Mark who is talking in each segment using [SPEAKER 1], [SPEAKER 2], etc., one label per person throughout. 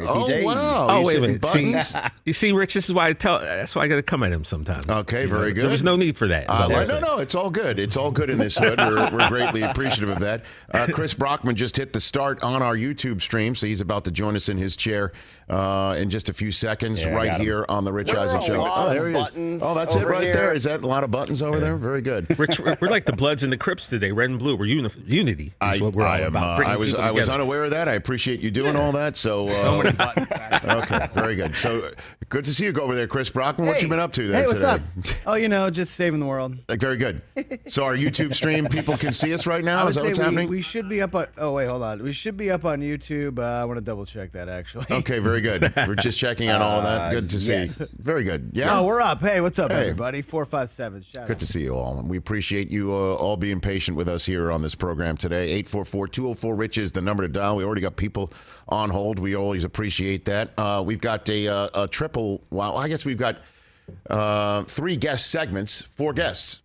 [SPEAKER 1] TJ.
[SPEAKER 2] Oh, wow.
[SPEAKER 3] Oh, wait a minute. See, you see, Rich, this is why that's why I got to come at him sometimes.
[SPEAKER 2] Okay, very good.
[SPEAKER 3] There was no need for that.
[SPEAKER 2] No, it's all good. It's all good in this hood. We're greatly appreciative of that. Chris Brockman just hit the start on our YouTube stream, so he's about to join us in his chair in just a few seconds right here on the Rich Eisen Show.
[SPEAKER 1] Oh, there he is.
[SPEAKER 2] Oh, that's it right there. Is that a lot of buttons over there? Very good.
[SPEAKER 3] Rich, we're like the Bloods and the Crips today, red and blue. We're unity. Is what we're all about.
[SPEAKER 2] I was unaware of that. I appreciate you doing all that. So, okay, very good. So, good to see you go over there, Chris Brockman. What you been up to there
[SPEAKER 4] what's
[SPEAKER 2] today?
[SPEAKER 4] up? Oh, just saving the world.
[SPEAKER 2] Very good. So, our YouTube stream, people can see us right now? Is that what's happening?
[SPEAKER 4] We should be up on. Oh, wait, hold on. We should be up on YouTube. I want to double check that, actually.
[SPEAKER 2] Okay, very good. We're just checking out all of that. Good to see. Very good. Yeah.
[SPEAKER 4] No, we're up. Hey, what's up, everybody? 457. Shout
[SPEAKER 2] Good
[SPEAKER 4] out.
[SPEAKER 2] to see you all. And we appreciate you all being patient with us here on this program today. 844-204-RICH is the number to dial. We already got people on hold. We always appreciate that. We've got a triple. Well, I guess we've got 3 guest segments, 4 guests.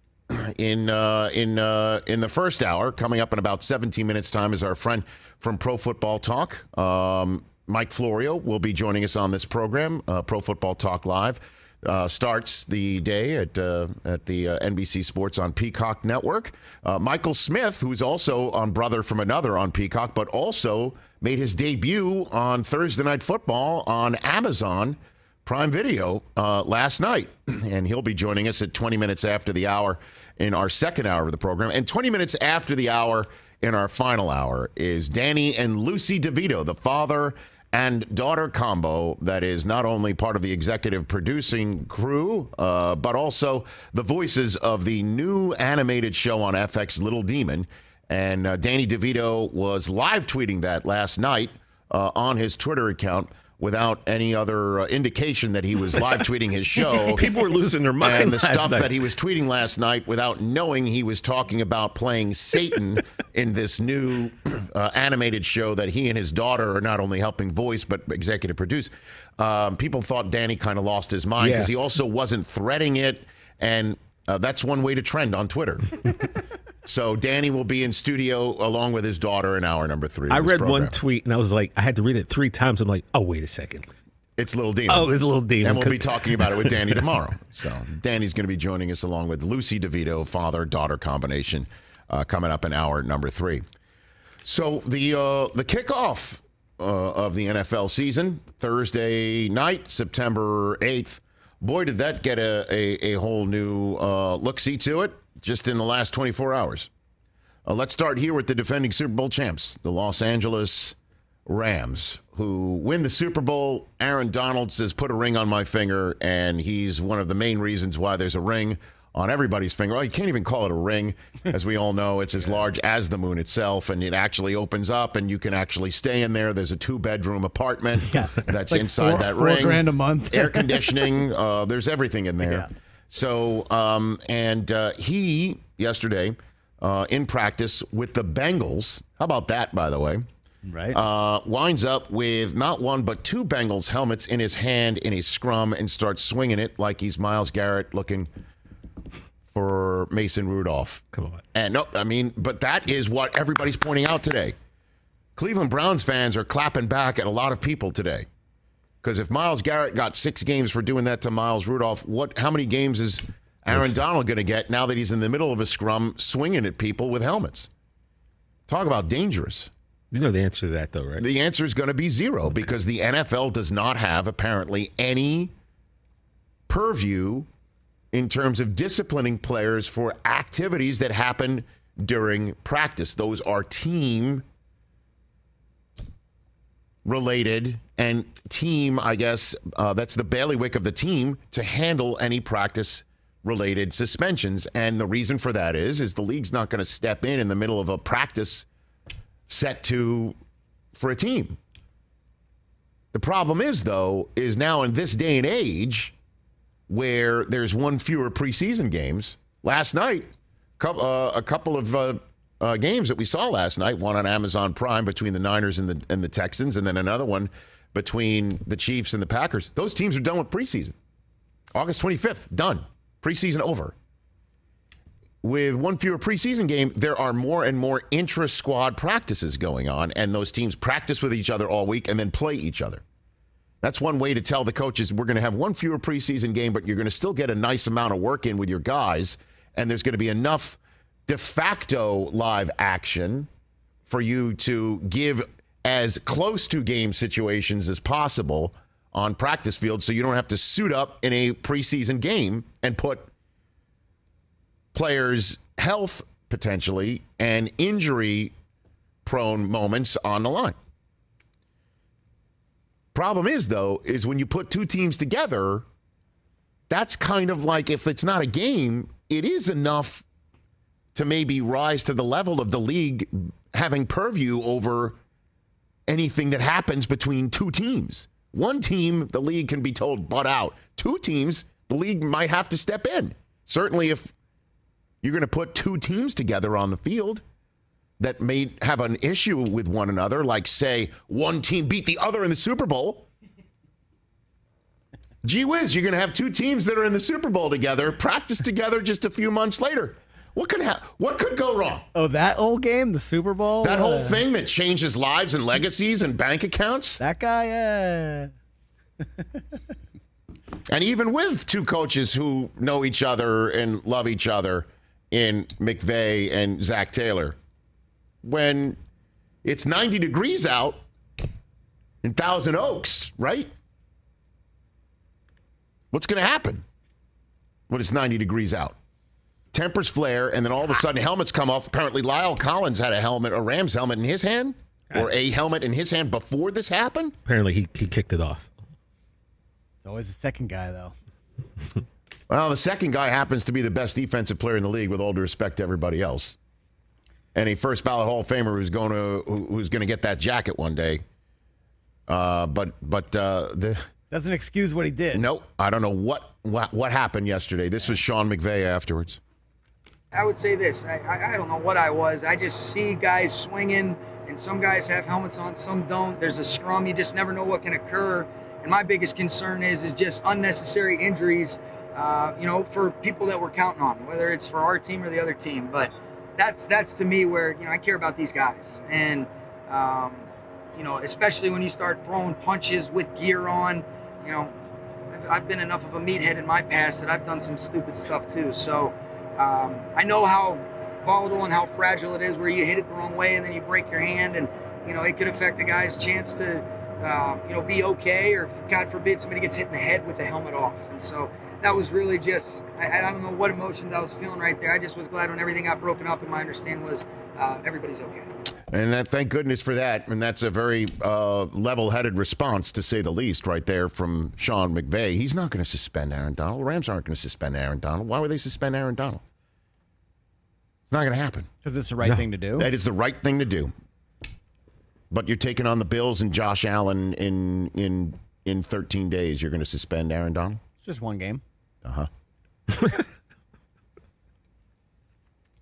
[SPEAKER 2] In the first hour, coming up in about 17 minutes' time, is our friend from Pro Football Talk. Mike Florio will be joining us on this program. Pro Football Talk Live starts the day at the NBC Sports on Peacock Network. Michael Smith, who's also on Brother from Another on Peacock, but also made his debut on Thursday Night Football on Amazon Prime Video last night. And he'll be joining us at 20 minutes after the hour in our second hour of the program. And 20 minutes after the hour in our final hour is Danny and Lucy DeVito, the father and daughter combo that is not only part of the executive producing crew, but also the voices of the new animated show on FX, Little Demon. And Danny DeVito was live tweeting that last night on his Twitter account without any other indication that he was live tweeting his show.
[SPEAKER 3] People were losing their mind.
[SPEAKER 2] And the stuff that he was tweeting last night without knowing he was talking about playing Satan in this new animated show that he and his daughter are not only helping voice but executive produce. People thought Danny kind of lost his mind because he also wasn't threading it. And that's one way to trend on Twitter. So Danny will be in studio along with his daughter in hour number 3.
[SPEAKER 3] I read one tweet and I was like, I had to read it 3 times. I'm like, oh, wait a second.
[SPEAKER 2] It's Little Demon.
[SPEAKER 3] Oh, it's Little Demon.
[SPEAKER 2] And we'll be talking about it with Danny tomorrow. So Danny's going to be joining us along with Lucy DeVito, father-daughter combination, coming up in hour number 3. So the kickoff of the NFL season, Thursday night, September 8th. Boy, did that get a whole new look-see to it just in the last 24 hours. Let's start here with the defending Super Bowl champs, the Los Angeles Rams, who win the Super Bowl. Aaron Donald says, put a ring on my finger, and he's one of the main reasons why there's a ring on everybody's finger. Well, you can't even call it a ring. As we all know, it's as large as the moon itself, and it actually opens up, and you can actually stay in there. There's a 2-bedroom apartment that's like inside that ring.
[SPEAKER 4] $4,000 a month.
[SPEAKER 2] Air conditioning. There's everything in there. Yeah. So, he, yesterday, in practice with the Bengals, how about that, by the way?
[SPEAKER 4] Right.
[SPEAKER 2] Winds up with not one but 2 Bengals helmets in his hand in a scrum and starts swinging it like he's Myles Garrett looking for Mason Rudolph.
[SPEAKER 3] Come on.
[SPEAKER 2] And but that is what everybody's pointing out today. Cleveland Browns fans are clapping back at a lot of people today. Because if Myles Garrett got 6 games for doing that to Miles Rudolph, how many games is Aaron Donald going to get now that he's in the middle of a scrum swinging at people with helmets? Talk about dangerous.
[SPEAKER 3] You know the answer to that, though, right?
[SPEAKER 2] The answer is going to be 0 because the NFL does not have, apparently, any purview in terms of disciplining players for activities that happen during practice. Those are team-related and team, I guess, that's the bailiwick of the team to handle any practice-related suspensions. And the reason for that is the league's not going to step in the middle of a practice set for a team. The problem is now in this day and age where there's 1 fewer preseason games. Last night, a couple of games that we saw last night, one on Amazon Prime between the Niners and the Texans, and then another one between the Chiefs and the Packers. Those teams are done with preseason. August 25th, done. Preseason over. With 1 fewer preseason game, there are more and more intra-squad practices going on, and those teams practice with each other all week and then play each other. That's one way to tell the coaches we're going to have one fewer preseason game, but you're going to still get a nice amount of work in with your guys, and there's going to be enough de facto live action for you to give as close to game situations as possible on practice field so you don't have to suit up in a preseason game and put players' health potentially and injury-prone moments on the line. Problem is, though, is when you put two teams together, that's kind of like, if it's not a game, it is enough to maybe rise to the level of the league having purview over anything that happens between two teams. One team, the league can be told, butt out. Two teams, the league might have to step in. Certainly if you're going to put two teams together on the field that may have an issue with one another, like, say, one team beat the other in the Super Bowl. Gee whiz, you're going to have two teams that are in the Super Bowl together, practice together just a few months later. What could go wrong?
[SPEAKER 4] Oh, that old game, the Super Bowl?
[SPEAKER 2] That whole thing that changes lives and legacies and bank accounts?
[SPEAKER 4] That guy,
[SPEAKER 2] And even with two coaches who know each other and love each other in McVay and Zach Taylor, when it's 90 degrees out in Thousand Oaks, right? What's going to happen when it's 90 degrees out? Tempers flare, and then all of a sudden helmets come off. Apparently Lyle Collins had a Rams helmet in his hand, or a helmet in his hand before this happened.
[SPEAKER 3] Apparently he kicked it off.
[SPEAKER 4] It's always the second guy, though.
[SPEAKER 2] Well, the second guy happens to be the best defensive player in the league, with all due respect to everybody else. And a first ballot Hall of Famer who's going to get that jacket one day.
[SPEAKER 4] Doesn't excuse what he did.
[SPEAKER 2] Nope. I don't know what happened yesterday. This was Sean McVay afterwards.
[SPEAKER 1] I would say this. I don't know what I was. I just see guys swinging, and some guys have helmets on, some don't. There's a scrum. You just never know what can occur. And my biggest concern is just unnecessary injuries, for people that we're counting on, whether it's for our team or the other team. But that's to me where, I care about these guys. And, especially when you start throwing punches with gear on, I've been enough of a meathead in my past that I've done some stupid stuff too. So I know how volatile and how fragile it is where you hit it the wrong way and then you break your hand, and it could affect a guy's chance to be okay, or God forbid somebody gets hit in the head with the helmet off. And so that was really just, I don't know what emotions I was feeling right there. I just was glad when everything got broken up, and my understanding was everybody's okay.
[SPEAKER 2] And thank goodness for that. And that's a very level-headed response, to say the least, right there from Sean McVay. He's not going to suspend Aaron Donald. The Rams aren't going to suspend Aaron Donald. Why would they suspend Aaron Donald? It's not going to happen.
[SPEAKER 4] Because it's the right thing to do?
[SPEAKER 2] That is the right thing to do. But you're taking on the Bills and Josh Allen in 13 days. You're going to suspend Aaron Donald?
[SPEAKER 4] It's just one game.
[SPEAKER 2] Uh-huh.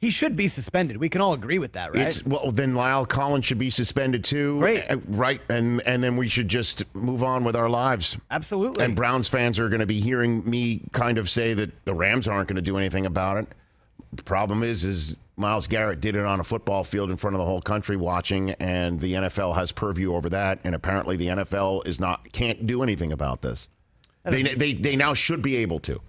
[SPEAKER 4] He should be suspended. We can all agree with that, right?
[SPEAKER 2] Then Lyle Collins should be suspended too.
[SPEAKER 4] Great.
[SPEAKER 2] Right. And then we should just move on with our lives.
[SPEAKER 4] Absolutely.
[SPEAKER 2] And Browns fans are going to be hearing me kind of say that the Rams aren't going to do anything about it. The problem is Myles Garrett did it on a football field in front of the whole country watching, and the NFL has purview over that, and apparently the NFL can't do anything about this. They now should be able to.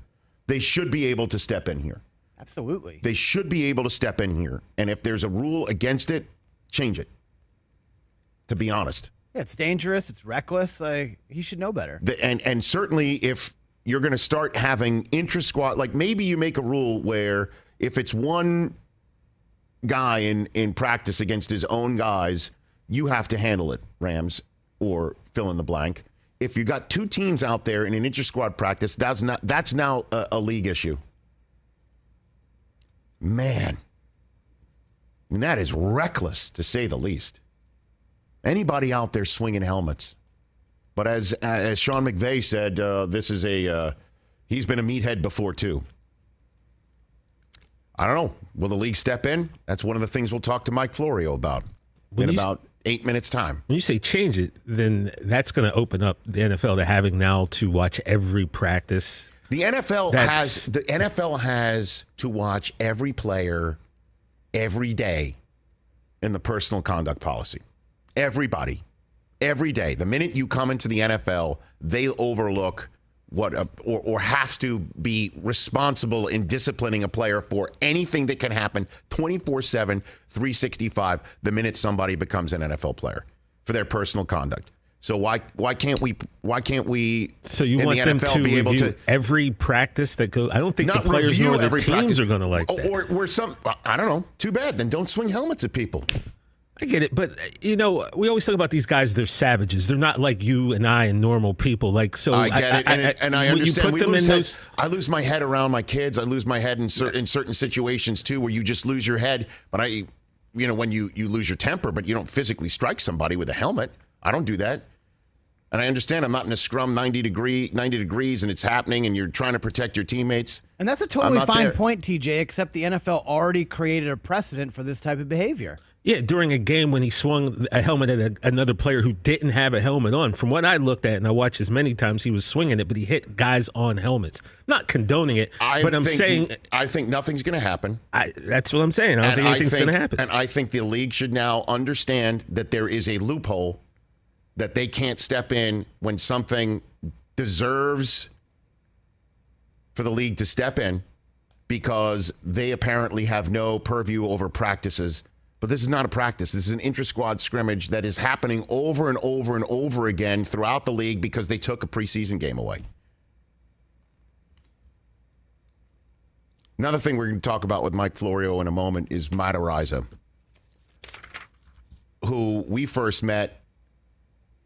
[SPEAKER 2] They should be able to step in here.
[SPEAKER 4] Absolutely.
[SPEAKER 2] They should be able to step in here. And if there's a rule against it, change it. To be honest.
[SPEAKER 4] Yeah, it's dangerous. It's reckless. He should know better.
[SPEAKER 2] And certainly if you're going to start having intra-squad, like maybe you make a rule where if it's one guy in practice against his own guys, you have to handle it, Rams, or fill in the blank. If you got two teams out there in an intra-squad practice, that's now a league issue. Man, and that is reckless, to say the least. Anybody out there swinging helmets. But as Sean McVay said, this is he's been a meathead before too. I don't know. Will the league step in? That's one of the things we'll talk to Mike Florio about in about 8 minutes time.
[SPEAKER 3] When you say change it, then that's going to open up the NFL to having now to watch every practice.
[SPEAKER 2] The NFL has to watch every player every day in the personal conduct policy. Everybody. every day. The minute you come into the NFL, they overlook or have to be responsible in disciplining a player for anything that can happen 24/7, 365 the minute somebody becomes an NFL player for their personal conduct. So why can't we
[SPEAKER 3] So you
[SPEAKER 2] in
[SPEAKER 3] want
[SPEAKER 2] the
[SPEAKER 3] them
[SPEAKER 2] NFL
[SPEAKER 3] to
[SPEAKER 2] be able
[SPEAKER 3] review
[SPEAKER 2] to
[SPEAKER 3] every practice that goes? I don't think the
[SPEAKER 2] not
[SPEAKER 3] players
[SPEAKER 2] review
[SPEAKER 3] nor the
[SPEAKER 2] every
[SPEAKER 3] teams
[SPEAKER 2] practice
[SPEAKER 3] are going to like that.
[SPEAKER 2] or some, I don't know. Too bad. Then don't swing helmets at people.
[SPEAKER 3] I get it, but we always talk about these guys. They're savages. They're not like you and I and normal people. Like, so
[SPEAKER 2] I get it, and I
[SPEAKER 3] when
[SPEAKER 2] understand.
[SPEAKER 3] You put them in those.
[SPEAKER 2] I lose my head around my kids. I lose my head in certain situations too, where you just lose your head. But when you lose your temper, but you don't physically strike somebody with a helmet. I don't do that. And I understand I'm not in a scrum 90 degrees and it's happening and you're trying to protect your teammates.
[SPEAKER 4] And that's a totally fine point, TJ, except the NFL already created a precedent for this type of behavior.
[SPEAKER 3] Yeah, during a game when he swung a helmet at another player who didn't have a helmet on. From what I looked at, and I watched as many times, he was swinging it, but he hit guys on helmets. I'm not condoning it, but I'm saying...
[SPEAKER 2] I think nothing's going to happen.
[SPEAKER 3] That's what I'm saying. I don't think anything's going to happen.
[SPEAKER 2] And I think the league should now understand that there is a loophole that they can't step in when something deserves for the league to step in because they apparently have no purview over practices. But this is not a practice. This is an intra-squad scrimmage that is happening over and over and over again throughout the league because they took a preseason game away. Another thing we're going to talk about with Mike Florio in a moment is Matt Araiza, who we first met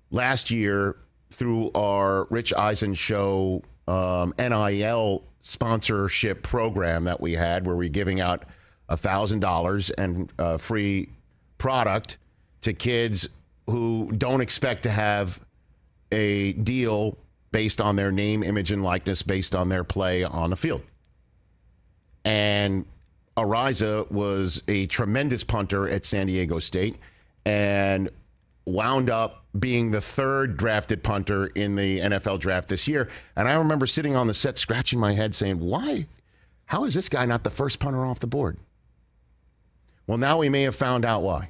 [SPEAKER 2] last year through our Rich Eisen show NIL sponsorship program that we had where we're giving out $1,000 and free product to kids who don't expect to have a deal based on their name, image, and likeness based on their play on the field. And Araiza was a tremendous punter at San Diego State and wound up being the third drafted punter in the NFL draft this year. And I remember sitting on the set scratching my head saying, why? How is this guy not the first punter off the board? Well, now we may have found out why.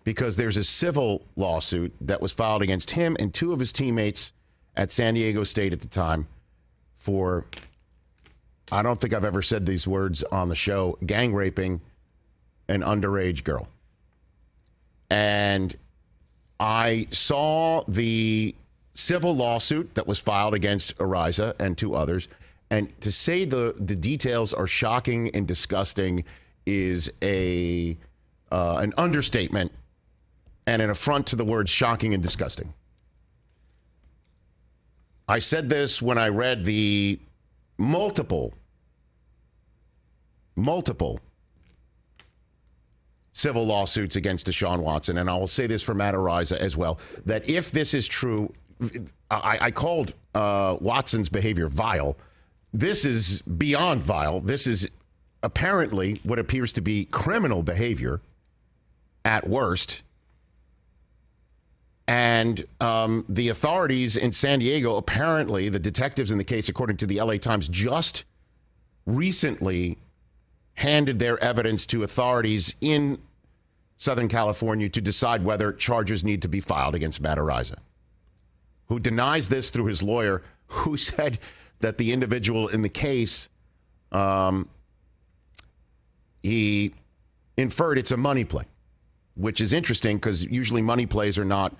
[SPEAKER 2] Because there's a civil lawsuit that was filed against him and two of his teammates at San Diego State at the time for, I don't think I've ever said these words on the show, gang raping an underage girl. And I saw the civil lawsuit that was filed against Araiza and two others. And to say the details are shocking and disgusting is an understatement and an affront to the words shocking and disgusting. I said this when I read the multiple civil lawsuits against Deshaun Watson, and I will say this for Matt Araiza as well, that if this is true, I called Watson's behavior vile. This is beyond vile. This is apparently what appears to be criminal behavior at worst. And the authorities in San Diego, apparently, the detectives in the case, according to the LA Times, just recently handed their evidence to authorities in Southern California to decide whether charges need to be filed against Matt Araiza, who denies this through his lawyer, who said that the individual in the case, he inferred it's a money play, which is interesting because usually money plays are not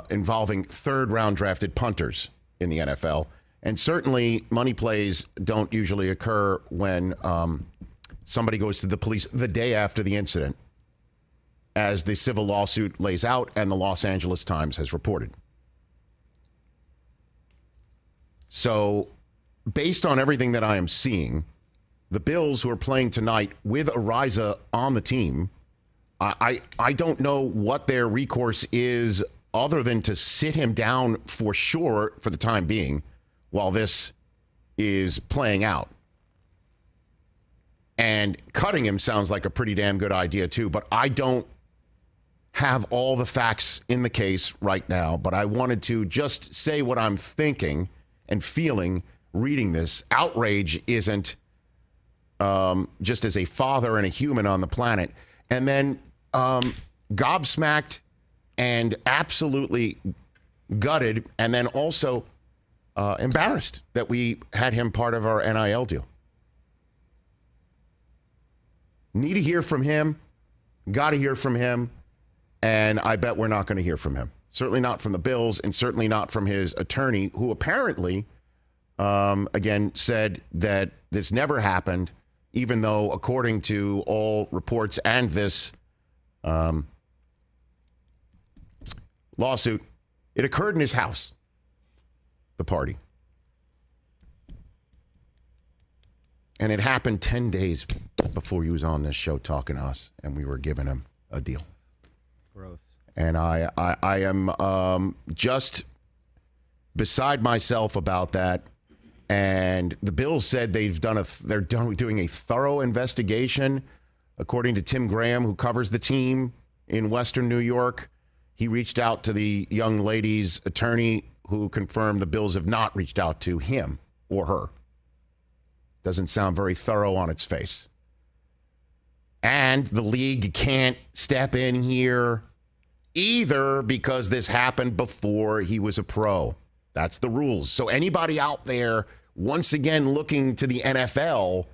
[SPEAKER 2] involving third-round drafted punters in the NFL. And certainly money plays don't usually occur when somebody goes to the police the day after the incident, as the civil lawsuit lays out and the Los Angeles Times has reported. So based on everything that I am seeing, the Bills, who are playing tonight with Araiza on the team, I don't know what their recourse is other than to sit him down for sure for the time being while this is playing out. And cutting him sounds like a pretty damn good idea too, but I don't have all the facts in the case right now, but I wanted to just say what I'm thinking and feeling reading this. Outrage isn't just as a father and a human on the planet. And then gobsmacked and absolutely gutted, and then also embarrassed that we had him part of our NIL deal. Need to hear from him. Got to hear from him. And I bet we're not going to hear from him. Certainly not from the Bills, and certainly not from his attorney, who apparently, again, said that this never happened, even though, according to all reports and this lawsuit, it occurred in his house, the party. And it happened 10 days before he was on this show talking to us, and we were giving him a deal.
[SPEAKER 4] Gross.
[SPEAKER 2] And I am just beside myself about that. And the Bills said they're doing a thorough investigation. According to Tim Graham, who covers the team in Western New York, he reached out to the young lady's attorney, who confirmed the Bills have not reached out to him or her. Doesn't sound very thorough on its face. And the league can't step in here either, because this happened before he was a pro. That's the rules. So anybody out there, once again, looking to the NFL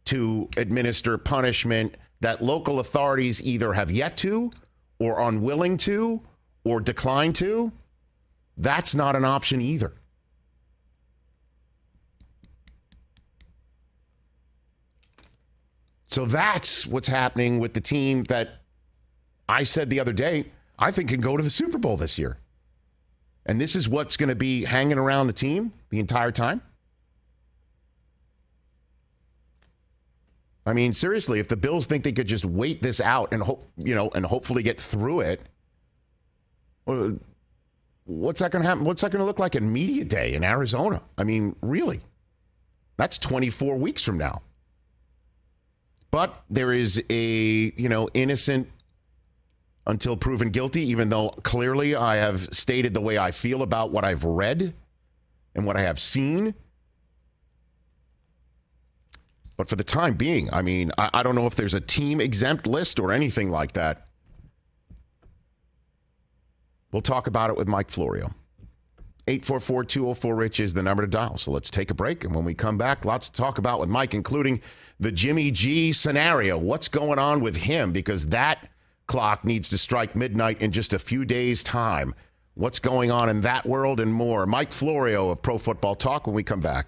[SPEAKER 2] to administer punishment that local authorities either have yet to, or unwilling to, or decline to, that's not an option either. So that's what's happening with the team that I said the other day I think can go to the Super Bowl this year. And this is what's going to be hanging around the team the entire time. I mean, seriously, if the Bills think they could just wait this out and and hopefully get through it, well, what's that going to happen? What's that going to look like in media day in Arizona? I mean, really, that's 24 weeks from now. But there is a, innocent until proven guilty, even though clearly I have stated the way I feel about what I've read and what I have seen. But for the time being, I mean, I don't know if there's a team exempt list or anything like that. We'll talk about it with Mike Florio. 844-204-RICH is the number to dial. So let's take a break. And when we come back, lots to talk about with Mike, including the Jimmy G scenario. What's going on with him? Because that clock needs to strike midnight in just a few days' time. What's going on in that world and more? Mike Florio of Pro Football Talk when we come back.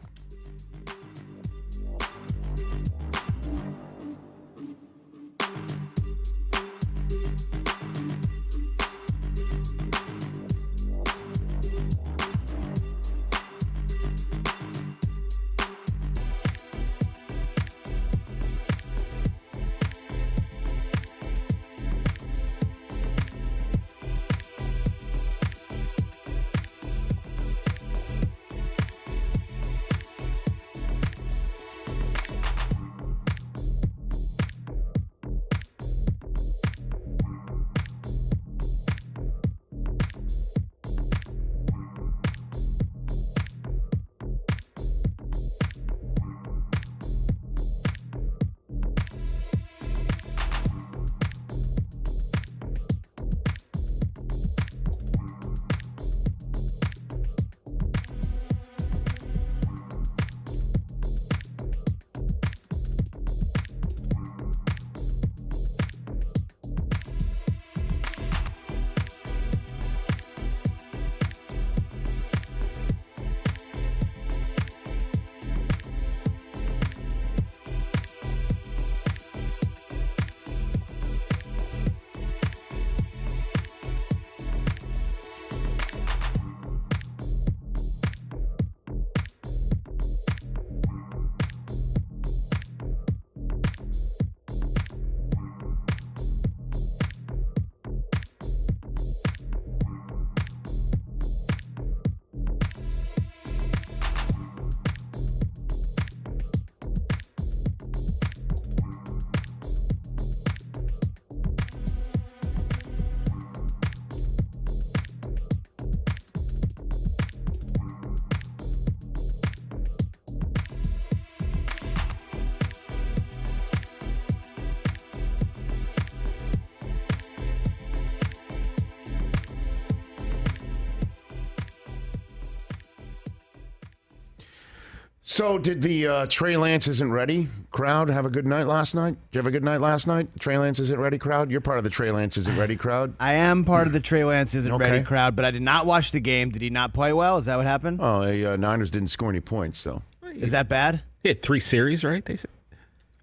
[SPEAKER 2] So did the Trey Lance isn't ready crowd have a good night last night? Did you have a good night last night? Trey Lance isn't ready crowd? You're part of the Trey Lance isn't ready crowd?
[SPEAKER 4] I am part of the Trey Lance isn't ready crowd, but I did not watch the game. Did he not play well? Is that what happened?
[SPEAKER 2] Oh, the Niners didn't score any points, so.
[SPEAKER 4] Is that bad?
[SPEAKER 3] He had 3 series, right? They said.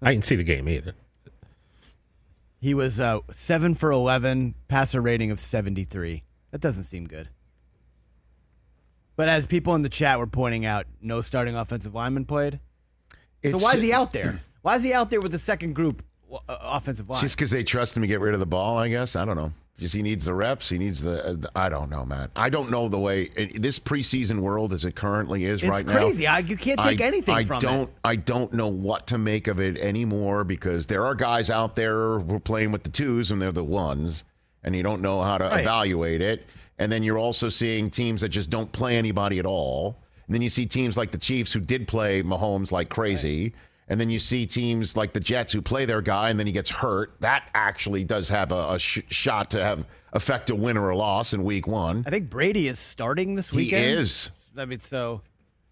[SPEAKER 3] I didn't see the game either.
[SPEAKER 4] He was 7 for 11, passer rating of 73. That doesn't seem good. But as people in the chat were pointing out, no starting offensive lineman played. So why is he out there? Why is he out there with the second group offensive line?
[SPEAKER 2] Just because they trust him to get rid of the ball, I guess. I don't know. Just he needs the reps. He needs the I don't know, man. I don't know the way this preseason world as it currently is right now.
[SPEAKER 4] It's crazy. You can't take anything from it.
[SPEAKER 2] I don't know what to make of it anymore because there are guys out there who are playing with the 2s and they're the 1s, and you don't know how to evaluate it. And then you're also seeing teams that just don't play anybody at all. And then you see teams like the Chiefs who did play Mahomes like crazy. Right. And then you see teams like the Jets who play their guy and then he gets hurt. That actually does have a shot to affect a win or a loss in week 1.
[SPEAKER 4] I think Brady is starting this weekend.
[SPEAKER 2] He is.
[SPEAKER 4] I mean, so.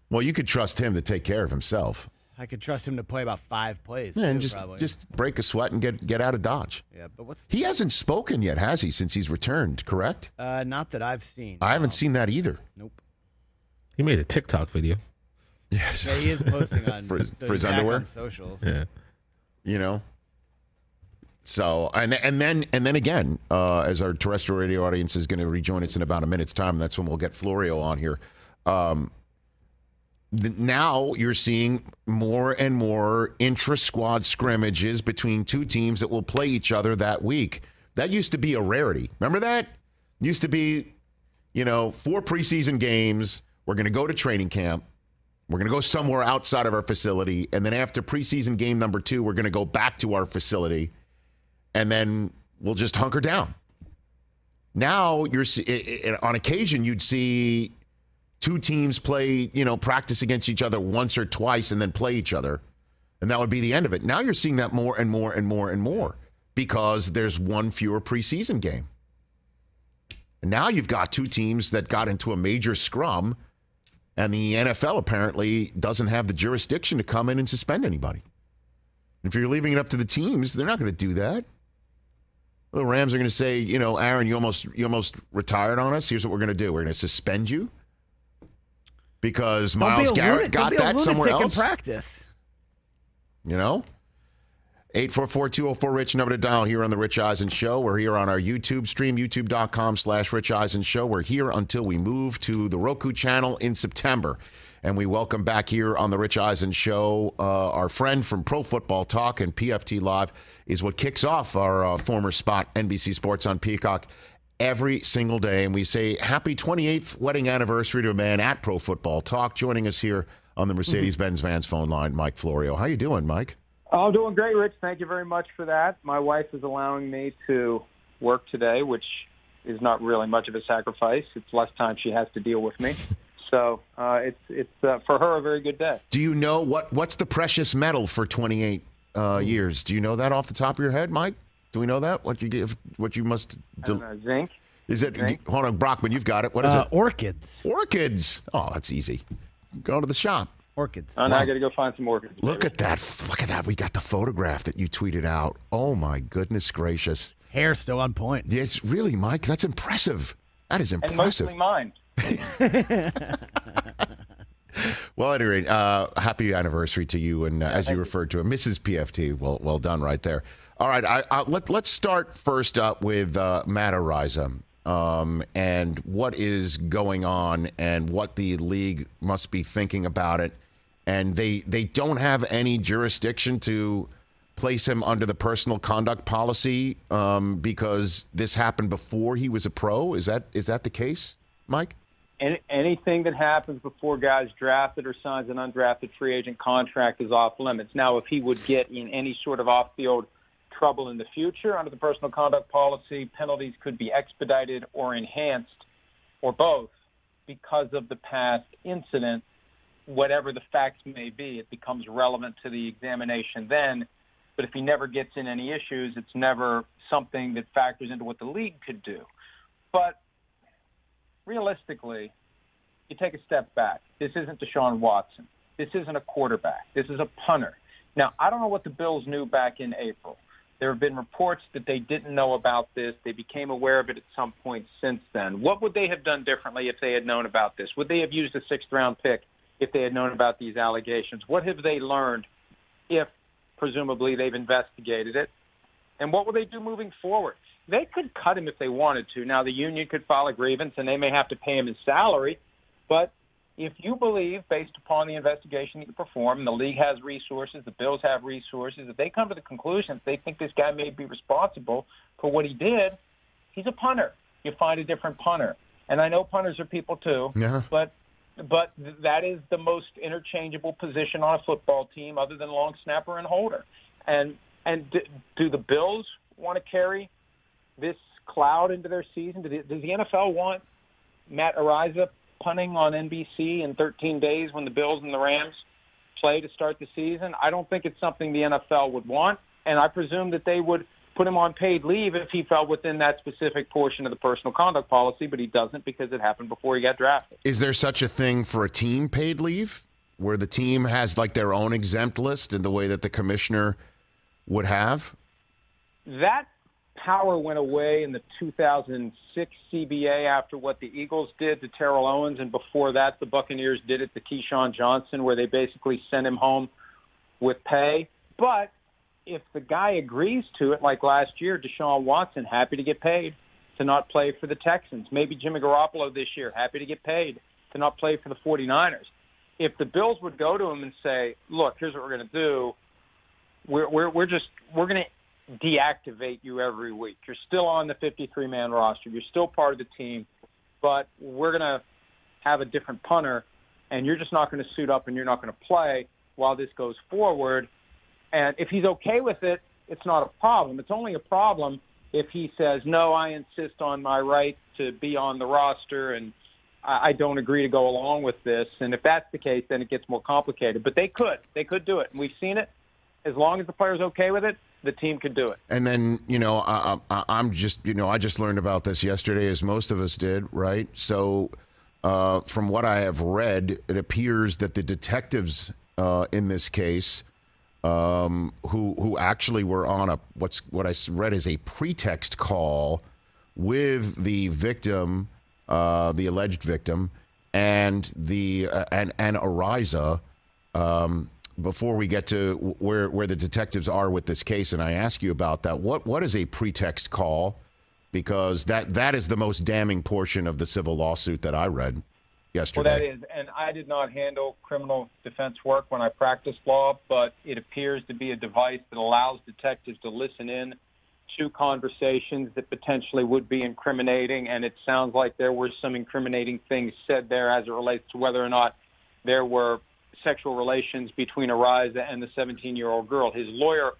[SPEAKER 2] Well, you could trust him to take care of himself.
[SPEAKER 4] I could trust him to play about 5 plays.
[SPEAKER 2] Yeah, and just break a sweat and get out of Dodge.
[SPEAKER 4] Yeah, but
[SPEAKER 2] he hasn't spoken yet, has he, since he's returned, correct?
[SPEAKER 4] Not that I've seen.
[SPEAKER 2] I haven't seen that either.
[SPEAKER 4] Nope.
[SPEAKER 3] He made a TikTok video.
[SPEAKER 2] Yes.
[SPEAKER 4] Yeah, he is posting on
[SPEAKER 2] for his underwear
[SPEAKER 4] on socials.
[SPEAKER 3] Yeah.
[SPEAKER 2] You know. So and then again, as our terrestrial radio audience is going to rejoin us in about a minute's time, that's when we'll get Florio on here. Now you're seeing more and more intra-squad scrimmages between 2 teams that will play each other that week. That used to be a rarity. Remember that? Used to be, 4 preseason games. We're going to go to training camp. We're going to go somewhere outside of our facility. And then after preseason game number 2, we're going to go back to our facility. And then we'll just hunker down. Now, on occasion, you'd see 2 teams play, practice against each other once or twice and then play each other. And that would be the end of it. Now you're seeing that more and more and more and more because there's 1 fewer preseason game. And now you've got 2 teams that got into a major scrum. And the NFL apparently doesn't have the jurisdiction to come in and suspend anybody. If you're leaving it up to the teams, they're not going to do that. The Rams are going to say, Aaron, you almost retired on us. Here's what we're going to do. We're going to suspend you because Myles Garrett got that somewhere else.
[SPEAKER 4] In practice.
[SPEAKER 2] 844-204-RICH, number to dial here on the Rich Eisen Show. We're here on our YouTube stream, youtube.com/Rich Eisen Show. We're here until we move to the Roku channel in September. And we welcome back here on the Rich Eisen Show our friend from Pro Football Talk and PFT Live is what kicks off our former spot, NBC Sports on Peacock, every single day. And we say happy 28th wedding anniversary to a man at Pro Football Talk. Joining us here on the Mercedes-Benz Vans phone line, Mike Florio. How you doing, Mike?
[SPEAKER 5] I'm doing great, Rich. Thank you very much for that. My wife is allowing me to work today, which is not really much of a sacrifice. It's less time she has to deal with me. So it's for her a very good day.
[SPEAKER 2] Do you know what's the precious metal for 28 years? Do you know that off the top of your head, Mike? Do we know that? What you must
[SPEAKER 5] zinc.
[SPEAKER 2] Is it?
[SPEAKER 5] Zinc.
[SPEAKER 2] Hold on, Brockman, you've got it. What is it?
[SPEAKER 4] Orchids.
[SPEAKER 2] Orchids. Oh, that's easy. Go to the shop.
[SPEAKER 4] Orchids.
[SPEAKER 5] Now I got to go find some orchids.
[SPEAKER 2] Look at that. Look at that. We got the photograph that you tweeted out. Oh, my goodness gracious.
[SPEAKER 4] Hair still on point.
[SPEAKER 2] Yes, really, Mike. That's impressive. That is impressive.
[SPEAKER 5] And mostly mine.
[SPEAKER 2] Well, at any rate, happy anniversary to you. And as you referred to it, Mrs. PFT. Well done right there. All right. Let's start first up with Matt Araiza. And what is going on and what the league must be thinking about it. And they don't have any jurisdiction to place him under the personal conduct policy because this happened before he was a pro. Is that the case, Mike?
[SPEAKER 5] Anything that happens before guys drafted or signs an undrafted free agent contract is off limits. Now, if he would get in any sort of off-field trouble in the future under the personal conduct policy, penalties could be expedited or enhanced or both because of the past incident. Whatever the facts may be, it becomes relevant to the examination then. But if he never gets in any issues, it's never something that factors into what the league could do. But realistically, you take a step back. This isn't Deshaun Watson. This isn't a quarterback. This is a punter. Now, I don't know what the Bills knew back in April. There have been reports that they didn't know about this. They became aware of it at some point since then. What would they have done differently if they had known about this? Would they have used a sixth-round pick if they had known about these allegations? What have they learned if, presumably, they've investigated it? And what will they do moving forward? They could cut him if they wanted to. Now, the union could file a grievance, and they may have to pay him his salary. But if you believe, based upon the investigation that you perform, and the league has resources, the Bills have resources, if they come to the conclusion that they think this guy may be responsible for what he did, he's a punter. You find a different punter. And I know punters are people too,
[SPEAKER 2] Yeah.
[SPEAKER 5] but that is the most interchangeable position on a football team other than long snapper and holder. And do the Bills want to carry this cloud into their season? Does the NFL want Matt Ariza punting on NBC in 13 days when the Bills and the Rams play to start the season? I don't think it's something the NFL would want, and I presume that they would put him on paid leave if he fell within that specific portion of the personal conduct policy, but he doesn't because it happened before he got drafted.
[SPEAKER 2] Is there such a thing for a team paid leave where the team has like their own exempt list in the way that the commissioner would have?
[SPEAKER 5] That power went away in the 2006 CBA after what the Eagles did to Terrell Owens, and before that the Buccaneers did it to Keyshawn Johnson, where they basically sent him home with pay. But if the guy agrees to it, like last year, Deshaun Watson, happy to get paid to not play for the Texans. Maybe Jimmy Garoppolo this year, happy to get paid to not play for the 49ers. If the Bills would go to him and say, look, here's what we're going to do. We're going to deactivate you every week. You're still on the 53-man roster. You're still part of the team, but we're going to have a different punter, and you're just not going to suit up and you're not going to play while this goes forward. And if he's okay with it, it's not a problem. It's only a problem if he says, no, I insist on my right to be on the roster and I don't agree to go along with this. And if that's the case, then it gets more complicated. But they could do it. And we've seen it. As long as the player's okay with it, the team could do it.
[SPEAKER 2] And then, I'm just, I just learned about this yesterday, as most of us did, right? So from what I have read, it appears that the detectives in this case, who actually were on what I read is a pretext call with the victim, the alleged victim, and Ariza, before we get to where the detectives are with this case, and I ask you about that, what is a pretext call? Because that is the most damning portion of the civil lawsuit that I read yesterday.
[SPEAKER 5] Well, that is, and I did not handle criminal defense work when I practiced law, but it appears to be a device that allows detectives to listen in to conversations that potentially would be incriminating, and it sounds like there were some incriminating things said there as it relates to whether or not there were sexual relations between Ariza and the 17-year-old girl. His lawyer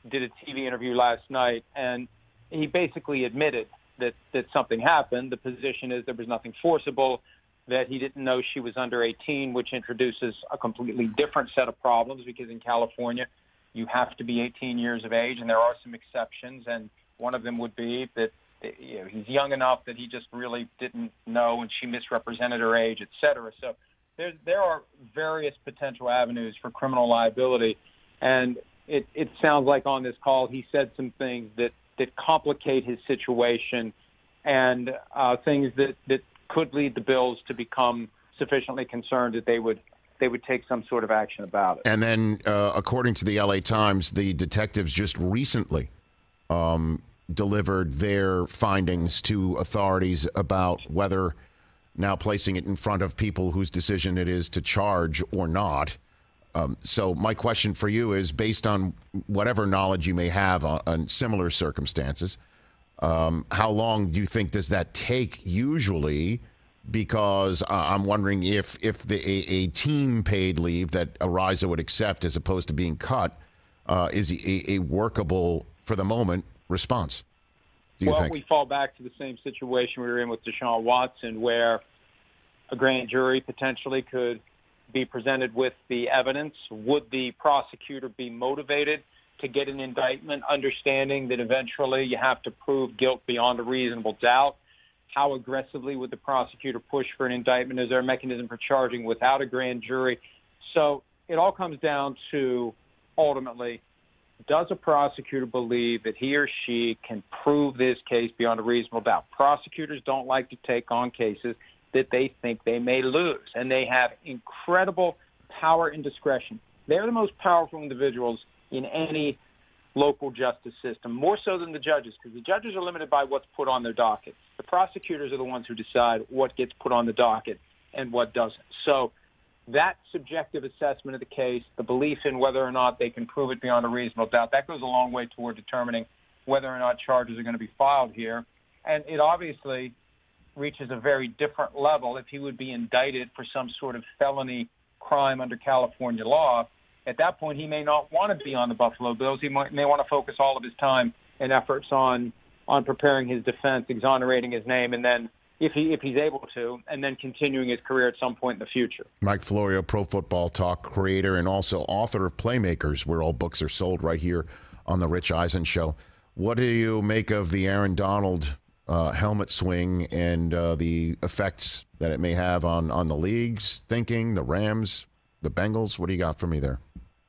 [SPEAKER 5] did a TV interview last night, and he basically admitted that something happened. The position is there was nothing forcible, that he didn't know she was under 18, which introduces a completely different set of problems because in California you have to be 18 years of age, and there are some exceptions, and one of them would be that he's young enough that he just really didn't know and she misrepresented her age, et cetera. So there are various potential avenues for criminal liability, and it sounds like on this call he said some things that complicate his situation and things that could lead the Bills to become sufficiently concerned that they would take some sort of action about it.
[SPEAKER 2] And then, according to the LA Times, the detectives just recently delivered their findings to authorities about whether now placing it in front of people whose decision it is to charge or not. So my question for you is, based on whatever knowledge you may have on similar circumstances, how long do you think does that take usually? Because I'm wondering if a team paid leave that Ariza would accept as opposed to being cut is a workable, for the moment, response. Do you think?
[SPEAKER 5] We fall back to the same situation we were in with Deshaun Watson, where a grand jury potentially could be presented with the evidence. Would the prosecutor be motivated to get an indictment, understanding that eventually you have to prove guilt beyond a reasonable doubt? How aggressively would the prosecutor push for an indictment? Is there a mechanism for charging without a grand jury? So it all comes down to, ultimately, does a prosecutor believe that he or she can prove this case beyond a reasonable doubt? Prosecutors don't like to take on cases that they think they may lose, and they have incredible power and discretion. They're the most powerful individuals in any local justice system, more so than the judges, because the judges are limited by what's put on their docket. The prosecutors are the ones who decide what gets put on the docket and what doesn't. So that subjective assessment of the case, the belief in whether or not they can prove it beyond a reasonable doubt, that goes a long way toward determining whether or not charges are going to be filed here. And it obviously reaches a very different level if he would be indicted for some sort of felony crime under California law. At that point, he may not want to be on the Buffalo Bills. He may want to focus all of his time and efforts on preparing his defense, exonerating his name, and then, if he's able to, and then continuing his career at some point in the future.
[SPEAKER 2] Mike Florio, Pro Football Talk creator and also author of Playmakers, where all books are sold, right here on the Rich Eisen Show. What do you make of the Aaron Donald helmet swing and the effects that it may have on the league's thinking, the Rams, the Bengals? What do you got for me there,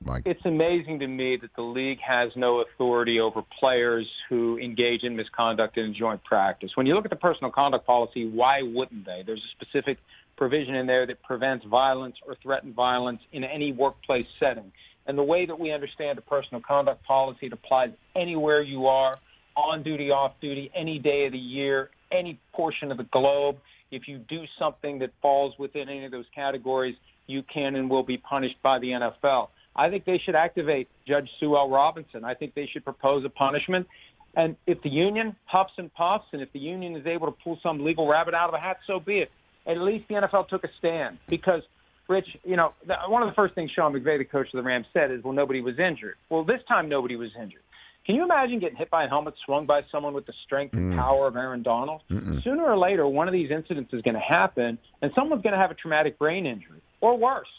[SPEAKER 2] Mike?
[SPEAKER 5] It's amazing to me that the league has no authority over players who engage in misconduct in joint practice. When you look at the personal conduct policy, why wouldn't they? There's a specific provision in there that prevents violence or threatened violence in any workplace setting. And the way that we understand the personal conduct policy, it applies anywhere you are, on duty, off duty, any day of the year, any portion of the globe. If you do something that falls within any of those categories, you can and will be punished by the NFL. I think they should activate Judge Sue L. Robinson. I think they should propose a punishment. And if the union huffs and puffs, and if the union is able to pull some legal rabbit out of the hat, so be it. At least the NFL took a stand. Because, Rich, one of the first things Sean McVay, the coach of the Rams, said is, well, nobody was injured. Well, this time nobody was injured. Can you imagine getting hit by a helmet swung by someone with the strength and power of Aaron Donald? Sooner or later, one of these incidents is going to happen, and someone's going to have a traumatic brain injury, or worse.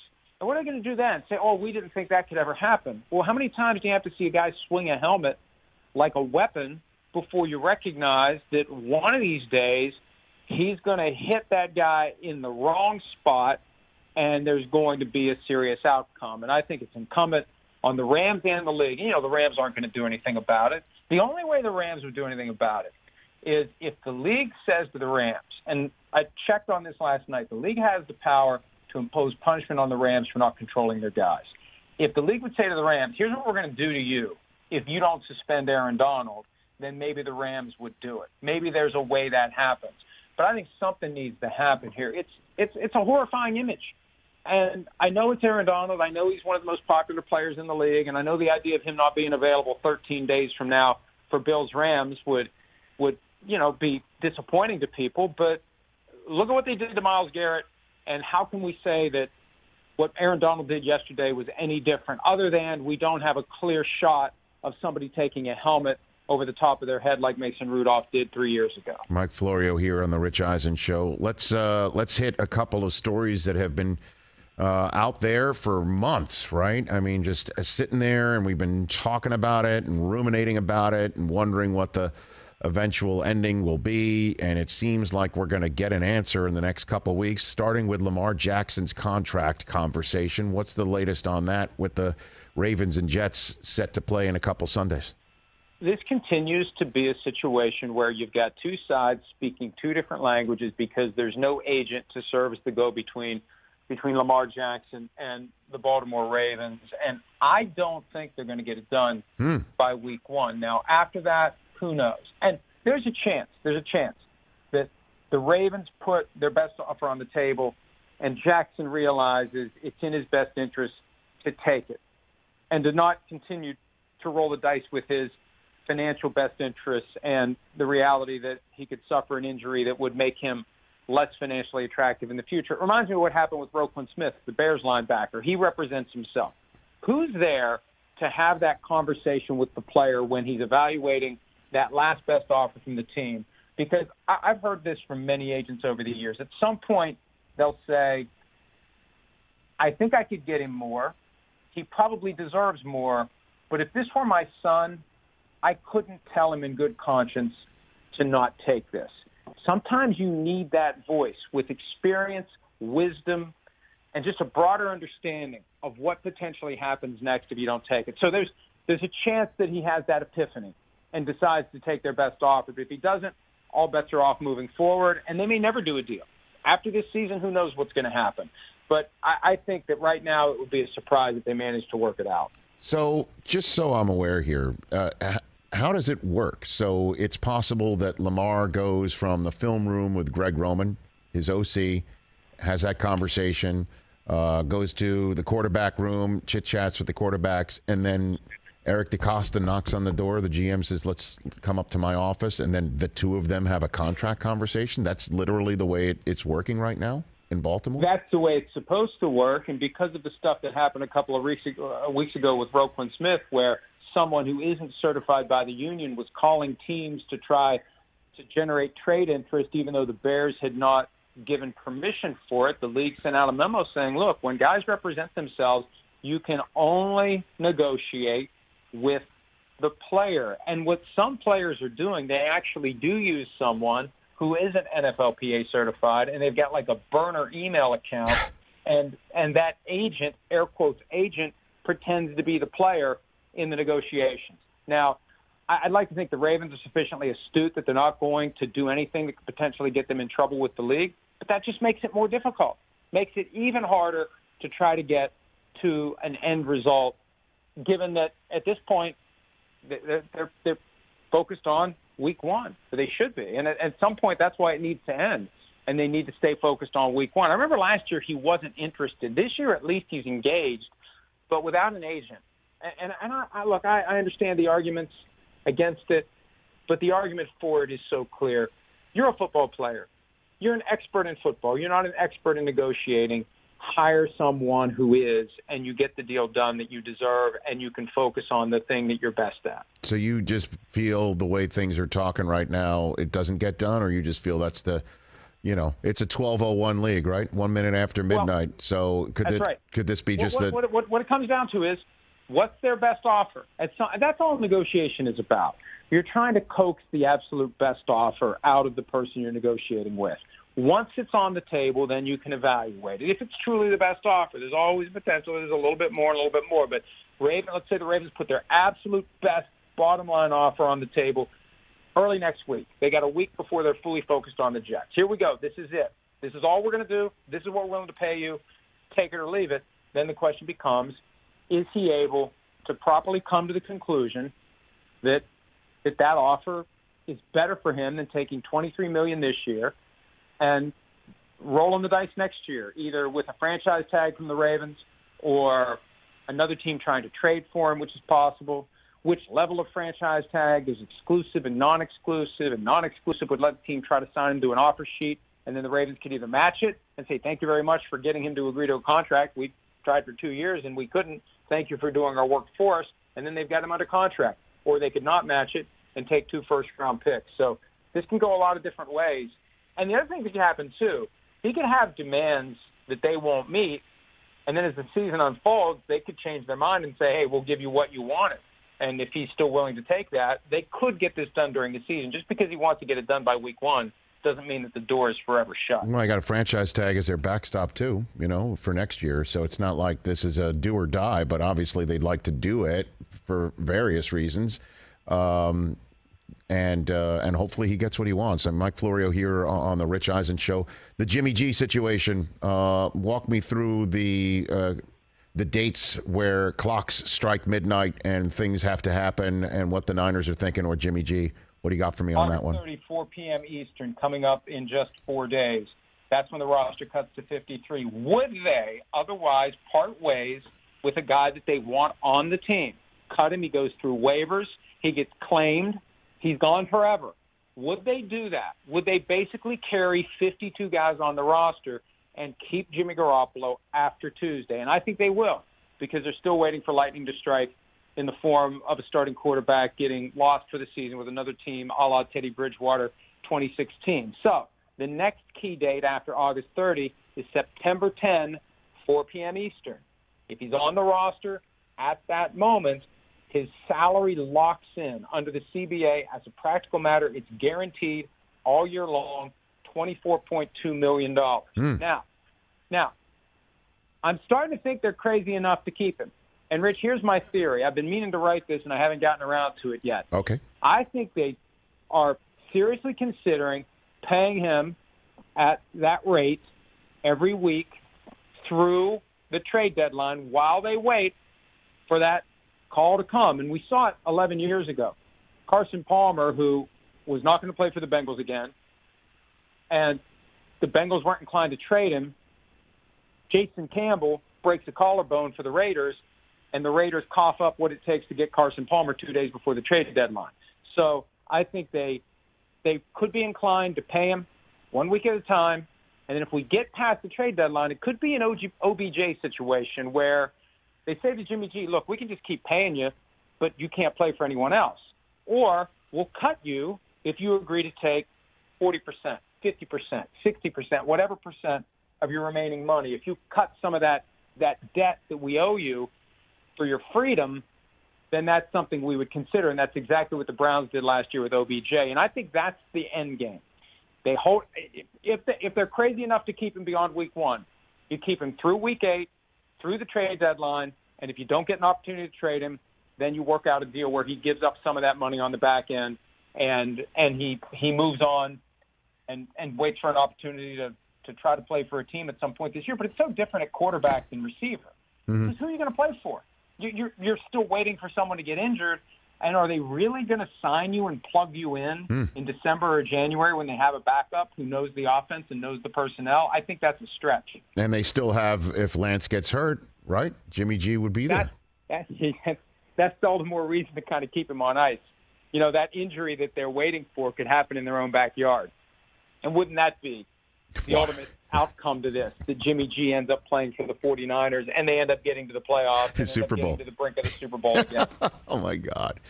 [SPEAKER 5] And what are they going to do then? Say, oh, we didn't think that could ever happen. Well, how many times do you have to see a guy swing a helmet like a weapon before you recognize that one of these days he's going to hit that guy in the wrong spot and there's going to be a serious outcome? And I think it's incumbent on the Rams and the league. The Rams aren't going to do anything about it. The only way the Rams would do anything about it is if the league says to the Rams, and I checked on this last night, the league has the power to impose punishment on the Rams for not controlling their guys. If the league would say to the Rams, here's what we're going to do to you if you don't suspend Aaron Donald, then maybe the Rams would do it. Maybe there's a way that happens. But I think something needs to happen here. It's a horrifying image. And I know it's Aaron Donald. I know he's one of the most popular players in the league, and I know the idea of him not being available 13 days from now for Bills-Rams would be disappointing to people. But look at what they did to Myles Garrett, and how can we say that what Aaron Donald did yesterday was any different, other than we don't have a clear shot of somebody taking a helmet over the top of their head like Mason Rudolph did 3 years ago.
[SPEAKER 2] Mike Florio here on the Rich Eisen Show. Let's hit a couple of stories that have been out there for months, right? I mean, just sitting there, and we've been talking about it and ruminating about it and wondering what the eventual ending will be. And it seems like we're going to get an answer in the next couple of weeks, starting with Lamar Jackson's contract conversation. What's the latest on that with the Ravens and Jets set to play in a couple Sundays?
[SPEAKER 5] This continues to be a situation where you've got two sides speaking two different languages because there's no agent to serve as the go-between between Lamar Jackson and the Baltimore Ravens. And I don't think they're going to get it done by week one. Now, after that, who knows? And there's a chance that the Ravens put their best offer on the table and Jackson realizes it's in his best interest to take it and to not continue to roll the dice with his financial best interests and the reality that he could suffer an injury that would make him less financially attractive in the future. It reminds me of what happened with Roquan Smith, the Bears linebacker. He represents himself. Who's there to have that conversation with the player when he's evaluating that last best offer from the team? Because I've heard this from many agents over the years. At some point, they'll say, I think I could get him more. He probably deserves more. But if this were my son, I couldn't tell him in good conscience to not take this. Sometimes you need that voice with experience, wisdom, and just a broader understanding of what potentially happens next if you don't take it. So there's a chance that he has that epiphany and decides to take their best offer. But if he doesn't, all bets are off moving forward, and they may never do a deal. After this season, who knows what's going to happen. But I think that right now it would be a surprise if they manage to work it out.
[SPEAKER 2] So just so I'm aware here, how does it work? So it's possible that Lamar goes from the film room with Greg Roman, his OC, has that conversation, goes to the quarterback room, chit-chats with the quarterbacks, and then Eric DeCosta knocks on the door. The GM says, let's come up to my office, and then the two of them have a contract conversation. That's literally the way it's working right now in Baltimore?
[SPEAKER 5] That's the way it's supposed to work, and because of the stuff that happened a couple of weeks ago with Roquan Smith, where someone who isn't certified by the union was calling teams to try to generate trade interest, even though the Bears had not given permission for it, the league sent out a memo saying, look, when guys represent themselves, you can only negotiate with the player. And what some players are doing, they actually do use someone who isn't NFLPA certified, and they've got like a burner email account, and that agent, air quotes agent, pretends to be the player in the negotiations. Now, I'd like to think the Ravens are sufficiently astute that they're not going to do anything that could potentially get them in trouble with the league, but that just makes it more difficult, makes it even harder to try to get to an end result, given that at this point they're focused on week one. So they should be. And at some point, that's why it needs to end. And they need to stay focused on week one. I remember last year he wasn't interested. This year, at least, he's engaged, but without an agent. And I understand the arguments against it, but the argument for it is so clear. You're a football player. You're an expert in football. You're not an expert in negotiating. Hire someone who is, and you get the deal done that you deserve, and you can focus on the thing that you're best at.
[SPEAKER 2] So you just feel the way things are talking right now, it doesn't get done, or you just feel that's the, it's a 12:01 league, right? 1 minute after midnight.
[SPEAKER 5] Well,
[SPEAKER 2] so could this be just that?
[SPEAKER 5] What it comes down to is, what's their best offer? That's all negotiation is about. You're trying to coax the absolute best offer out of the person you're negotiating with. Once it's on the table, then you can evaluate it. If it's truly the best offer, there's always potential. There's a little bit more and a little bit more. But let's say the Ravens put their absolute best bottom line offer on the table early next week. They got a week before they're fully focused on the Jets. Here we go. This is it. This is all we're going to do. This is what we're willing to pay you. Take it or leave it. Then the question becomes, is he able to properly come to the conclusion that offer is better for him than taking $23 million this year and rolling the dice next year, either with a franchise tag from the Ravens or another team trying to trade for him, which is possible. Which level of franchise tag is exclusive and non-exclusive, and non-exclusive would let the team try to sign him to an offer sheet, and then the Ravens could either match it and say, thank you very much for getting him to agree to a contract. We tried for 2 years and we couldn't. Thank you for doing our work for us. And then they've got him under contract. Or they could not match it and take 2 first-round picks. So this can go a lot of different ways. And the other thing that can happen, too, he could have demands that they won't meet, and then as the season unfolds, they could change their mind and say, hey, we'll give you what you wanted. And if he's still willing to take that, they could get this done during the season. Just because he wants to get it done by week one doesn't mean that the door is forever shut.
[SPEAKER 2] Well, I got a franchise tag as their backstop, too, for next year. So it's not like this is a do or die, but obviously they'd like to do it for various reasons. And hopefully he gets what he wants. I'm Mike Florio here on the Rich Eisen Show. The Jimmy G situation, walk me through the dates where clocks strike midnight and things have to happen and what the Niners are thinking, or Jimmy G. What do you got for me on that one?
[SPEAKER 5] 4 p.m. Eastern, coming up in just 4 days. That's when the roster cuts to 53. Would they otherwise part ways with a guy that they want on the team? Cut him, he goes through waivers, he gets claimed, he's gone forever. Would they do that? Would they basically carry 52 guys on the roster and keep Jimmy Garoppolo after Tuesday? And I think they will, because they're still waiting for lightning to strike in the form of a starting quarterback getting lost for the season with another team a la Teddy Bridgewater 2016. So the next key date after August 30 is September 10, 4 p.m. Eastern. If he's on the roster at that moment, his salary locks in under the CBA. As a practical matter, it's guaranteed all year long, $24.2 million. Now, I'm starting to think they're crazy enough to keep him. And, Rich, here's my theory. I've been meaning to write this, and I haven't gotten around to it yet.
[SPEAKER 2] Okay.
[SPEAKER 5] I think they are seriously considering paying him at that rate every week through the trade deadline while they wait for that call to come. And we saw it 11 years ago. Carson Palmer, who was not going to play for the Bengals again, and the Bengals weren't inclined to trade him. Jason Campbell breaks a collarbone for the Raiders, and the Raiders cough up what it takes to get Carson Palmer 2 days before the trade deadline. So I think they could be inclined to pay him 1 week at a time, and then if we get past the trade deadline, it could be an OBJ situation where they say to Jimmy G, look, we can just keep paying you, but you can't play for anyone else. Or we'll cut you if you agree to take 40%, 50%, 60%, whatever percent of your remaining money. If you cut some of that debt that we owe you for your freedom, then that's something we would consider, and that's exactly what the Browns did last year with OBJ. And I think that's the end game. They hold if they're crazy enough to keep him beyond week 1, you keep him through week 8, through the trade deadline, and if you don't get an opportunity to trade him, then you work out a deal where he gives up some of that money on the back end, and he moves on and waits for an opportunity to try to play for a team at some point this year. But it's so different at quarterback than receiver. Because who are you going to play for? You're still waiting for someone to get injured, and are they really going to sign you and plug you in December or January when they have a backup who knows the offense and knows the personnel? I think that's a stretch.
[SPEAKER 2] And they still have, if Lance gets hurt, right? Jimmy G would be there.
[SPEAKER 5] That's all the more reason to kind of keep him on ice. You know, that injury that they're waiting for could happen in their own backyard. And wouldn't that be the ultimate outcome to this, that Jimmy G ends up playing for the 49ers and they end up getting to the playoffs and
[SPEAKER 2] Super Bowl.
[SPEAKER 5] to the brink of the Super Bowl again.
[SPEAKER 2] Oh, my God.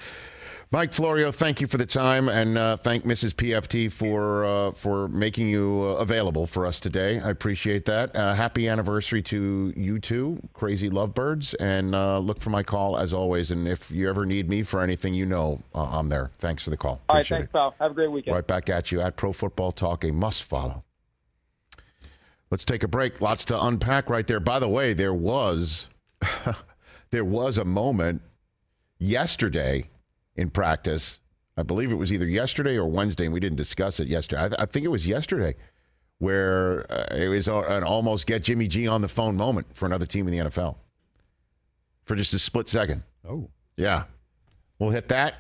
[SPEAKER 2] Mike Florio, thank you for the time, and thank Mrs. PFT for making you available for us today. I appreciate that. Happy anniversary to you two, crazy lovebirds, and look for my call as always. And if you ever need me for anything, you know I'm there. Thanks for the call.
[SPEAKER 5] All right,
[SPEAKER 2] Appreciate
[SPEAKER 5] thanks, pal. Have a great weekend.
[SPEAKER 2] Right back at you at Pro Football Talk, a must follow. Let's take a break. Lots to unpack right there. By the way, there was a moment yesterday in practice. I believe it was either yesterday or Wednesday, and we didn't discuss it yesterday. I think it was yesterday, where it was an almost get Jimmy G on the phone moment for another team in the NFL for just a split second.
[SPEAKER 4] Oh.
[SPEAKER 2] Yeah. We'll hit that.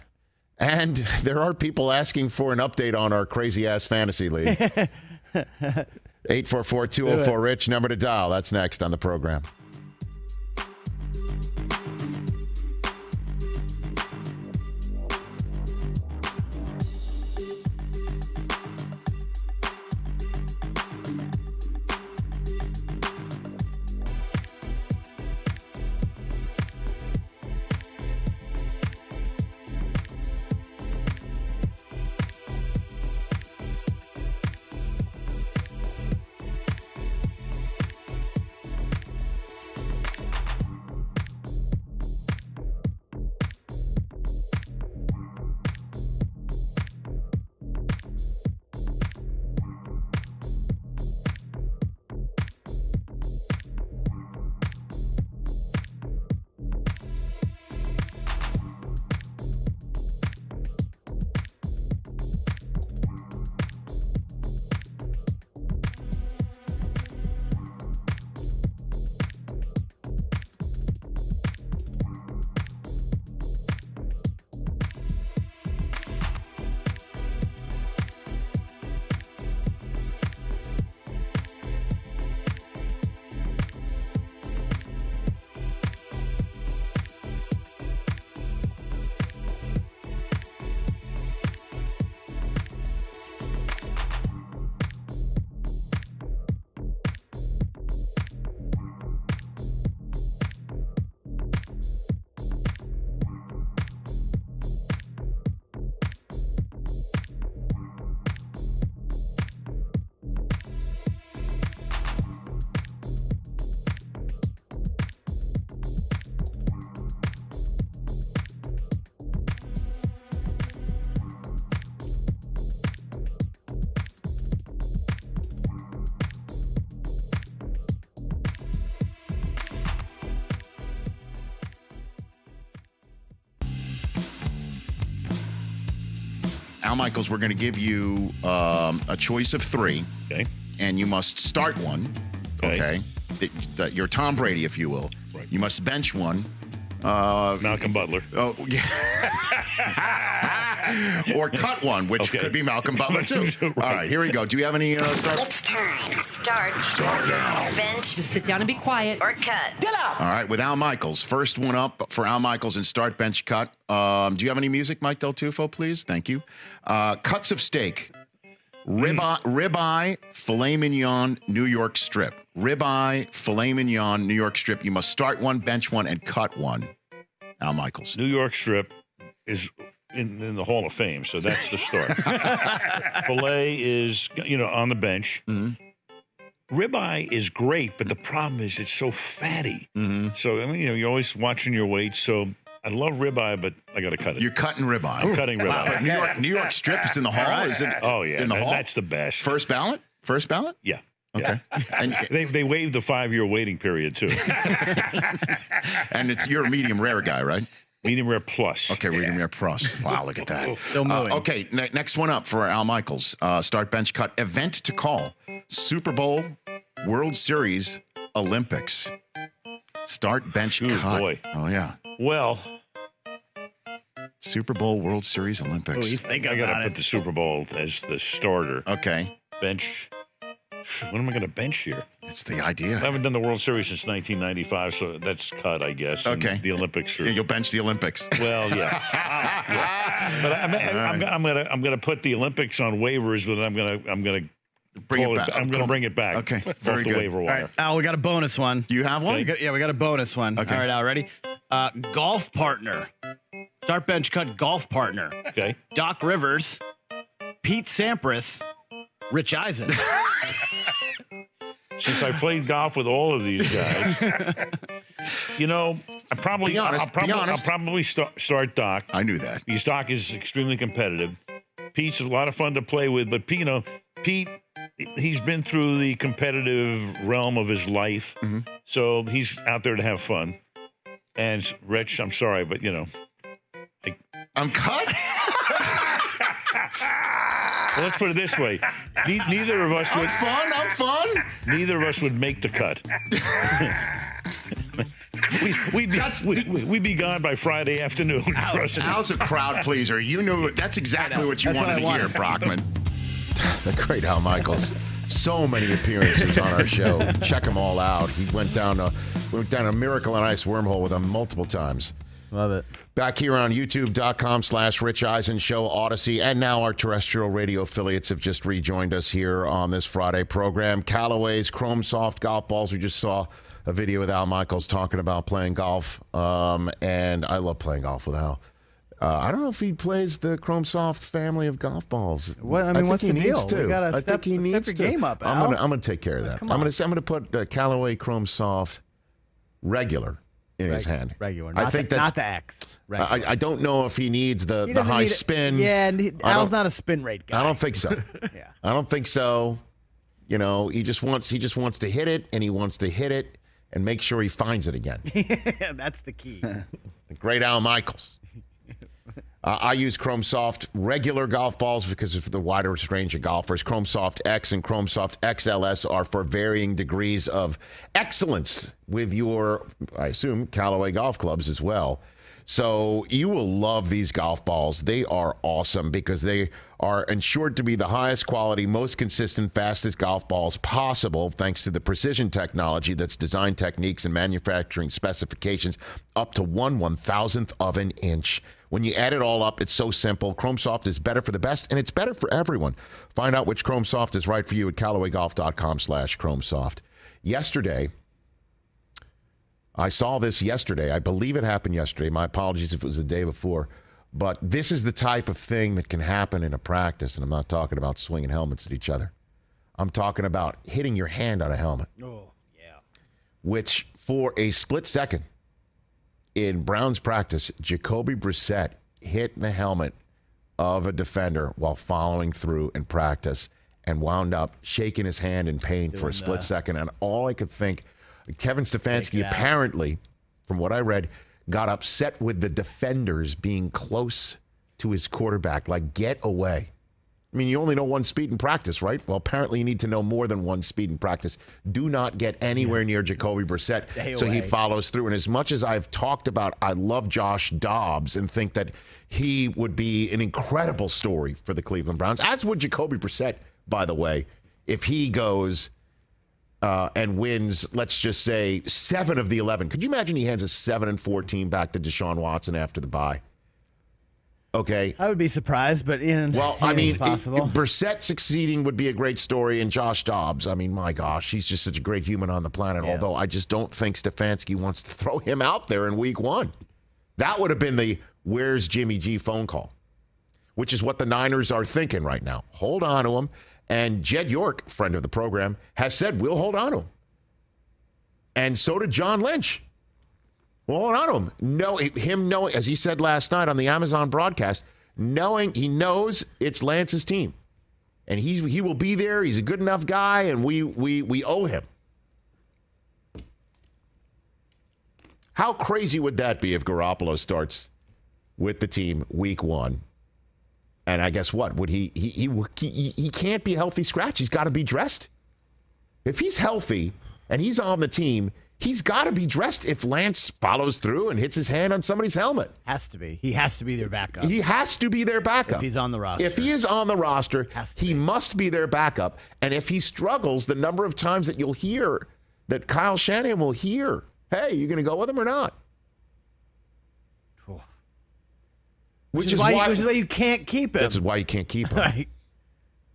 [SPEAKER 2] And there are people asking for an update on our crazy-ass fantasy league. 844-204-RICH, number to dial. That's next on the program. Al Michaels, we're going to give you a choice of 3.
[SPEAKER 6] Okay.
[SPEAKER 2] And you must start one. Okay. You're Tom Brady, if you will.
[SPEAKER 6] Right.
[SPEAKER 2] You must bench one.
[SPEAKER 6] Malcolm Butler.
[SPEAKER 2] Oh, yeah. Or cut one, which could be Malcolm Butler, too.
[SPEAKER 6] Right.
[SPEAKER 2] All right, here we go. Do you have any start?
[SPEAKER 7] It's time. Start
[SPEAKER 2] now.
[SPEAKER 7] Bench.
[SPEAKER 8] Just sit down and be quiet.
[SPEAKER 7] Or cut. Get out.
[SPEAKER 2] All right, with Al Michaels. First one up for Al Michaels and start, bench, cut. Do you have any music, Mike Del Tufo, please? Thank you. Cuts of steak. Ribeye, filet mignon, New York strip. Ribeye, filet mignon, New York strip. You must start one, bench one, and cut one. Al Michaels.
[SPEAKER 6] New York strip is in the Hall of Fame, so that's the start. Filet is, on the bench.
[SPEAKER 2] Mm-hmm.
[SPEAKER 6] Ribeye is great, but the problem is it's so fatty.
[SPEAKER 2] Mm-hmm.
[SPEAKER 6] So, you're always watching your weight, so I love ribeye, but I got to cut it.
[SPEAKER 2] You're cutting ribeye.
[SPEAKER 6] I'm cutting ribeye.
[SPEAKER 2] Wow. New York strip is in the hall? Is it
[SPEAKER 6] Oh, yeah.
[SPEAKER 2] in the hall?
[SPEAKER 6] That's the best.
[SPEAKER 2] First ballot?
[SPEAKER 6] Yeah.
[SPEAKER 2] Okay. And
[SPEAKER 6] They waived the 5-year waiting period, too.
[SPEAKER 2] and you're a medium rare guy, right?
[SPEAKER 6] Medium rare plus.
[SPEAKER 2] Okay, medium rare plus. Wow, look at that.
[SPEAKER 4] Still moving.
[SPEAKER 2] Okay, next one up for Al Michaels. Start, bench, cut. Event to call. Super Bowl, World Series, Olympics. Start, bench,
[SPEAKER 6] Ooh,
[SPEAKER 2] cut.
[SPEAKER 6] boy.
[SPEAKER 2] Oh, yeah.
[SPEAKER 6] Well,
[SPEAKER 2] Super Bowl, World Series,
[SPEAKER 4] Oh,
[SPEAKER 2] Olympics.
[SPEAKER 4] he's thinking
[SPEAKER 6] I got
[SPEAKER 4] about
[SPEAKER 6] to put
[SPEAKER 4] it.
[SPEAKER 6] the Super Bowl as the starter.
[SPEAKER 2] Okay,
[SPEAKER 6] Bench. What am I going to bench here?
[SPEAKER 2] it's the
[SPEAKER 6] I
[SPEAKER 2] idea.
[SPEAKER 6] haven't done the World Series since 1995, so that's cut, I guess. And
[SPEAKER 2] Okay.
[SPEAKER 6] the Olympics are.
[SPEAKER 2] Yeah, you'll bench the Olympics.
[SPEAKER 6] Well, yeah. Yeah. But I'm gonna put the Olympics on waivers, but I'm gonna
[SPEAKER 2] Bring it back.
[SPEAKER 6] I'm gonna bring it back.
[SPEAKER 2] Okay,
[SPEAKER 6] off
[SPEAKER 2] very
[SPEAKER 6] the
[SPEAKER 2] good.
[SPEAKER 6] waiver
[SPEAKER 4] All
[SPEAKER 6] wire.
[SPEAKER 4] right, Al, we got a bonus one.
[SPEAKER 2] You have one?
[SPEAKER 4] We got a bonus one.
[SPEAKER 2] Okay.
[SPEAKER 4] All right, Al, ready? Golf partner. Start, bench, cut, golf partner.
[SPEAKER 6] Okay.
[SPEAKER 4] Doc Rivers, Pete Sampras, Rich Eisen.
[SPEAKER 6] Since I played golf with all of these guys, I probably
[SPEAKER 2] Be honest,
[SPEAKER 6] I'll probably start Doc.
[SPEAKER 2] I knew that.
[SPEAKER 6] Because Doc is extremely competitive. Pete's a lot of fun to play with, but Pete, he's been through the competitive realm of his life, so he's out there to have fun. And Rich, I'm sorry, but
[SPEAKER 2] I'm cut?
[SPEAKER 6] well, let's put it this way: neither of us would.
[SPEAKER 2] I'm fun.
[SPEAKER 6] Neither of us would make the cut. We'd be gone by Friday afternoon. Trust me.
[SPEAKER 2] Al's a crowd pleaser. You knew that's exactly what you
[SPEAKER 4] That's
[SPEAKER 2] wanted
[SPEAKER 4] what I
[SPEAKER 2] to hear,
[SPEAKER 4] wanted.
[SPEAKER 2] Brockman. The great Al Michaels. So many appearances on our show. Check them all out. He went down a Miracle on Ice wormhole with them multiple times.
[SPEAKER 4] Love it.
[SPEAKER 2] Back here on YouTube.com/Rich Eisen Show, Odyssey, and now our terrestrial radio affiliates have just rejoined us here on this Friday program. Callaway's Chrome Soft golf balls. We just saw a video with Al Michaels talking about playing golf, and I love playing golf with Al. I don't know if he plays the Chrome Soft family of golf balls.
[SPEAKER 4] What- I mean,
[SPEAKER 2] think
[SPEAKER 4] what's
[SPEAKER 2] he
[SPEAKER 4] the deal?
[SPEAKER 2] needs to.
[SPEAKER 4] We gotta
[SPEAKER 2] I
[SPEAKER 4] step-
[SPEAKER 2] think he
[SPEAKER 4] step
[SPEAKER 2] needs
[SPEAKER 4] your
[SPEAKER 2] to.
[SPEAKER 4] game up,
[SPEAKER 2] I'm
[SPEAKER 4] Al.
[SPEAKER 2] gonna take care of that.
[SPEAKER 4] Come
[SPEAKER 2] I'm
[SPEAKER 4] on.
[SPEAKER 2] gonna put the Callaway Chrome Soft regular in his hand.
[SPEAKER 4] Regular.
[SPEAKER 2] I
[SPEAKER 4] Not
[SPEAKER 2] think
[SPEAKER 4] the,
[SPEAKER 2] that's
[SPEAKER 4] not the X. Regular.
[SPEAKER 2] I don't know if he needs the
[SPEAKER 4] He doesn't
[SPEAKER 2] high
[SPEAKER 4] need it.
[SPEAKER 2] spin.
[SPEAKER 4] Yeah, and
[SPEAKER 2] I
[SPEAKER 4] Al's
[SPEAKER 2] don't-
[SPEAKER 4] not a spin rate guy.
[SPEAKER 2] I don't think so.
[SPEAKER 4] Yeah.
[SPEAKER 2] I don't think so. He just wants to hit it, and he wants to hit it and make sure he finds it again.
[SPEAKER 4] That's the key.
[SPEAKER 2] The great Al Michaels. I use Chrome Soft regular golf balls because of the wider range of golfers. Chrome Soft X and Chrome Soft XLS are for varying degrees of excellence with your, I assume, Callaway golf clubs as well. So you will love these golf balls. They are awesome because they are ensured to be the highest quality, most consistent, fastest golf balls possible thanks to the precision technology that's designed techniques and manufacturing specifications up to 1/1000th of an inch. When you add it all up, it's so simple. Chrome Soft is better for the best, and it's better for everyone. Find out which Chrome Soft is right for you at CallawayGolf.com/ChromeSoft. Yesterday, I saw this yesterday. I believe it happened yesterday. My apologies if it was the day before. But this is the type of thing that can happen in a practice, and I'm not talking about swinging helmets at each other. I'm talking about hitting your hand on a helmet.
[SPEAKER 4] Oh, yeah.
[SPEAKER 2] Which, for a split second, in Browns practice, Jacoby Brissett hit the helmet of a defender while following through in practice and wound up shaking his hand in pain for a split second. And all I could think, Kevin Stefanski apparently, from what I read, got upset with the defenders being close to his quarterback. Like, get away. I mean, you only know one speed in practice, right? Well, apparently you need to know more than one speed in practice. Do not get anywhere near Jacoby Brissett so he follows through. And as much as I've talked about, I love Josh Dobbs and think that he would be an incredible story for the Cleveland Browns, as would Jacoby Brissett, by the way, if he goes and wins, let's just say, 7 of the 11. Could you imagine he hands a 7-4 team back to Deshaun Watson after the bye? Okay.
[SPEAKER 4] I would be surprised, but it's possible.
[SPEAKER 2] Brissett succeeding would be a great story, and Josh Dobbs, I mean, my gosh, he's just such a great human on the planet, although I just don't think Stefanski wants to throw him out there in week 1. That would have been the where's Jimmy G phone call, which is what the Niners are thinking right now. Hold on to him. And Jed York, friend of the program, has said, we'll hold on to him. And so did John Lynch. We'll hold on to him. Him knowing, as he said last night on the Amazon broadcast, knowing he knows it's Lance's team. And he will be there. He's a good enough guy, and we owe him. How crazy would that be if Garoppolo starts with the team week 1? And I guess what? Would he can't be healthy scratch. He's got to be dressed. If he's healthy and he's on the team, he's got to be dressed if Lance follows through and hits his hand on somebody's helmet.
[SPEAKER 4] Has to be. He has to be their backup.
[SPEAKER 2] He has to be their backup.
[SPEAKER 4] If he's on the roster.
[SPEAKER 2] If he is on the roster, he must be their backup. And if he struggles, the number of times that you'll hear that Kyle Shanahan will hear, hey, you going to go with him or not? Which is why
[SPEAKER 4] you can't keep him.
[SPEAKER 2] This is why you can't keep him.
[SPEAKER 4] Right.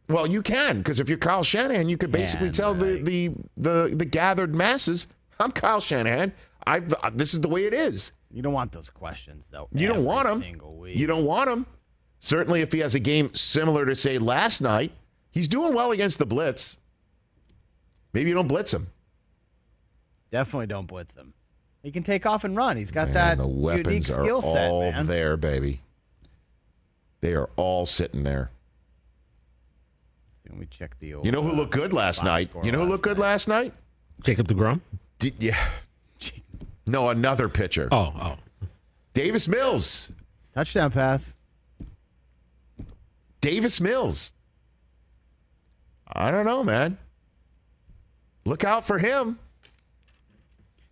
[SPEAKER 2] Well, you can, because if you're Kyle Shanahan, you could basically tell the gathered masses, I'm Kyle Shanahan. This is the way it is.
[SPEAKER 4] You don't want those questions, though.
[SPEAKER 2] You don't want them. You don't want them. Certainly if he has a game similar to, say, last night, he's doing well against the blitz. Maybe you don't blitz him.
[SPEAKER 4] Definitely don't blitz him. He can take off and run. He's got that
[SPEAKER 2] the weapons
[SPEAKER 4] unique skill set,
[SPEAKER 2] all
[SPEAKER 4] man.
[SPEAKER 2] there, baby. They are all sitting there.
[SPEAKER 4] Let me check the old.
[SPEAKER 2] You know who looked good last night? You know who looked good last night?
[SPEAKER 3] Jacob deGrom?
[SPEAKER 2] No, another pitcher.
[SPEAKER 3] Oh.
[SPEAKER 2] Davis Mills.
[SPEAKER 4] Touchdown pass.
[SPEAKER 2] Davis Mills. I don't know, man. Look out for him.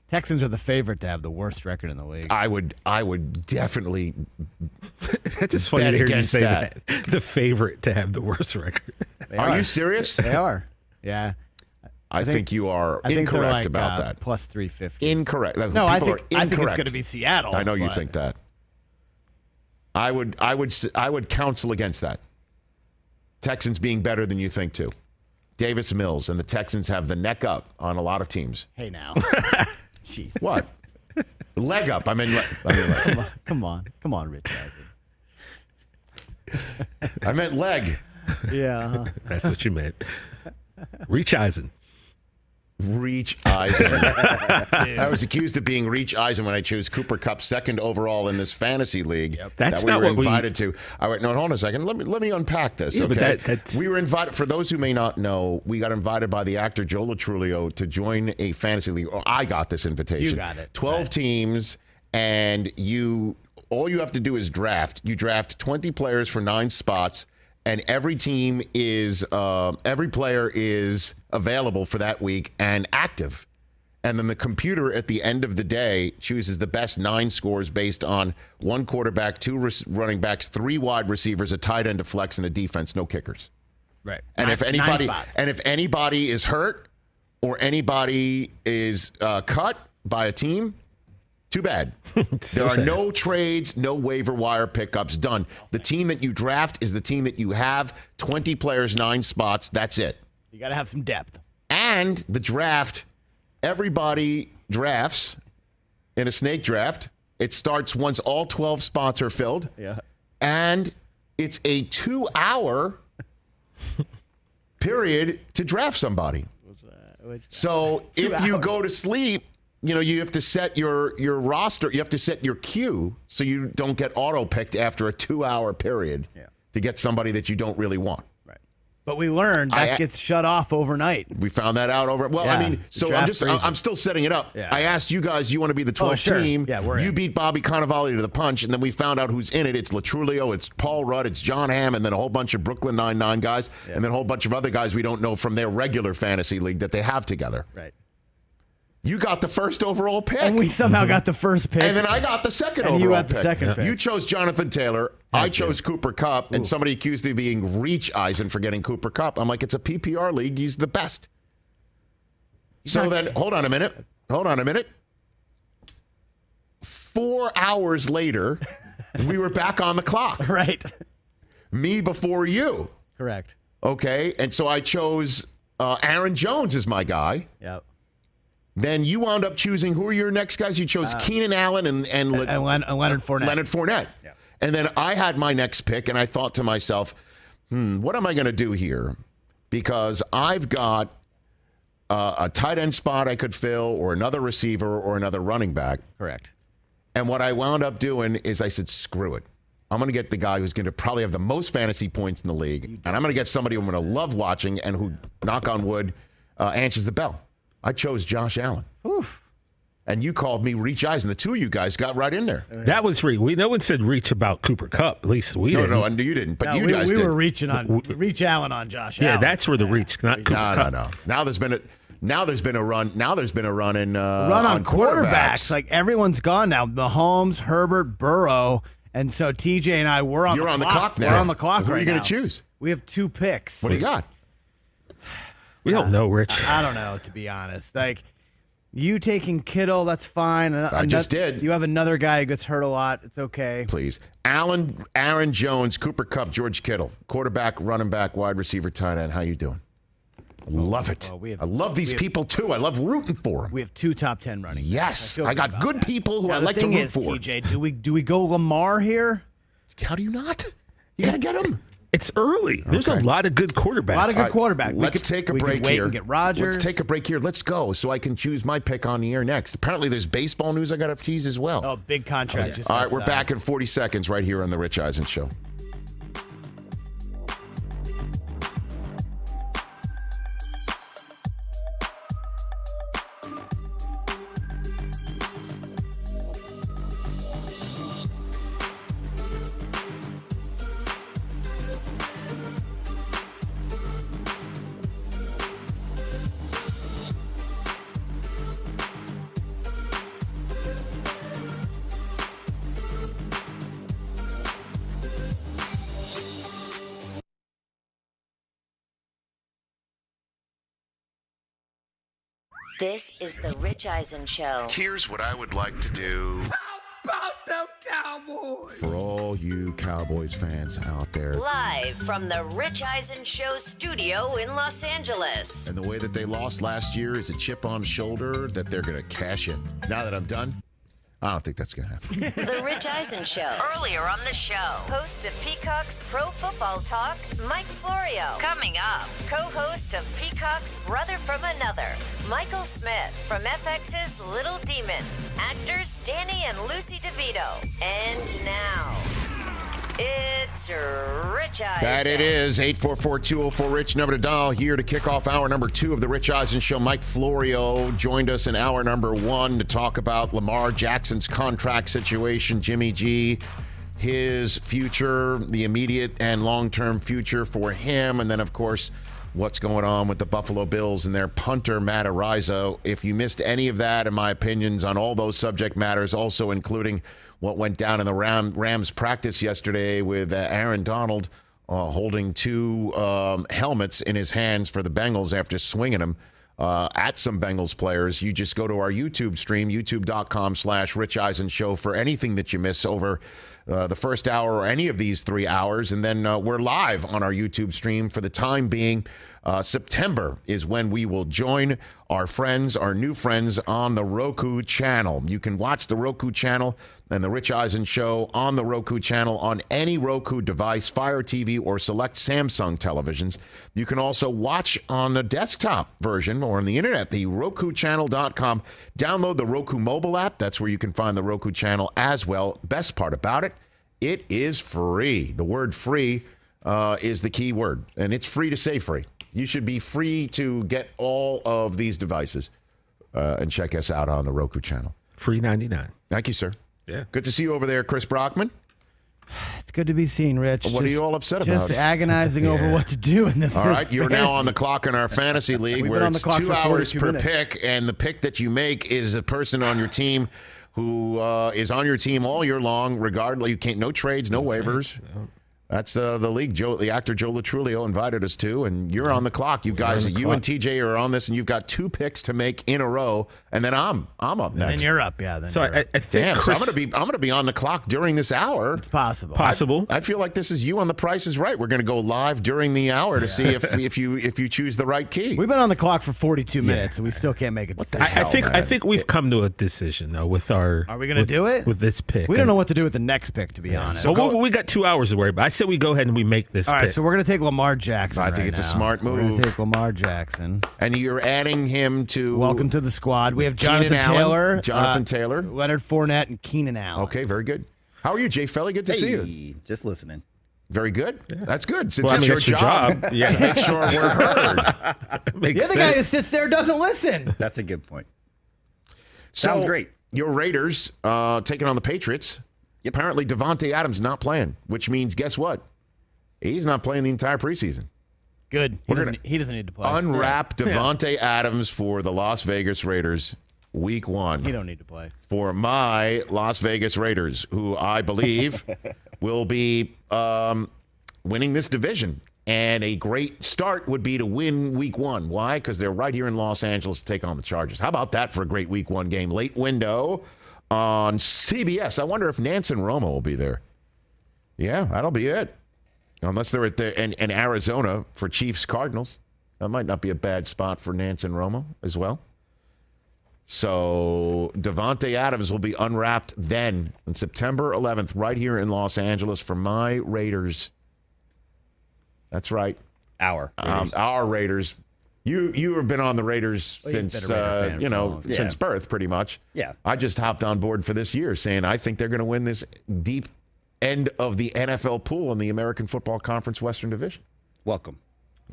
[SPEAKER 4] Texans are the favorite to have the worst record in the league.
[SPEAKER 2] I would definitely.
[SPEAKER 3] It's just funny to hear you say that. The favorite to have the worst record.
[SPEAKER 2] Are you serious?
[SPEAKER 4] They are. Yeah.
[SPEAKER 2] I think you are incorrect about that.
[SPEAKER 4] Plus 350.
[SPEAKER 2] Incorrect.
[SPEAKER 4] No, I think it's going to be Seattle.
[SPEAKER 2] I know you think that. I would counsel against that. Texans being better than you think too. Davis Mills and the Texans have the neck up on a lot of teams.
[SPEAKER 4] Hey now. Jeez.
[SPEAKER 2] What? Leg up. I mean leg.
[SPEAKER 4] Come on, Rich Eisen.
[SPEAKER 2] I meant leg.
[SPEAKER 4] Yeah.
[SPEAKER 3] That's what you meant. Reach Eisen.
[SPEAKER 2] Reach Eisen. I was accused of being Reach Eisen when I chose Cooper Kupp second overall in this fantasy league.
[SPEAKER 3] Yep. That's
[SPEAKER 2] that
[SPEAKER 3] not
[SPEAKER 2] we were
[SPEAKER 3] what
[SPEAKER 2] invited to. I went, no, hold on a second. Let me unpack this.
[SPEAKER 3] Yeah,
[SPEAKER 2] okay.
[SPEAKER 3] But
[SPEAKER 2] we were invited. For those who may not know, we got invited by the actor Joe Latrulio to join a fantasy league. Or I got this invitation.
[SPEAKER 4] You got it.
[SPEAKER 2] 12 teams, and all you have to do is draft. You draft 20 players for 9 spots. And every team every player is available for that week and active. And then the computer at the end of the day chooses the best 9 scores based on 1 quarterback, 2 running backs, 3 wide receivers, a tight end, a flex, and a defense, no kickers.
[SPEAKER 4] Right.
[SPEAKER 2] And if anybody is hurt or anybody is cut by a team, too bad. There are no trades, no waiver wire pickups done. The team that you draft is the team that you have. 20 players, 9 spots. That's it.
[SPEAKER 4] You got to have some depth.
[SPEAKER 2] And the draft, everybody drafts in a snake draft. It starts once all 12 spots are filled.
[SPEAKER 4] Yeah.
[SPEAKER 2] And it's a 2-hour period to draft somebody. So if you go to sleep, you have to set your roster. You have to set your queue so you don't get auto-picked after a 2-hour period to get somebody that you don't really want.
[SPEAKER 4] Right. But we learned that gets shut off overnight.
[SPEAKER 2] We found that out over. Well,
[SPEAKER 4] Yeah,
[SPEAKER 2] I mean, so I'm still setting it up.
[SPEAKER 4] Yeah.
[SPEAKER 2] I asked you guys, you want to be the 12th team?
[SPEAKER 4] Yeah, we're
[SPEAKER 2] You
[SPEAKER 4] in.
[SPEAKER 2] beat Bobby Cannavale to the punch, and then we found out who's in it. It's Latrulio, it's Paul Rudd, it's John Hamm, and then a whole bunch of Brooklyn Nine-Nine guys, and then a whole bunch of other guys we don't know from their regular fantasy league that they have together.
[SPEAKER 4] Right.
[SPEAKER 2] You got the first overall pick.
[SPEAKER 4] And we somehow got the first pick.
[SPEAKER 2] And then I got the second
[SPEAKER 4] And
[SPEAKER 2] overall
[SPEAKER 4] you got the
[SPEAKER 2] pick.
[SPEAKER 4] second pick.
[SPEAKER 2] You chose Jonathan Taylor. I chose Cooper Kupp. And somebody accused me of being reach Eisen for getting Cooper Kupp. I'm like, it's a PPR league. He's the best. Hold on a minute. 4 hours later, we were back on the clock.
[SPEAKER 4] Right.
[SPEAKER 2] Me before you.
[SPEAKER 4] Correct.
[SPEAKER 2] Okay. And so I chose Aaron Jones as my guy.
[SPEAKER 4] Yep.
[SPEAKER 2] Then you wound up choosing, who are your next guys? You chose Keenan Allen and
[SPEAKER 4] Leonard Fournette.
[SPEAKER 2] Leonard Fournette.
[SPEAKER 4] Yeah.
[SPEAKER 2] And then I had my next pick, and I thought to myself, what am I going to do here? Because I've got a tight end spot I could fill, or another receiver, or another running back.
[SPEAKER 4] Correct.
[SPEAKER 2] And what I wound up doing is I said, screw it. I'm going to get the guy who's going to probably have the most fantasy points in the league, and I'm going to get somebody I'm going to love watching and who, knock on wood, answers the bell. I chose Josh Allen.
[SPEAKER 4] Oof.
[SPEAKER 2] And you called me Reach Eisen. The two of you guys got right in there.
[SPEAKER 3] That was reach. No one said reach about Cooper Kupp. At least we didn't.
[SPEAKER 2] No, you didn't. But
[SPEAKER 4] No,
[SPEAKER 2] you guys did.
[SPEAKER 4] We were reach Allen on Josh Allen.
[SPEAKER 3] Yeah, that's where the reach, not Cooper Kupp.
[SPEAKER 2] No. Now there's been a run. Now there's been a run in
[SPEAKER 4] run on quarterbacks. Like everyone's gone now. Mahomes, Herbert, Burrow, and so TJ and I were on.
[SPEAKER 2] You're
[SPEAKER 4] the
[SPEAKER 2] on
[SPEAKER 4] clock.
[SPEAKER 2] the clock now.
[SPEAKER 4] We're on the clock
[SPEAKER 2] Who
[SPEAKER 4] right
[SPEAKER 2] are you going
[SPEAKER 4] now.
[SPEAKER 2] to choose?
[SPEAKER 4] We have 2 picks.
[SPEAKER 2] What do you got?
[SPEAKER 3] We don't know, Rich.
[SPEAKER 4] I don't know, to be honest. Like, you taking Kittle, that's fine.
[SPEAKER 2] I just did.
[SPEAKER 4] You have another guy who gets hurt a lot. It's okay.
[SPEAKER 2] Please. Aaron Jones, Cooper Kupp, George Kittle, quarterback, running back, wide receiver, tight end. How you doing? I love it. I love these people, too. I love rooting for them.
[SPEAKER 4] We have 2 top 10 running backs.
[SPEAKER 2] Yes.
[SPEAKER 4] feel
[SPEAKER 2] I got
[SPEAKER 4] about
[SPEAKER 2] good
[SPEAKER 4] that.
[SPEAKER 2] people who
[SPEAKER 4] Now,
[SPEAKER 2] I
[SPEAKER 4] the
[SPEAKER 2] like to
[SPEAKER 4] thing
[SPEAKER 2] root
[SPEAKER 4] is,
[SPEAKER 2] for.
[SPEAKER 4] TJ, do we go Lamar here?
[SPEAKER 2] How do you not? You got to get him.
[SPEAKER 3] It's early. There's a lot of good quarterbacks.
[SPEAKER 4] A lot of good quarterbacks.
[SPEAKER 2] Let's take a break
[SPEAKER 4] we could wait
[SPEAKER 2] here.
[SPEAKER 4] and get Rodgers.
[SPEAKER 2] Let's take a break here. Let's go so I can choose my pick on the air next. Apparently, there's baseball news I got to tease as well.
[SPEAKER 4] Oh, big contract. Just
[SPEAKER 2] All right,
[SPEAKER 4] got
[SPEAKER 2] we're
[SPEAKER 4] signed.
[SPEAKER 2] back in 40 seconds right here on The Rich Eisen Show.
[SPEAKER 7] This is the Rich Eisen Show.
[SPEAKER 2] Here's what I would like to do.
[SPEAKER 1] About them Cowboys.
[SPEAKER 2] For all you Cowboys fans out there.
[SPEAKER 7] Live from the Rich Eisen Show studio in Los Angeles.
[SPEAKER 2] And the way that they lost last year is a chip on the shoulder that they're going to cash in. Now that I'm done, I don't think that's going to happen.
[SPEAKER 7] The Rich Eisen Show. Earlier on the show, host of Peacock's Pro Football Talk, Mike Florio. Coming up, co-host of Peacock's Brother from Another, Michael Smith from FX's Little Demon. Actors Danny and Lucy DeVito. And now, it's Rich Eisen.
[SPEAKER 2] That it is. 844-204-RICH, number to dial, here to kick off hour number 2 of the Rich Eisen Show. Mike Florio joined us in hour number 1 to talk about Lamar Jackson's contract situation, Jimmy G, his future, the immediate and long-term future for him, and then, of course, what's going on with the Buffalo Bills and their punter, Matt Araiza. If you missed any of that, and my opinions on all those subject matters, also including what went down in the Rams practice yesterday with Aaron Donald holding 2 helmets in his hands for the Bengals after swinging them at some Bengals players, you just go to our YouTube stream, youtube.com/Rich Eisen Show, for anything that you miss over the first hour or any of these 3 hours. And then we're live on our YouTube stream for the time being. September is when we will join our friends, our new friends, on the Roku channel. You can watch the Roku channel and the Rich Eisen Show on the Roku channel on any Roku device, Fire TV, or select Samsung televisions. You can also watch on the desktop version or on the internet, the RokuChannel.com. Download the Roku mobile app. That's where you can find the Roku channel as well. Best part about it, it is free. The word free is the key word, and it's free to say free. You should be free to get all of these devices and check us out on the Roku channel.
[SPEAKER 3] Free 99.
[SPEAKER 2] Thank you, sir.
[SPEAKER 3] Yeah.
[SPEAKER 2] Good to see you over there, Chris Brockman.
[SPEAKER 4] It's good to be seen, Rich.
[SPEAKER 2] What are you all upset about?
[SPEAKER 4] Just agonizing over what to do in this.
[SPEAKER 2] All right, you're now
[SPEAKER 4] fantasy.
[SPEAKER 2] on the clock in our fantasy league,
[SPEAKER 4] We've
[SPEAKER 2] where
[SPEAKER 4] been on the
[SPEAKER 2] it's
[SPEAKER 4] clock
[SPEAKER 2] 2
[SPEAKER 4] for
[SPEAKER 2] hours
[SPEAKER 4] 42
[SPEAKER 2] per
[SPEAKER 4] minutes.
[SPEAKER 2] pick, and the pick that you make is a person on your team who is on your team all year long, regardless. You can't, no trades, no waivers. That's the league. The actor Joe Latrulio invited us to, and you're on the clock. You guys, you and TJ are on this, and you've got 2 picks to make in a row, and then I'm up next.
[SPEAKER 4] And then you're up, yeah. Then
[SPEAKER 3] So
[SPEAKER 4] you're up.
[SPEAKER 3] I think
[SPEAKER 2] Damn,
[SPEAKER 3] Chris,
[SPEAKER 2] so I'm gonna be on the clock during this hour.
[SPEAKER 4] It's possible.
[SPEAKER 3] possible.
[SPEAKER 2] I feel like this is you on The Price is Right. We're going to go live during the hour to see if you choose the right key.
[SPEAKER 4] We've been on the clock for 42 minutes, and we still can't make a decision.
[SPEAKER 3] I think we've come to a decision though with our.
[SPEAKER 4] Are we going to do it
[SPEAKER 3] with this pick?
[SPEAKER 4] We don't know what to do with the next pick, to be honest.
[SPEAKER 3] So we got 2 hours to worry about. I said we go ahead and we make this
[SPEAKER 4] All right,
[SPEAKER 3] pick.
[SPEAKER 4] so we're going to take Lamar Jackson.
[SPEAKER 2] I think it's a smart
[SPEAKER 4] We're going
[SPEAKER 2] move.
[SPEAKER 4] to take Lamar Jackson.
[SPEAKER 2] And you're adding him to
[SPEAKER 4] Welcome to the squad. We have
[SPEAKER 2] Keenan
[SPEAKER 4] Jonathan
[SPEAKER 2] Allen,
[SPEAKER 4] Taylor,
[SPEAKER 2] Jonathan Taylor,
[SPEAKER 4] Leonard Fournette, and Keenan Allen.
[SPEAKER 2] Okay, very good. How are you, Jay Felly? Good to see you.
[SPEAKER 8] Just listening.
[SPEAKER 2] Very good. That's good. Since
[SPEAKER 3] Well, I mean,
[SPEAKER 2] it's your job,
[SPEAKER 3] Yeah,
[SPEAKER 2] to make sure we're heard.
[SPEAKER 4] The
[SPEAKER 3] makes
[SPEAKER 4] other guy who
[SPEAKER 3] sense.
[SPEAKER 4] sits there doesn't listen.
[SPEAKER 8] That's a good point.
[SPEAKER 2] So,
[SPEAKER 8] Sounds great.
[SPEAKER 2] Your Raiders taking on the Patriots. Apparently, Devontae Adams not playing, which means guess what? He's not playing the entire preseason.
[SPEAKER 4] Good. He doesn't need to play.
[SPEAKER 2] Unwrap Devontae Adams for the Las Vegas Raiders week 1.
[SPEAKER 4] He don't need to play.
[SPEAKER 2] For my Las Vegas Raiders, who I believe will be winning this division. And a great start would be to win week 1. Why? Because they're right here in Los Angeles to take on the Chargers. How about that for a great week 1 game? Late window on CBS. I wonder if Nance and Romo will be there. Yeah, that'll be it. Unless they're in Arizona for Chiefs Cardinals. That might not be a bad spot for Nance and Romo as well. So Devontae Adams will be unwrapped then on September 11th right here in Los Angeles for my Raiders. That's right.
[SPEAKER 8] Our Raiders.
[SPEAKER 2] Our Raiders. You have been on the Raiders
[SPEAKER 4] Well, he's
[SPEAKER 2] since
[SPEAKER 4] been a Raider fan for a long time.
[SPEAKER 2] since birth pretty much.
[SPEAKER 8] Yeah.
[SPEAKER 2] I just hopped on board for this year saying I think they're going to win this deep end of the NFL pool in the American Football Conference Western Division.
[SPEAKER 8] Welcome.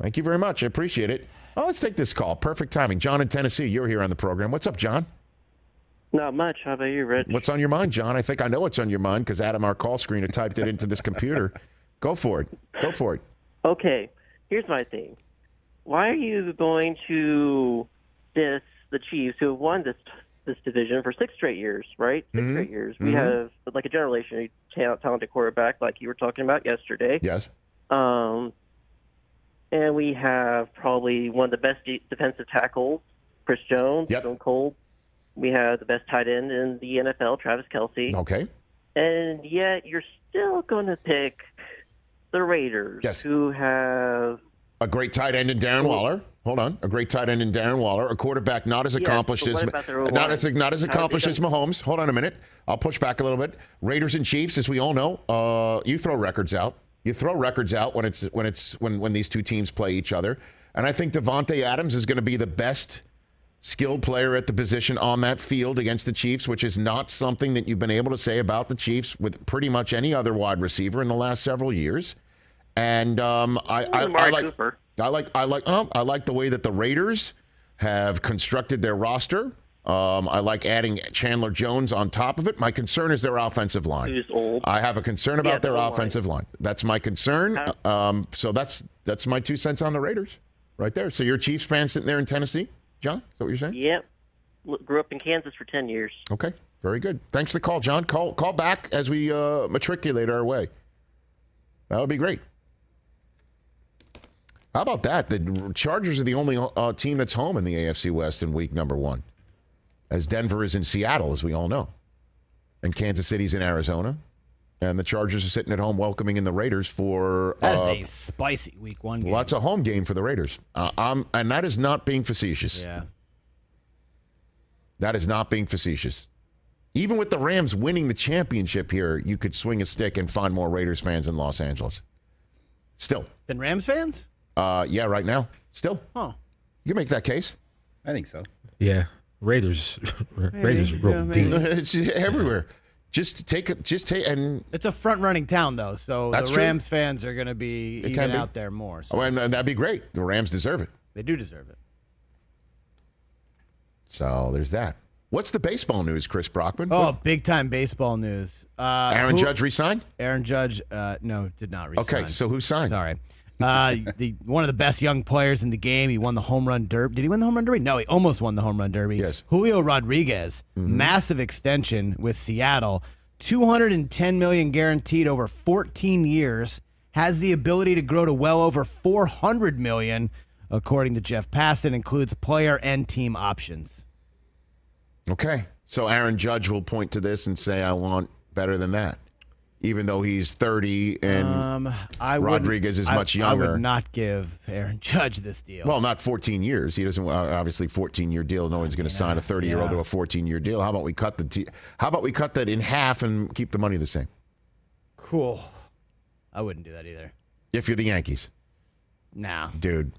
[SPEAKER 2] Thank you very much. I appreciate it. Oh, let's take this call. Perfect timing. John in Tennessee, you're here on the program. What's up, John?
[SPEAKER 9] Not much. How about you, Rich?
[SPEAKER 2] What's on your mind, John? I think I know what's on your mind because Adam, our call screener, typed it into this computer. Go for it. Go for it.
[SPEAKER 9] Okay, here's my thing. Why are you going to diss the Chiefs, who have won this division for 6 straight years, right? 6 straight years. We have like a generationally talented quarterback, like you were talking about yesterday.
[SPEAKER 2] Yes.
[SPEAKER 9] And we have probably one of the best defensive tackles, Chris Jones,
[SPEAKER 2] Yep.
[SPEAKER 9] Stone Cold. We have the best tight end in the NFL, Travis Kelce.
[SPEAKER 2] Okay.
[SPEAKER 9] And yet you're still going to pick the Raiders,
[SPEAKER 2] Yes.
[SPEAKER 9] who have
[SPEAKER 2] A great tight end in Darren Waller. Hold on. A great tight end in Darren Waller. A quarterback not as accomplished
[SPEAKER 9] but
[SPEAKER 2] as
[SPEAKER 9] what about their O-line?
[SPEAKER 2] not as accomplished
[SPEAKER 9] How
[SPEAKER 2] as
[SPEAKER 9] is it
[SPEAKER 2] Mahomes. Hold on a minute. I'll push back a little bit. Raiders and Chiefs, as we all know, you throw records out. You throw records out when these two teams play each other. And I think Devontae Adams is going to be the best skilled player at the position on that field against the Chiefs, which is not something that you've been able to say about the Chiefs with pretty much any other wide receiver in the last several years. And I like the way that the Raiders have constructed their roster. I like adding Chandler Jones on top of it. My concern is their offensive line.
[SPEAKER 9] Who's old.
[SPEAKER 2] I have a concern about their
[SPEAKER 9] the O-line.
[SPEAKER 2] offensive line. That's my concern. So that's my 2 cents on the Raiders right there. So you're a Chiefs fan sitting there in Tennessee, John? Is that what you're saying?
[SPEAKER 9] Yep. Grew up in Kansas for 10 years.
[SPEAKER 2] Okay, very good. Thanks for the call, John. Call back as we matriculate our way. That would be great. How about that? The Chargers are the only team that's home in the AFC West in week number 1, as Denver is in Seattle, as we all know, and Kansas City's in Arizona, and the Chargers are sitting at home welcoming in the Raiders for
[SPEAKER 4] That is a spicy week 1 game.
[SPEAKER 2] well, that's a home game for the Raiders, and that is not being facetious.
[SPEAKER 4] Yeah.
[SPEAKER 2] That is not being facetious. Even with the Rams winning the championship here, you could swing a stick and find more Raiders fans in Los Angeles. Still.
[SPEAKER 4] Then Rams fans?
[SPEAKER 2] Yeah, right now. Still.
[SPEAKER 4] Huh.
[SPEAKER 2] You can make that case.
[SPEAKER 8] I think so.
[SPEAKER 3] Yeah. Raiders are real
[SPEAKER 4] yeah,
[SPEAKER 3] deep.
[SPEAKER 2] It's everywhere. Just take, and
[SPEAKER 4] It's a front-running town, though, so
[SPEAKER 2] That's
[SPEAKER 4] the
[SPEAKER 2] true.
[SPEAKER 4] Rams fans are going to be even out there more. So
[SPEAKER 2] and that'd be great. The Rams deserve it.
[SPEAKER 4] they do deserve it.
[SPEAKER 2] So there's that. What's the baseball news, Chris Brockman?
[SPEAKER 4] Oh, big-time baseball news.
[SPEAKER 2] Aaron Judge resigned?
[SPEAKER 4] Aaron Judge, no, did not resign.
[SPEAKER 2] Okay, so who signed?
[SPEAKER 4] Sorry. One of the best young players in the game. He won the home run derby. Did he win the home run derby? No, he almost won the home run derby.
[SPEAKER 2] Yes.
[SPEAKER 4] Julio Rodriguez, massive extension with Seattle, $210 million guaranteed over 14 years. Has the ability to grow to well over $400 million, according to Jeff Passan. Includes player and team options.
[SPEAKER 2] Okay, so Aaron Judge will point to this and say, "I want better than that," even though he's 30 and Rodriguez is much younger.
[SPEAKER 4] I would not give Aaron Judge this deal.
[SPEAKER 2] Well, not 14 years. He doesn't obviously 14-year deal. No one's going to sign a 30-year-old to a 14-year deal. How about we cut that in half and keep the money the same?
[SPEAKER 4] Cool. I wouldn't do that either.
[SPEAKER 2] If you're the Yankees,
[SPEAKER 4] Nah,
[SPEAKER 2] dude.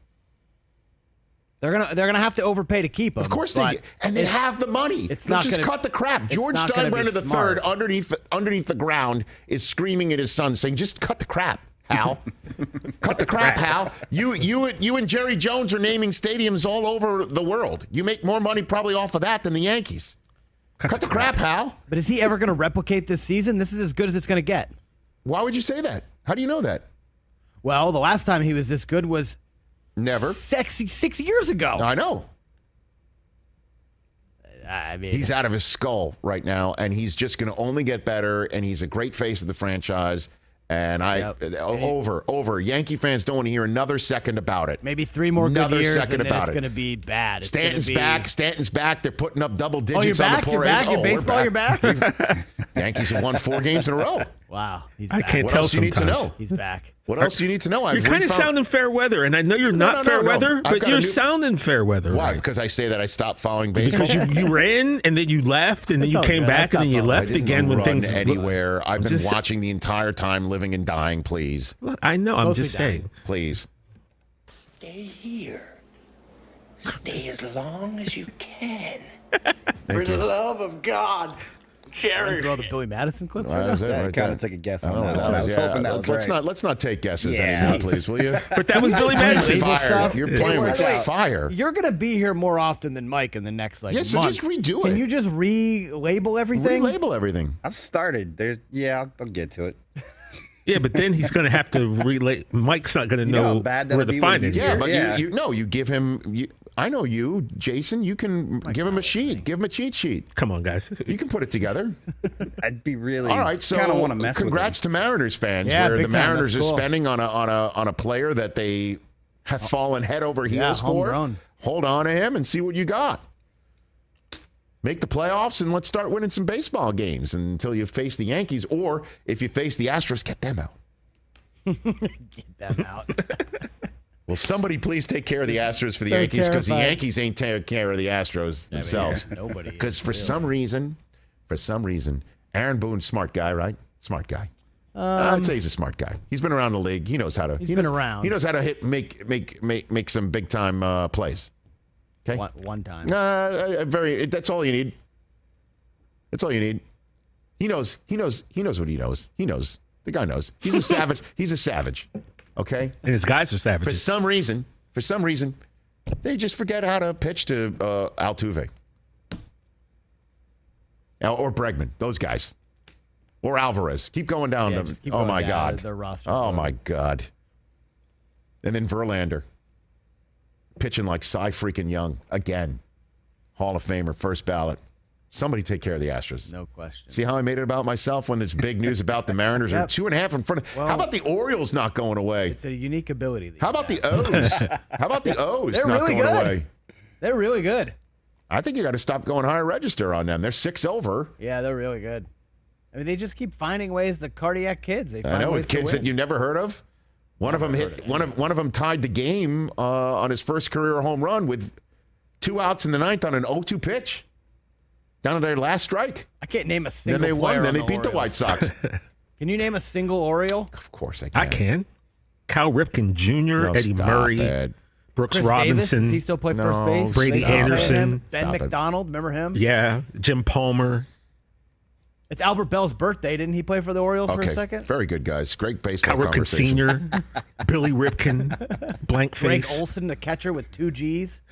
[SPEAKER 4] they're gonna have to overpay to keep him.
[SPEAKER 2] Of course they have the money.
[SPEAKER 4] It's
[SPEAKER 2] Let's
[SPEAKER 4] not
[SPEAKER 2] just
[SPEAKER 4] gonna-
[SPEAKER 2] cut the crap.
[SPEAKER 4] it's
[SPEAKER 2] George
[SPEAKER 4] not gonna be
[SPEAKER 2] Steinbrenner
[SPEAKER 4] smart.
[SPEAKER 2] III underneath the ground is screaming at his son, saying, "Just cut the crap, Hal. Cut the crap, Hal. You and Jerry Jones are naming stadiums all over the world. You make more money probably off of that than the Yankees. Cut the crap, Hal."
[SPEAKER 4] But is he ever going to replicate this season? This is as good as it's going to get.
[SPEAKER 2] Why would you say that? How do you know that?
[SPEAKER 4] Well, the last time he was this good was
[SPEAKER 2] Never.
[SPEAKER 4] 6 years ago.
[SPEAKER 2] I know.
[SPEAKER 4] I mean,
[SPEAKER 2] He's out of his skull right now, and he's just going to only get better, and he's a great face of the franchise. And over. Yankee fans don't want to hear another second about it.
[SPEAKER 4] maybe 3 more
[SPEAKER 2] Another
[SPEAKER 4] good years, and
[SPEAKER 2] second
[SPEAKER 4] then
[SPEAKER 2] about
[SPEAKER 4] it's
[SPEAKER 2] it.
[SPEAKER 4] going to be bad. It's
[SPEAKER 2] Stanton's
[SPEAKER 4] gonna be...
[SPEAKER 2] Stanton's back. They're putting up double
[SPEAKER 4] Oh, you're
[SPEAKER 2] digits on
[SPEAKER 4] back?
[SPEAKER 2] the
[SPEAKER 4] You're
[SPEAKER 2] Porays.
[SPEAKER 4] back?
[SPEAKER 2] Oh,
[SPEAKER 4] You're
[SPEAKER 2] we're
[SPEAKER 4] baseball? You're back?
[SPEAKER 2] Yankees have won 4 games in a row.
[SPEAKER 4] Wow. He's
[SPEAKER 3] I
[SPEAKER 4] back.
[SPEAKER 3] can't
[SPEAKER 2] What
[SPEAKER 3] tell
[SPEAKER 2] else you need to
[SPEAKER 3] sometimes.
[SPEAKER 2] know?
[SPEAKER 4] He's back.
[SPEAKER 2] What else do you need to know?
[SPEAKER 3] You're kind of sounding fair weather, and I know you're not fair weather,
[SPEAKER 2] I've
[SPEAKER 3] but
[SPEAKER 2] got a
[SPEAKER 3] you're
[SPEAKER 2] new-
[SPEAKER 3] sounding fair weather.
[SPEAKER 2] Why?
[SPEAKER 3] right?
[SPEAKER 2] Because I say that I stopped following baseball.
[SPEAKER 3] Because you were in, and then you left, and then
[SPEAKER 4] That's
[SPEAKER 3] you
[SPEAKER 4] all
[SPEAKER 3] came
[SPEAKER 4] good.
[SPEAKER 3] back, and then you
[SPEAKER 4] That's not
[SPEAKER 3] left
[SPEAKER 2] I didn't
[SPEAKER 3] again when
[SPEAKER 2] run
[SPEAKER 3] things
[SPEAKER 2] anywhere. I've been
[SPEAKER 3] just-
[SPEAKER 2] watching the entire time, living and dying. Please,
[SPEAKER 3] Look, I know. I'm
[SPEAKER 4] Mostly
[SPEAKER 3] just
[SPEAKER 4] dying.
[SPEAKER 3] saying.
[SPEAKER 2] please.
[SPEAKER 10] Stay here. Stay as long as you can.
[SPEAKER 2] Thank you.
[SPEAKER 10] love of God, cherish
[SPEAKER 4] Throw the Billy Madison clip for
[SPEAKER 2] That
[SPEAKER 4] that?
[SPEAKER 2] was it
[SPEAKER 8] Yeah, I
[SPEAKER 2] right
[SPEAKER 8] kind
[SPEAKER 2] there.
[SPEAKER 8] of took a guess
[SPEAKER 2] Oh,
[SPEAKER 8] on that one. I was hoping that was
[SPEAKER 2] let's
[SPEAKER 8] right.
[SPEAKER 2] Let's not take guesses
[SPEAKER 8] Yeah.
[SPEAKER 2] anymore, please, will you?
[SPEAKER 3] But that was Billy Madison.
[SPEAKER 4] label
[SPEAKER 2] Fire.
[SPEAKER 4] stuff.
[SPEAKER 2] You're playing with
[SPEAKER 8] worked out.
[SPEAKER 2] fire.
[SPEAKER 4] You're going to be here more often than Mike in the next
[SPEAKER 2] Yeah, so
[SPEAKER 4] month.
[SPEAKER 2] just redo
[SPEAKER 4] Can
[SPEAKER 2] it.
[SPEAKER 4] you just relabel everything?
[SPEAKER 2] Relabel everything.
[SPEAKER 8] I've started. I'll get to it.
[SPEAKER 3] Yeah, but then he's going to have to relate. Mike's not going to
[SPEAKER 8] You know
[SPEAKER 3] know
[SPEAKER 8] how bad
[SPEAKER 3] where
[SPEAKER 8] that'll
[SPEAKER 3] the
[SPEAKER 8] be when
[SPEAKER 3] findings
[SPEAKER 8] he's
[SPEAKER 3] are.
[SPEAKER 2] Yeah,
[SPEAKER 8] here.
[SPEAKER 2] but you give him. I know you, Jason. You can give him a sheet. Give him a cheat sheet.
[SPEAKER 3] Come on, guys.
[SPEAKER 2] You can put it together.
[SPEAKER 8] I'd be really.
[SPEAKER 2] All right, so
[SPEAKER 8] kind of want to mess
[SPEAKER 2] congrats
[SPEAKER 8] with
[SPEAKER 2] to Mariners fans,
[SPEAKER 4] Yeah,
[SPEAKER 2] where the
[SPEAKER 4] big time.
[SPEAKER 2] Mariners
[SPEAKER 4] That's
[SPEAKER 2] are
[SPEAKER 4] cool.
[SPEAKER 2] spending on a player that they have fallen head over heels for.
[SPEAKER 4] homegrown.
[SPEAKER 2] Hold on to him and see what you got. Make the playoffs and let's start winning some baseball games until you face the Yankees, or if you face the Astros, get them out.
[SPEAKER 4] Get them out.
[SPEAKER 2] Will somebody please take care of the Astros for the
[SPEAKER 4] So
[SPEAKER 2] Yankees, because the
[SPEAKER 4] terrified.
[SPEAKER 2] Yankees ain't taking care of the Astros themselves.
[SPEAKER 4] Nobody.
[SPEAKER 2] Because for some reason, Aaron Boone's smart guy, right? Smart guy. I'd say he's a smart guy. He's been around the league. He knows how to.
[SPEAKER 4] He's
[SPEAKER 2] he
[SPEAKER 4] been
[SPEAKER 2] knows-
[SPEAKER 4] around.
[SPEAKER 2] He knows how to make some big time plays. Okay.
[SPEAKER 4] One time.
[SPEAKER 2] That's all you need. That's all you need. He knows what he knows. He knows. The guy knows. He's a savage. He's a savage. Okay.
[SPEAKER 3] And his guys are
[SPEAKER 2] For
[SPEAKER 3] savages.
[SPEAKER 2] some reason, they just forget how to pitch to Altuve. Or Bregman, those guys. Or Alvarez. Keep going down.
[SPEAKER 4] Yeah, just keep
[SPEAKER 2] oh,
[SPEAKER 4] going
[SPEAKER 2] my
[SPEAKER 4] down
[SPEAKER 2] God.
[SPEAKER 4] their rosters.
[SPEAKER 2] Oh, my God. And then Verlander. Pitching like Cy freaking Young. Again. Hall of Famer, first ballot. Somebody take care of the Astros.
[SPEAKER 4] No question.
[SPEAKER 2] See how I made it about myself when there's big news about the Mariners are 2.5 in front of.
[SPEAKER 4] Well,
[SPEAKER 2] how about the Orioles not going away?
[SPEAKER 4] It's a unique ability. that
[SPEAKER 2] How
[SPEAKER 4] you
[SPEAKER 2] about the
[SPEAKER 4] have.
[SPEAKER 2] O's? How about the O's
[SPEAKER 4] They're
[SPEAKER 2] not
[SPEAKER 4] really
[SPEAKER 2] going
[SPEAKER 4] good.
[SPEAKER 2] away?
[SPEAKER 4] They're really good.
[SPEAKER 2] I think you got to stop going higher register on them. They're 6 over.
[SPEAKER 4] Yeah, they're really good. I mean, they just keep finding ways. The cardiac kids. They find
[SPEAKER 2] I know,
[SPEAKER 4] ways
[SPEAKER 2] with kids
[SPEAKER 4] to
[SPEAKER 2] that
[SPEAKER 4] win.
[SPEAKER 2] you never heard of. One of them hit. One of them tied the game on his first career home run with 2 outs in the ninth on an 0-2 pitch. Down to their last strike.
[SPEAKER 4] I can't name a single.
[SPEAKER 2] Then they won.
[SPEAKER 4] player
[SPEAKER 2] Then
[SPEAKER 4] on
[SPEAKER 2] they beat the White
[SPEAKER 4] Orioles.
[SPEAKER 2] Sox.
[SPEAKER 4] Can you name a single Oriole?
[SPEAKER 2] Of course I can.
[SPEAKER 3] I can. Cal Ripken Jr.,
[SPEAKER 2] No,
[SPEAKER 3] Eddie
[SPEAKER 2] stop
[SPEAKER 3] Murray,
[SPEAKER 2] it.
[SPEAKER 3] Brooks
[SPEAKER 4] Chris Davis,
[SPEAKER 3] Robinson.
[SPEAKER 4] does he still play first
[SPEAKER 2] No,
[SPEAKER 4] base?
[SPEAKER 3] Brady
[SPEAKER 4] They still pay
[SPEAKER 3] Anderson.
[SPEAKER 4] him? Ben
[SPEAKER 2] Stop it.
[SPEAKER 4] McDonald, remember him?
[SPEAKER 3] Yeah, Jim Palmer.
[SPEAKER 4] It's Albert Bell's birthday. Didn't he play for the Orioles for a second?
[SPEAKER 2] Very good, guys. Great baseball
[SPEAKER 3] Kyle Ripken
[SPEAKER 2] conversation.
[SPEAKER 3] Sr., Billy Ripken, blank
[SPEAKER 4] Greg
[SPEAKER 3] face.
[SPEAKER 4] Olson, the catcher with 2 G's.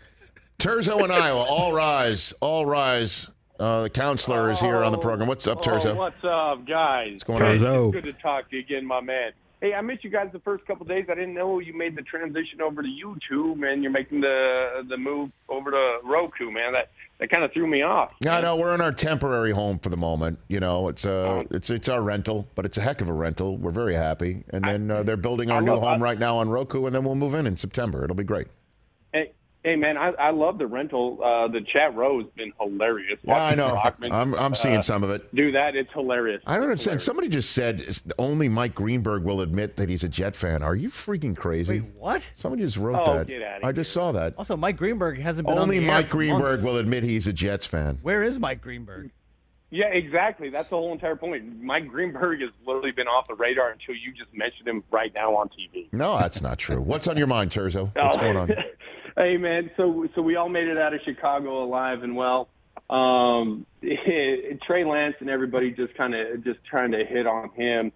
[SPEAKER 2] Terzo in Iowa, all rise, all rise. The counselor is here on the program. What's up, Terzo?
[SPEAKER 11] What's up, guys?
[SPEAKER 2] What's going on?
[SPEAKER 3] Terzo.
[SPEAKER 11] Good to talk to you again, my man. Hey, I missed you guys the first couple of days. I didn't know you made the transition over to YouTube, and you're making the move over to Roku, man. That kind of threw me off.
[SPEAKER 2] Yeah, no, we're in our temporary home for the moment. You know, it's our rental, but it's a heck of a rental. We're very happy, and then they're building our new home right now on Roku, and then we'll move in September. It'll be great.
[SPEAKER 11] Hey, man, I love the rental. The chat row has been hilarious.
[SPEAKER 2] Yeah, I know.
[SPEAKER 11] Brockman,
[SPEAKER 2] I'm seeing some of it.
[SPEAKER 11] Do that. It's hilarious.
[SPEAKER 2] I don't understand. Somebody just said only Mike Greenberg will admit that he's a Jet fan. Are you freaking crazy?
[SPEAKER 4] Wait, what?
[SPEAKER 2] Somebody just wrote that.
[SPEAKER 11] Get out of
[SPEAKER 2] I just saw that.
[SPEAKER 4] Also, Mike Greenberg hasn't been
[SPEAKER 2] Only
[SPEAKER 4] on the air
[SPEAKER 2] Mike
[SPEAKER 4] for
[SPEAKER 2] Greenberg
[SPEAKER 4] months.
[SPEAKER 2] will admit he's a Jets fan.
[SPEAKER 4] Where is Mike Greenberg?
[SPEAKER 11] Yeah, exactly. That's the whole entire point. Mike Greenberg has literally been off the radar until you just mentioned him right now on TV.
[SPEAKER 2] No, that's not true. What's on your mind, Terzo? What's going on?
[SPEAKER 11] Hey, man, so we all made it out of Chicago alive and well. Trey Lance and everybody just trying to hit on him.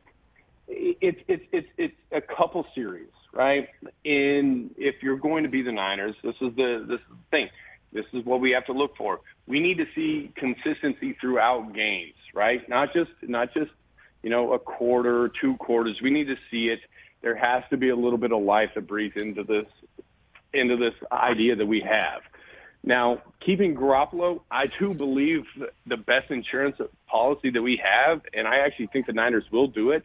[SPEAKER 11] It's a couple series, right? And if you're going to be the Niners, this is the thing. This is what we have to look for. We need to see consistency throughout games, right? Not just a quarter, 2 quarters. We need to see it. There has to be a little bit of life that breathes into this idea that we have. Now, keeping Garoppolo, I do believe the best insurance policy that we have, and I actually think the Niners will do it,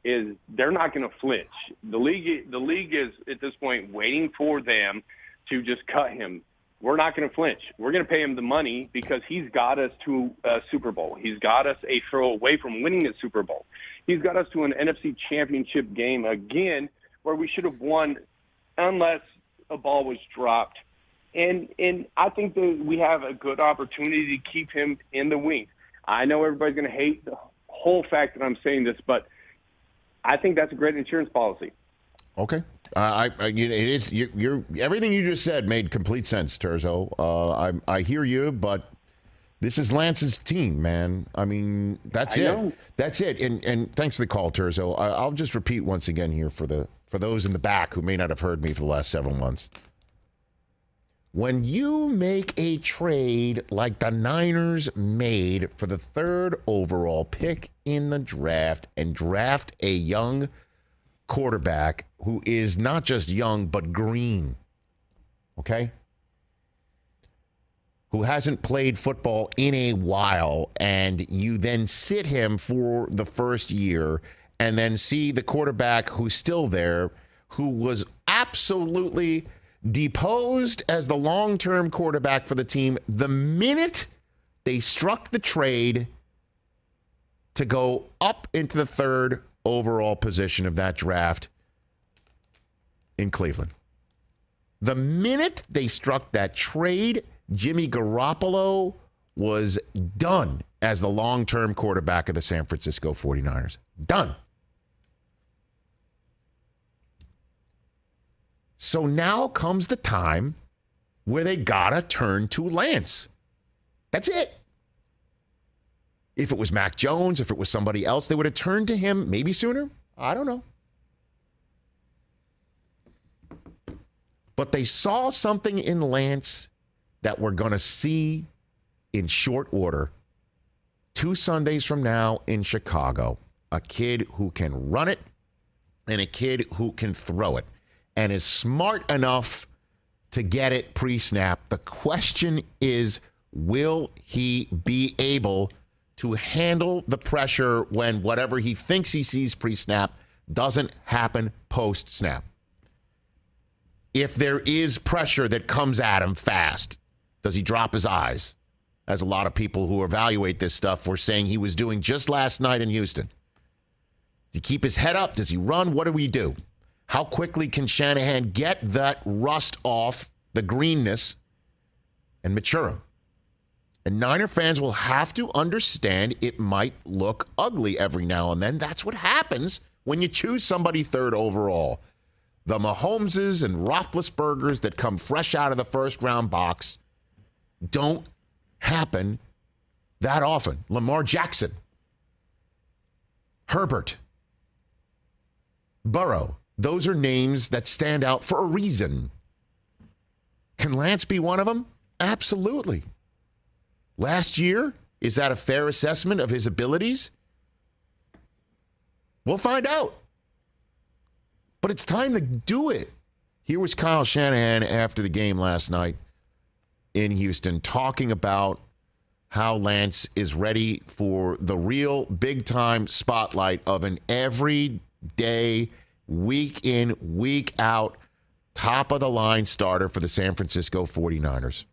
[SPEAKER 11] is they're not going to flinch. The league is at this point waiting for them to just cut him. We're not going to flinch. We're going to pay him the money because he's got us to a Super Bowl. He's got us a throw away from winning a Super Bowl. He's got us to an NFC Championship game again where we should have won unless a ball was dropped. And I think that we have a good opportunity to keep him in the wings. I know everybody's going to hate the whole fact that I'm saying this, but I think that's a great insurance policy.
[SPEAKER 2] Okay. It is. You're everything you just said made complete sense, Terzo. I hear you, but this is Lance's team, man. I mean, that's it. That's it. And thanks for the call, Terzo. I'll just repeat once again here for those in the back who may not have heard me for the last several months. When you make a trade like the Niners made for the 3rd overall pick in the draft and draft a young quarterback who is not just young but green, okay? Who hasn't played football in a while, and you then sit him for the first year and then see the quarterback who's still there, who was absolutely deposed as the long-term quarterback for the team the minute they struck the trade to go up into the 3rd overall position of that draft in Cleveland. The minute they struck that trade, Jimmy Garoppolo was done as the long-term quarterback of the San Francisco 49ers. Done. So now comes the time where they gotta turn to Lance. That's it. If it was Mac Jones, if it was somebody else, they would have turned to him maybe sooner. I don't know. But they saw something in Lance that we're going to see in short order 2 Sundays from now in Chicago. A kid who can run it and a kid who can throw it and is smart enough to get it pre-snap. The question is, will he be able to handle the pressure when whatever he thinks he sees pre-snap doesn't happen post-snap? If there is pressure that comes at him fast, does he drop his eyes? As a lot of people who evaluate this stuff were saying he was doing just last night in Houston. Does he keep his head up? Does he run? What do we do? How quickly can Shanahan get that rust off, the greenness, and mature him? And Niner fans will have to understand it might look ugly every now and then. That's what happens when you choose somebody 3rd overall. The Mahomeses and Roethlisbergers that come fresh out of the first-round box don't happen that often. Lamar Jackson Herbert, Burrow. Those are names that stand out for a reason. Can Lance be one of them? Absolutely. Last year, is that a fair assessment of his abilities? We'll find out. But it's time to do it. Here was Kyle Shanahan after the game last night in Houston talking about how Lance is ready for the real big-time spotlight of an everyday, week in, week out, top-of-the-line starter for the San Francisco 49ers.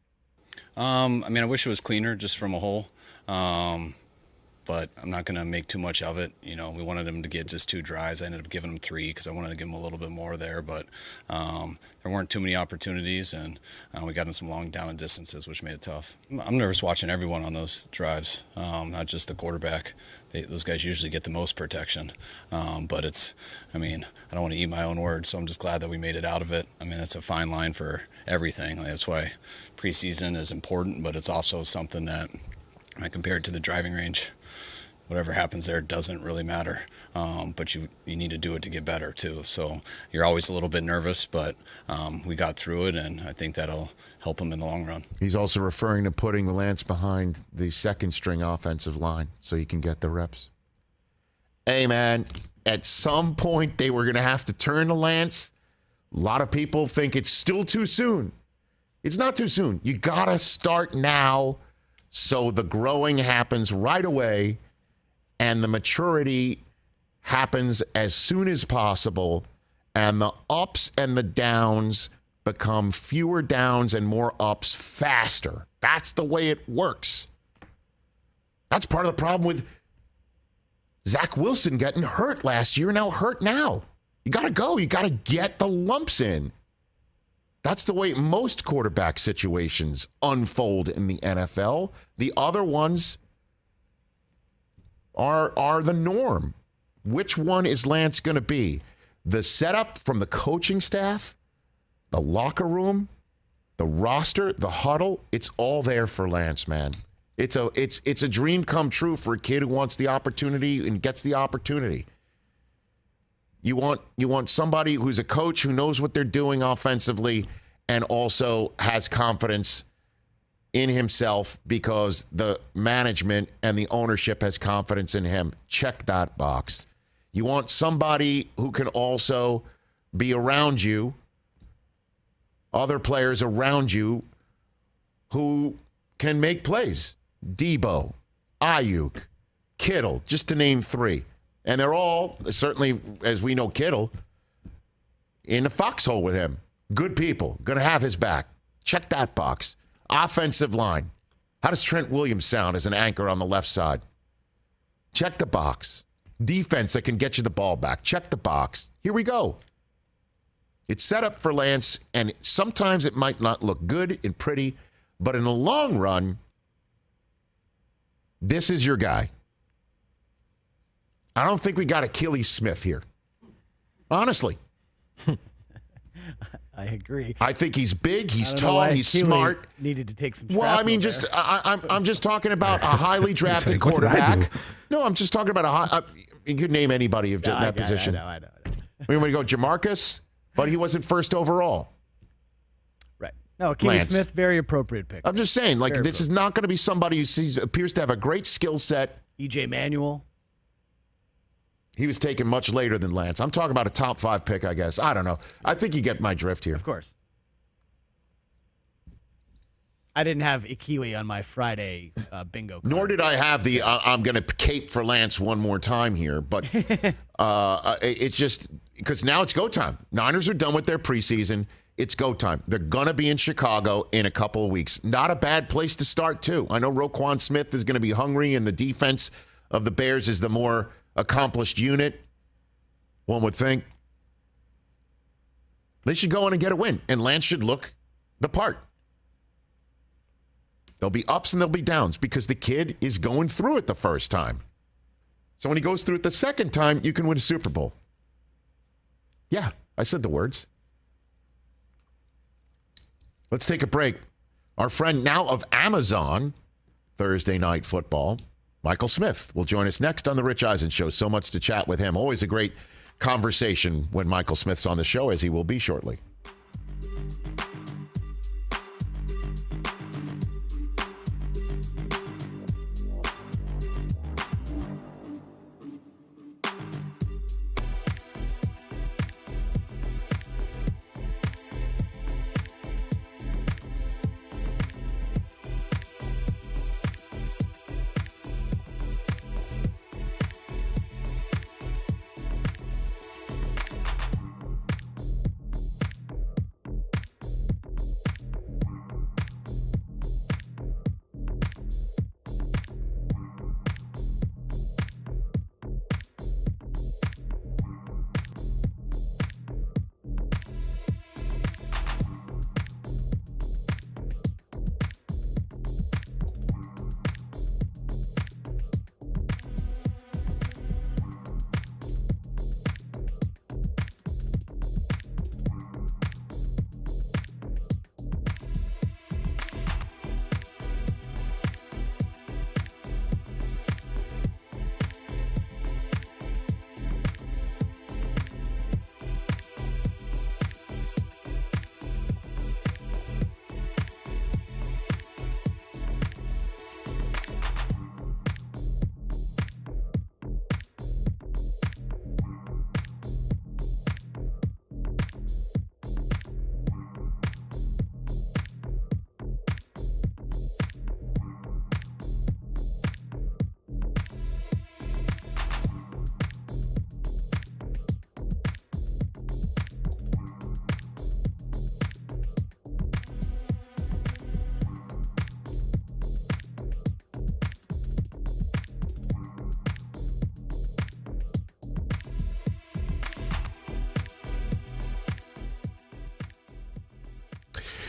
[SPEAKER 12] I mean, I wish it was cleaner just from a hole, but I'm not going to make too much of it. You know, we wanted him to get just 2 drives. I ended up giving him 3 because I wanted to give him a little bit more there, but there weren't too many opportunities, and we got him some long down and distances, which made it tough. I'm nervous watching everyone on those drives, not just the quarterback. Those guys usually get the most protection, but I don't want to eat my own words, so I'm just glad that we made it out of it. I mean, that's a fine line for everything. That's why preseason is important, but it's also something that, I compare it to the driving range. Whatever happens there doesn't really matter, but you need to do it to get better too. So you're always a little bit nervous, but we got through it, and I think that'll help him in the long run.
[SPEAKER 2] He's also referring to putting Lance behind the second-string offensive line so he can get the reps. Hey, man, at some point they were going to have to turn to Lance. A lot of people think it's still too soon. It's not too soon. You got to start now so the growing happens right away and the maturity happens as soon as possible, and the ups and the downs become fewer downs and more ups faster. That's the way it works. That's part of the problem with Zach Wilson getting hurt last year, now hurt now. You got to go. You got to get the lumps in. That's the way most quarterback situations unfold in the NFL. The other ones are the norm. Which one is Lance going to be? The setup from the coaching staff, the locker room, the roster, the huddle, it's all there for Lance, man. It's a dream come true for a kid who wants the opportunity and gets the opportunity. You want somebody who's a coach who knows what they're doing offensively and also has confidence in himself because the management and the ownership has confidence in him. Check that box. You want somebody who can also be around you, other players around you who can make plays. Debo, Ayuk, Kittle, just to name 3. And they're all, certainly, as we know, Kittle, in the foxhole with him. Good people, going to have his back. Check that box. Offensive line. How does Trent Williams sound as an anchor on the left side? Check the box. Defense that can get you the ball back. Check the box. Here we go. It's set up for Lance, and sometimes it might not look good and pretty, but in the long run, this is your guy. I don't think we got Achilles Smith here. Honestly.
[SPEAKER 4] I agree.
[SPEAKER 2] I think he's big, he's tall, he's smart.
[SPEAKER 4] Needed to take some.
[SPEAKER 2] Well, I mean, I'm just talking about a highly drafted quarterback. No, I'm just talking about you could name anybody in that position.
[SPEAKER 4] I know.
[SPEAKER 2] We want to go Jamarcus, but he wasn't first overall.
[SPEAKER 4] Right. No, Achilles Smith, very appropriate pick.
[SPEAKER 2] I'm just saying, like, this is not going to be somebody who appears to have a great skill set.
[SPEAKER 4] EJ Manuel.
[SPEAKER 2] He was taken much later than Lance. I'm talking about a top 5 pick, I guess. I don't know. I think you get my drift here.
[SPEAKER 4] Of course. I didn't have Ikili on my Friday bingo card.
[SPEAKER 2] Nor did I have the I'm going to cape for Lance one more time here. But it's just because now it's go time. Niners are done with their preseason. It's go time. They're going to be in Chicago in a couple of weeks. Not a bad place to start, too. I know Roquan Smith is going to be hungry, and the defense of the Bears is the more accomplished unit, one would think. They should go in and get a win, and Lance should look the part. There'll be ups and there'll be downs because the kid is going through it the first time. So when he goes through it the second time, you can win a Super Bowl. Yeah, I said the words. Let's take a break. Our friend now of Amazon, Thursday Night Football, Michael Smith will join us next on The Rich Eisen Show. So much to chat with him. Always a great conversation when Michael Smith's on the show, as he will be shortly.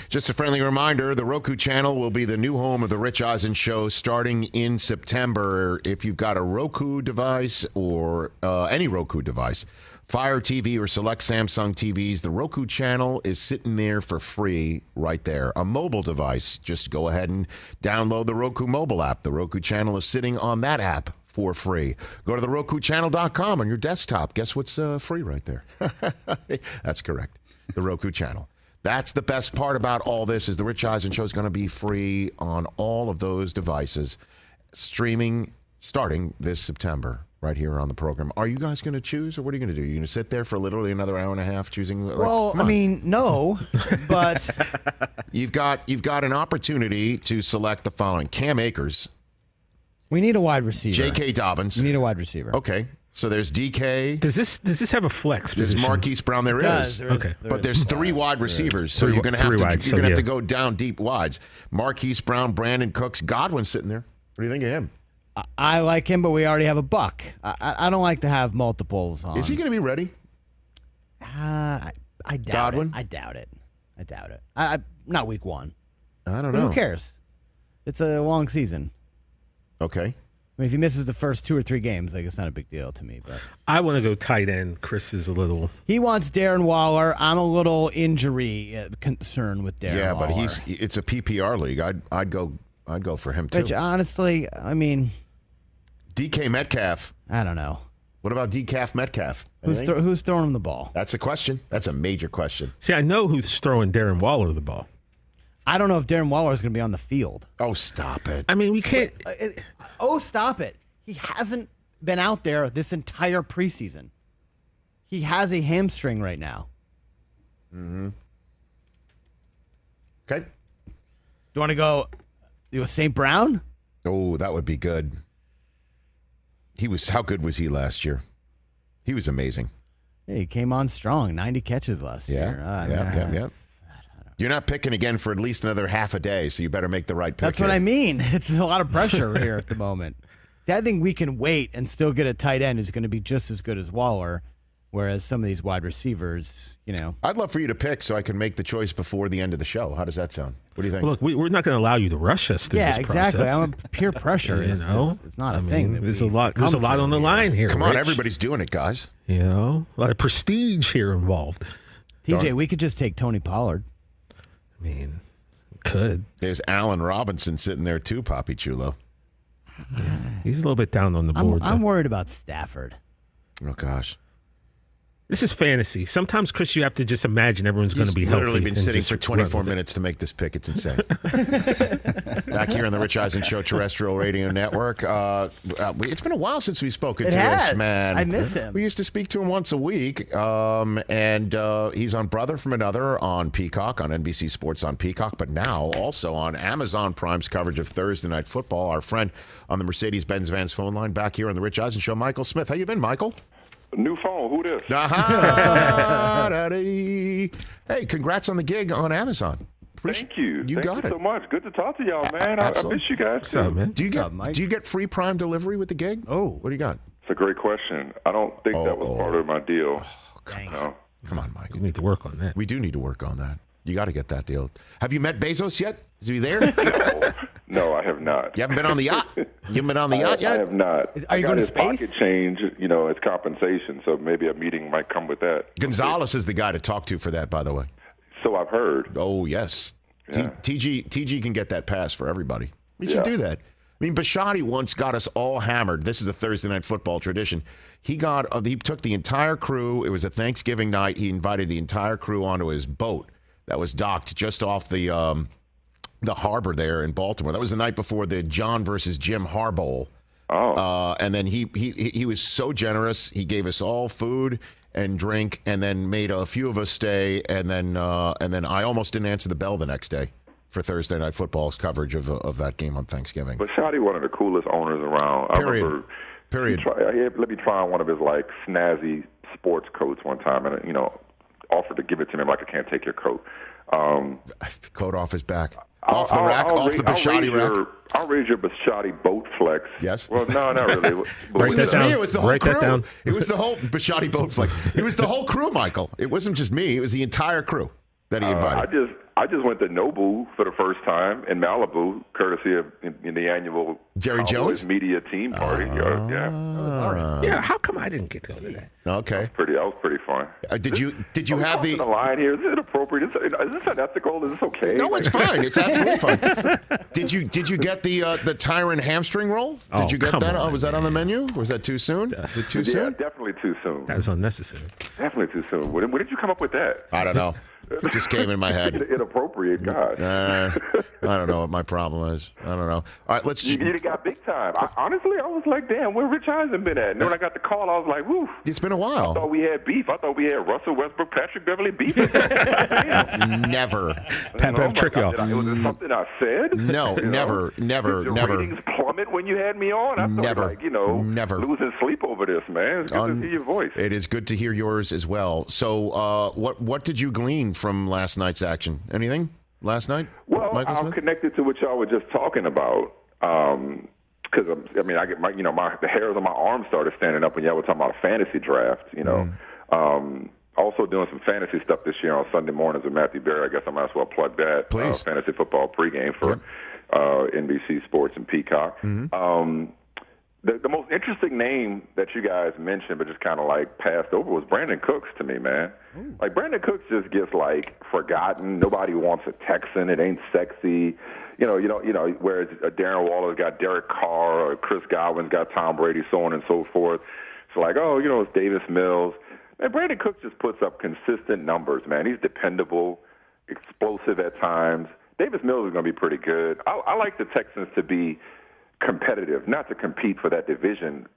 [SPEAKER 2] Just a friendly reminder, the Roku channel will be the new home of the Rich Eisen Show starting in September. If you've got a Roku device or any Roku device, Fire TV or select Samsung TVs, the Roku channel is sitting there for free right there. A mobile device, just go ahead and download the Roku mobile app. The Roku channel is sitting on that app for free. Go to the RokuChannel.com on your desktop. Guess what's free right there? That's correct. The Roku channel. That's the best part about all this is the Rich Eisen Show is going to be free on all of those devices, streaming starting this September right here on the program. Are you guys going to choose, or what are you going to do? You're going to sit there for literally another hour and a half choosing?
[SPEAKER 4] Well, I mean, no, but
[SPEAKER 2] you've got an opportunity to select the following: Cam Akers.
[SPEAKER 4] We need a wide receiver.
[SPEAKER 2] J.K. Dobbins.
[SPEAKER 4] We need a wide receiver.
[SPEAKER 2] Okay. So there's DK.
[SPEAKER 3] Does this have a flex
[SPEAKER 2] There's
[SPEAKER 3] position?
[SPEAKER 2] Marquise Brown. There is.
[SPEAKER 3] Okay.
[SPEAKER 2] But there's three wide receivers, so you're going to have to go down deep wides. Marquise Brown, Brandon Cooks, Godwin sitting there. What do you think of him?
[SPEAKER 4] I like him, but we already have a buck. I don't like to have multiples on.
[SPEAKER 2] Is he going to be ready?
[SPEAKER 4] I doubt
[SPEAKER 2] Godwin?
[SPEAKER 4] it. I doubt it. Not week one.
[SPEAKER 2] I don't
[SPEAKER 4] But
[SPEAKER 2] know.
[SPEAKER 4] who cares? It's a long season.
[SPEAKER 2] Okay.
[SPEAKER 4] I mean, if he misses the first 2 or 3 games, like, it's not a big deal to me. But
[SPEAKER 3] I want to go tight end. Chris is a little.
[SPEAKER 4] He wants Darren Waller. I'm a little injury concerned with Darren Waller.
[SPEAKER 2] But it's a PPR league. I'd go for him too.
[SPEAKER 4] Which honestly, I mean,
[SPEAKER 2] DK Metcalf.
[SPEAKER 4] I don't know.
[SPEAKER 2] What about DK Metcalf?
[SPEAKER 4] Who's throwing him the ball?
[SPEAKER 2] That's a question. That's a major question.
[SPEAKER 3] See, I know who's throwing Darren Waller the ball.
[SPEAKER 4] I don't know if Darren Waller is going to be on the field.
[SPEAKER 2] Oh, stop it.
[SPEAKER 3] I mean, we can't.
[SPEAKER 4] Stop it. He hasn't been out there this entire preseason. He has a hamstring right now.
[SPEAKER 2] Mm-hmm. Okay.
[SPEAKER 4] Do you want to go with St. Brown?
[SPEAKER 2] Oh, that would be good. How good was he last year? He was amazing.
[SPEAKER 4] He came on strong. 90 catches last year.
[SPEAKER 2] Yeah. You're not picking again for at least another half a day, so you better make the right pick.
[SPEAKER 4] That's what I mean. It's a lot of pressure here at the moment. See, I think we can wait and still get a tight end who's going to be just as good as Waller, whereas some of these wide receivers,
[SPEAKER 2] I'd love for you to pick so I can make the choice before the end of the show. How does that sound? What do you think?
[SPEAKER 3] Look, we're not going to allow you to rush us through this process.
[SPEAKER 4] Yeah, exactly. I'm peer pressure. It's not a thing.
[SPEAKER 3] There's a lot on the line here.
[SPEAKER 2] Come on,
[SPEAKER 3] Rich.
[SPEAKER 2] everybody's doing it, guys.
[SPEAKER 3] A lot of prestige here involved.
[SPEAKER 4] TJ, we could just take Tony Pollard.
[SPEAKER 3] I mean, could.
[SPEAKER 2] There's Allen Robinson sitting there too, Papi Chulo.
[SPEAKER 3] He's a little bit down on the board.
[SPEAKER 4] I'm worried about Stafford.
[SPEAKER 2] Oh, gosh.
[SPEAKER 3] This is fantasy. Sometimes, Chris, you have to just imagine everyone's going to be healthy.
[SPEAKER 2] Literally been
[SPEAKER 3] and
[SPEAKER 2] sitting
[SPEAKER 3] just
[SPEAKER 2] for 24
[SPEAKER 3] run with it.
[SPEAKER 2] minutes to make this pick. It's insane. Back here on the Rich Eisen Show terrestrial radio network. It's been a while since we've spoken to this man.
[SPEAKER 4] I miss him.
[SPEAKER 2] We used to speak to him once a week. And he's on Brother from Another on Peacock, on NBC Sports on Peacock, but now also on Amazon Prime's coverage of Thursday Night Football. Our friend on the Mercedes-Benz Vans phone line back here on the Rich Eisen Show, Michael Smith. How you been, Michael?
[SPEAKER 13] New phone. Who this?
[SPEAKER 2] Hey, congrats on the gig on Amazon.
[SPEAKER 13] Thank you.
[SPEAKER 2] You
[SPEAKER 13] Thank
[SPEAKER 2] got
[SPEAKER 13] you
[SPEAKER 2] it.
[SPEAKER 13] so much. Good to talk to y'all, man. I miss you guys.
[SPEAKER 3] What's up, man?
[SPEAKER 2] Do you get free Prime delivery with the gig?
[SPEAKER 4] Oh,
[SPEAKER 2] what do you got?
[SPEAKER 13] It's a great question. I don't think that was part of my deal. No.
[SPEAKER 2] Come on, Michael.
[SPEAKER 3] We need to work on that.
[SPEAKER 2] We do need to work on that. You got to get that deal. Have you met Bezos yet? Is he there?
[SPEAKER 13] No, I have not.
[SPEAKER 2] You haven't been on the yacht? You haven't been on the yacht yet?
[SPEAKER 13] I have not.
[SPEAKER 4] Are you
[SPEAKER 13] I got
[SPEAKER 4] going to
[SPEAKER 13] his
[SPEAKER 4] space?
[SPEAKER 13] pocket change, as compensation, so maybe a meeting might come with that.
[SPEAKER 2] Gonzalez is the guy to talk to for that, by the way.
[SPEAKER 13] So I've heard.
[SPEAKER 2] Oh, yes.
[SPEAKER 13] Yeah.
[SPEAKER 2] TG can get that pass for everybody. We should do that. I mean, Bisciotti once got us all hammered. This is a Thursday Night Football tradition. He took the entire crew. It was a Thanksgiving night. He invited the entire crew onto his boat that was docked just off the harbor there in Baltimore. That was the night before the John versus Jim Harbaugh.
[SPEAKER 13] Oh.
[SPEAKER 2] And then he was so generous. He gave us all food and drink, and then made a few of us stay. And then I almost didn't answer the bell the next day for Thursday Night Football's coverage of that game on Thanksgiving.
[SPEAKER 13] But Shotty, one of the coolest owners around.
[SPEAKER 2] Period.
[SPEAKER 13] He let me try on one of his snazzy sports coats one time, and offered to give it to me. I'm like, I can't take your coat.
[SPEAKER 2] Coat off his back. Off the rack, off the Bisciotti rack.
[SPEAKER 13] I'll raise your Bisciotti boat flex.
[SPEAKER 2] Yes.
[SPEAKER 13] Well, no, not really.
[SPEAKER 3] Write that down.
[SPEAKER 2] It was the whole
[SPEAKER 3] Write
[SPEAKER 2] crew.
[SPEAKER 3] that down.
[SPEAKER 2] It was the whole Bisciotti boat flex. It was the whole crew, Michael. It wasn't just me. It was the entire crew that he invited.
[SPEAKER 13] I just went to Nobu for the first time in Malibu, courtesy of in the annual
[SPEAKER 2] Jerry
[SPEAKER 13] Cowboys
[SPEAKER 2] Jones
[SPEAKER 13] media team party.
[SPEAKER 3] Yeah, how come I didn't get to go to that?
[SPEAKER 2] Okay.
[SPEAKER 13] That was pretty fun.
[SPEAKER 2] Did you have the
[SPEAKER 13] line here? Is it appropriate? Is this unethical? Is this okay?
[SPEAKER 2] No, it's fine. It's absolutely fine. Did you get the Tyron hamstring roll? Did you get that? Was that on the menu? Was that too soon? Was it too soon?
[SPEAKER 13] Definitely too soon.
[SPEAKER 3] That's unnecessary.
[SPEAKER 13] Definitely too soon. When did you come up with that?
[SPEAKER 2] I don't know. It just came in my head.
[SPEAKER 13] Inappropriate, God.
[SPEAKER 2] I don't know what my problem is. I don't know. All right, let's.
[SPEAKER 13] You got big time. Honestly, I was like, damn, where Rich Eisen been at? And then when I got the call, I was like, woo.
[SPEAKER 2] It's been a while.
[SPEAKER 13] I thought we had beef. I thought we had Russell Westbrook, Patrick Beverly beef.
[SPEAKER 2] Never.
[SPEAKER 3] Pat trick y'all.
[SPEAKER 13] Was it something I said?
[SPEAKER 2] No, never.
[SPEAKER 13] Did the ratings plummet when you had me on? I thought,
[SPEAKER 2] never.
[SPEAKER 13] Losing sleep over this, man. It's good to hear your voice.
[SPEAKER 2] It is good to hear yours as well. So, what did you glean from last night's action? Anything last night?
[SPEAKER 13] Well, I'm connected to what y'all were just talking about. Because I get the hairs on my arms started standing up when y'all were talking about a fantasy draft. Also doing some fantasy stuff this year on Sunday mornings with Matthew Berry. I guess I might as well plug that.
[SPEAKER 2] Please.
[SPEAKER 13] Fantasy football pregame for NBC Sports and Peacock. The most interesting name that you guys mentioned, but just kind of passed over, was Brandon Cooks to me, man. Ooh. Brandon Cooks just gets forgotten. Nobody wants a Texan. It ain't sexy. Whereas Darren Waller's got Derek Carr, or Chris Godwin's got Tom Brady, so on and so forth. It's it's Davis Mills. And Brandon Cooks just puts up consistent numbers, man. He's dependable, explosive at times. Davis Mills is going to be pretty good. I like the Texans to be competitive, not to compete for that division.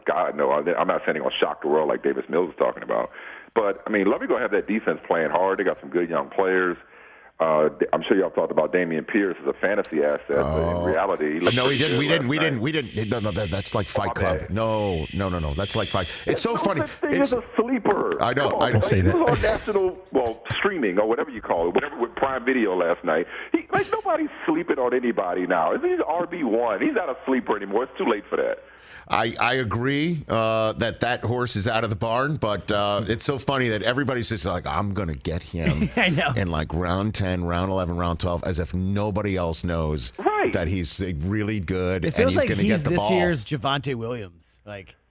[SPEAKER 13] God, no, I'm not saying they're going to shock the world like Davis Mills is talking about. But, Lovey going to have that defense playing hard. They got some good young players. I'm sure y'all talked about Dameon Pierce as a fantasy asset, but in reality...
[SPEAKER 2] No, we didn't. No, that's like Fight Club. No. That's like Fight. It's so funny.
[SPEAKER 13] It's a sleeper.
[SPEAKER 2] I know.
[SPEAKER 3] I don't say that.
[SPEAKER 13] He was on national, streaming or whatever you call it, whatever with Prime Video last night. Nobody's sleeping on anybody now. He's RB1. He's not a sleeper anymore. It's too late for that.
[SPEAKER 2] I agree that horse is out of the barn, but it's so funny that everybody's just I'm going to get him
[SPEAKER 4] I know.
[SPEAKER 2] in round 10, round 11, round 12, as if nobody else knows that he's really good.
[SPEAKER 4] It feels
[SPEAKER 2] and
[SPEAKER 4] like
[SPEAKER 2] he's
[SPEAKER 4] he's
[SPEAKER 2] the
[SPEAKER 4] this
[SPEAKER 2] ball.
[SPEAKER 4] year's Javonte Williams.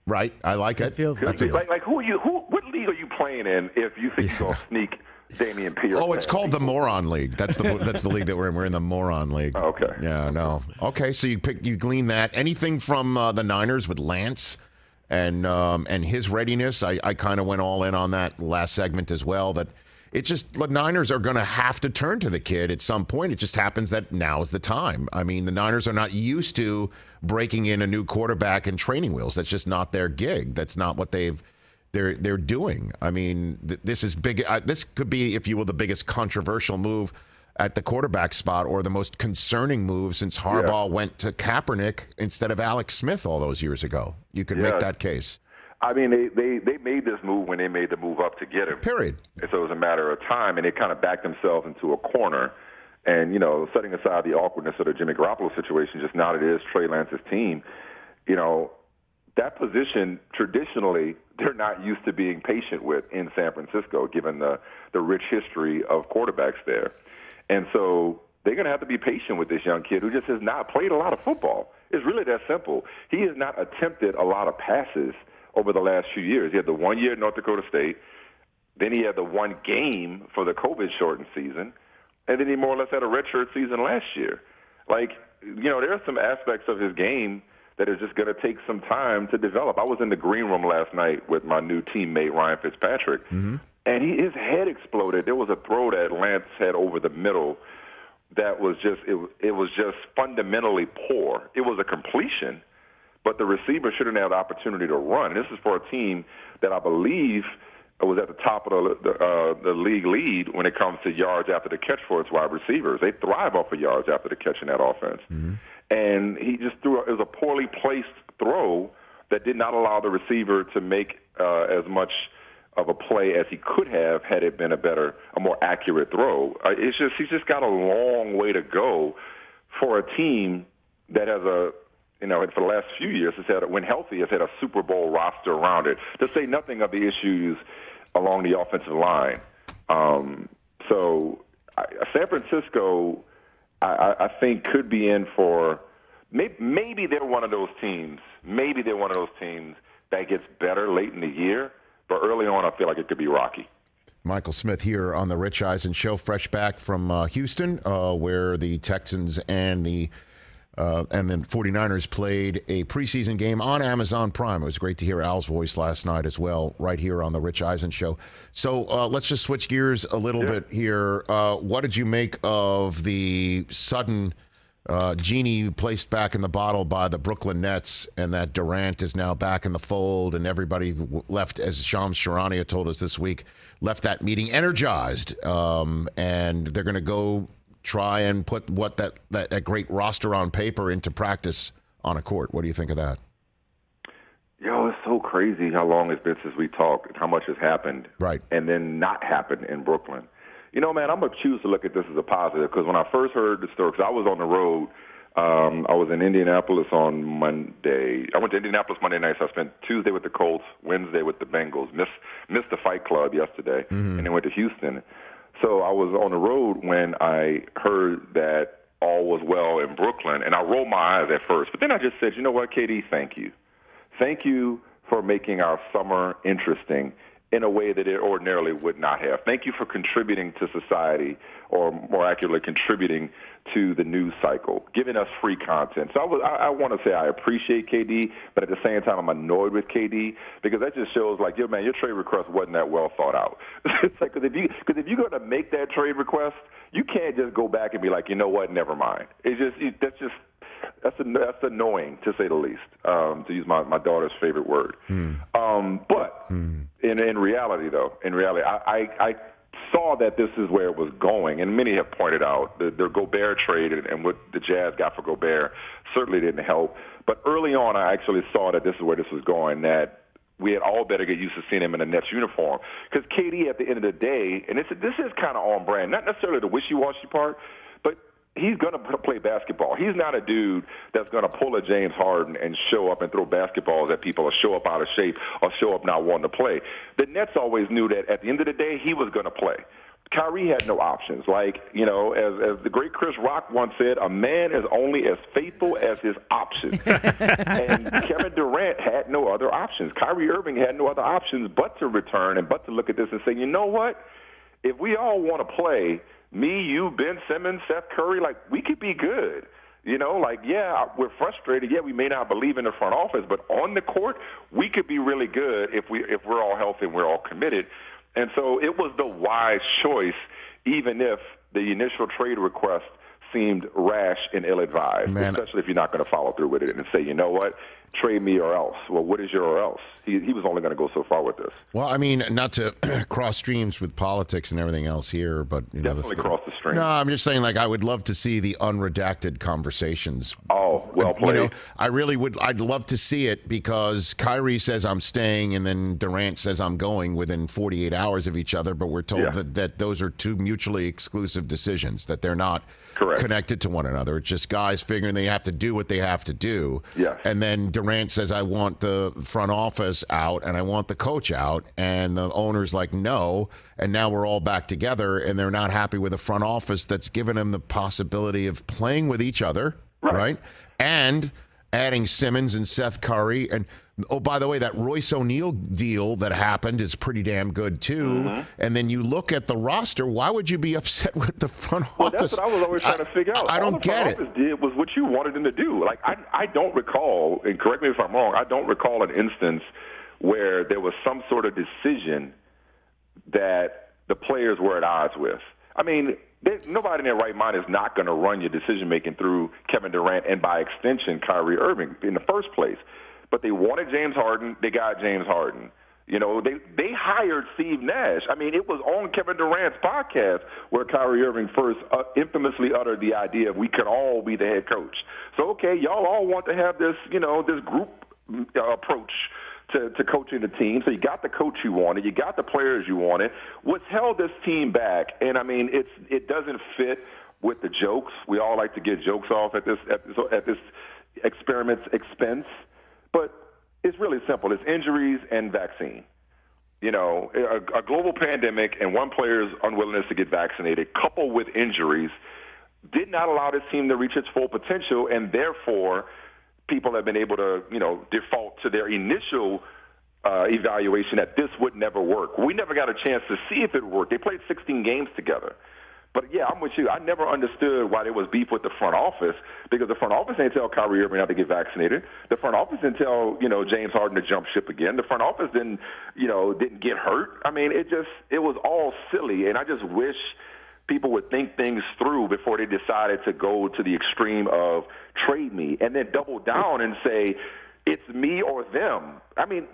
[SPEAKER 2] Right, I like it.
[SPEAKER 4] It feels
[SPEAKER 13] what league are you playing in if you think you're going to sneak Damian Pierce.
[SPEAKER 2] Oh, it's called the Moron League. That's the league that we're in. We're in the Moron League.
[SPEAKER 13] Okay.
[SPEAKER 2] Yeah, no. Okay, so you glean that. Anything from the Niners with Lance and his readiness? I kind of went all in on that last segment as well. That it's just the Niners are going to have to turn to the kid at some point. It just happens that now is the time. I mean, the Niners are not used to breaking in a new quarterback and training wheels. That's just not their gig. That's not what they're doing. I mean, this is big. This could be, if you will, the biggest controversial move at the quarterback spot, or the most concerning move since Harbaugh went to Kaepernick instead of Alex Smith all those years ago. You could make that case.
[SPEAKER 13] I mean, they made this move when they made the move up to get him.
[SPEAKER 2] Period.
[SPEAKER 13] And so it was a matter of time, and they kind of backed themselves into a corner. And, you know, setting aside the awkwardness of the Jimmy Garoppolo situation, just now that it is Trey Lance's team, you know, that position, traditionally, they're not used to being patient with in San Francisco, given the rich history of quarterbacks there. And so they're going to have to be patient with this young kid who just has not played a lot of football. It's really that simple. He has not attempted a lot of passes over the last few years. He had the 1 year at North Dakota State. Then he had the one game for the COVID-shortened season. And then he more or less had a redshirt season last year. Like, you know, there are some aspects of his game that is just going to take some time to develop. I was in the green room last night with my new teammate, Ryan Fitzpatrick, and his head exploded. There was a throw that Lance had over the middle that was just, it was just fundamentally poor. It was a completion, but the receiver shouldn't have the opportunity to run. This is for a team that I believe was at the top of the league lead when it comes to yards after the catch for its wide receivers. They thrive off of yards after the catch in that offense. And he just threw it was a poorly placed throw that did not allow the receiver to make as much of a play as he could have had it been a more accurate throw. He's just got a long way to go for a team that has for the last few years, when healthy, has had a Super Bowl roster around it, to say nothing of the issues along the offensive line. San Francisco, I think, could be in for maybe they're one of those teams. Maybe they're one of those teams that gets better late in the year, but early on, I feel like it could be rocky.
[SPEAKER 2] Michael Smith here on the Rich Eisen Show, fresh back from Houston, where the Texans and the 49ers played a preseason game on Amazon Prime. It was great to hear Al's voice last night as well, right here on the Rich Eisen Show. So let's just switch gears a little bit here. What did you make of the sudden genie placed back in the bottle by the Brooklyn Nets, and that Durant is now back in the fold, and everybody left, as Shams Charania told us this week, left that meeting energized, and they're going to go try and put that great roster on paper into practice on a court. What do you think of that?
[SPEAKER 13] Yo, it's so crazy how long it's been since we talked and how much has happened.
[SPEAKER 2] Right.
[SPEAKER 13] And then not happened in Brooklyn. You know, man, I'm going to choose to look at this as a positive, because when I first heard the story, because I was on the road, I was in Indianapolis on Monday. I went to Indianapolis Monday night, so I spent Tuesday with the Colts, Wednesday with the Bengals, missed the Fight Club yesterday, and then went to Houston. So I was on the road when I heard that all was well in Brooklyn, and I rolled my eyes at first. But then I just said, you know what, KD, thank you. Thank you for making our summer interesting in a way that it ordinarily would not have. Thank you for contributing to society, or more accurately, contributing to the news cycle, giving us free content. So I want to say I appreciate KD, but at the same time I'm annoyed with KD, because that just shows, like, yo, man, your trade request wasn't that well thought out. It's like, because if you're going to make that trade request, you can't just go back and be like, you know what, never mind. That's annoying, to say the least, to use my daughter's favorite word. But in reality, I saw that this is where it was going, and many have pointed out the Gobert trade and what the Jazz got for Gobert certainly didn't help. But early on, I actually saw that this is where this was going, that we had all better get used to seeing him in a Nets uniform. Because KD, at the end of the day, and this is kind of on brand, not necessarily the wishy-washy part, but he's going to play basketball. He's not a dude that's going to pull a James Harden and show up and throw basketballs at people, or show up out of shape, or show up not wanting to play. The Nets always knew that at the end of the day, he was going to play. Kyrie had no options. Like, you know, as the great Chris Rock once said, a man is only as faithful as his options. And Kevin Durant had no other options. Kyrie Irving had no other options but to return and but to look at this and say, you know what? if we all want to play, me, you, Ben Simmons, Seth Curry, like, we could be good. You know, like, yeah, we're frustrated. Yeah, we may not believe in the front office, but on the court, we could be really good if we're all healthy and we're all committed. And so it was the wise choice, even if the initial trade request seemed rash and ill-advised, especially if you're not going to follow through with it and say, you know what, trade me or else. Well, what is your or else? He was only going to go so far with this.
[SPEAKER 2] Well, I mean, not to cross streams with politics and everything else here, but you know,
[SPEAKER 13] definitely cross the stream.
[SPEAKER 2] No, I'm just saying, like, I would love to see the unredacted conversations.
[SPEAKER 13] Oh, well played.
[SPEAKER 2] You know, I really would. I'd love to see it because Kyrie says I'm staying, and then Durant says I'm going within 48 hours of each other. But we're told that those are two mutually exclusive decisions, that they're not connected to one another. It's just guys figuring they have to do what they have to do.
[SPEAKER 13] Yes.
[SPEAKER 2] And then Durant says, I want the front office out and I want the coach out. And the owner's like, no. And now we're all back together, and they're not happy with the front office that's given them the possibility of playing with each other, right? And adding Simmons and Seth Curry. And, oh, by the way, that Royce O'Neal deal that happened is pretty damn good, too. And then you look at the roster, why would you be upset with the front office?
[SPEAKER 13] Well, that's what I was always trying to figure out.
[SPEAKER 2] I don't get it.
[SPEAKER 13] All the front office did was what you wanted them to do. Like, I don't recall, and correct me if I'm wrong, I don't recall an instance where there was some sort of decision that the players were at odds with. I mean, nobody in their right mind is not going to run your decision-making through Kevin Durant and, by extension, Kyrie Irving in the first place. But they wanted James Harden. They got James Harden. You know, they hired Steve Nash. I mean, it was on Kevin Durant's podcast where Kyrie Irving first infamously uttered the idea of we could all be the head coach. So, okay, y'all all want to have this, you know, this group approach to coaching the team. So you got the coach you wanted. You got the players you wanted. What's held this team back, and, I mean, it doesn't fit with the jokes. We all like to get jokes off at this experiment's expense. But it's really simple. It's injuries and vaccine. You know, a global pandemic and one player's unwillingness to get vaccinated, coupled with injuries, did not allow this team to reach its full potential, and therefore people have been able to, you know, default to their initial evaluation that this would never work. We never got a chance to see if it worked. They played 16 games together. But, yeah, I'm with you. I never understood why there was beef with the front office, because the front office didn't tell Kyrie Irving not to get vaccinated. The front office didn't tell, you know, James Harden to jump ship again. The front office didn't get hurt. I mean, it was all silly, and I just wish people would think things through before they decided to go to the extreme of trade me and then double down and say it's me or them. I mean,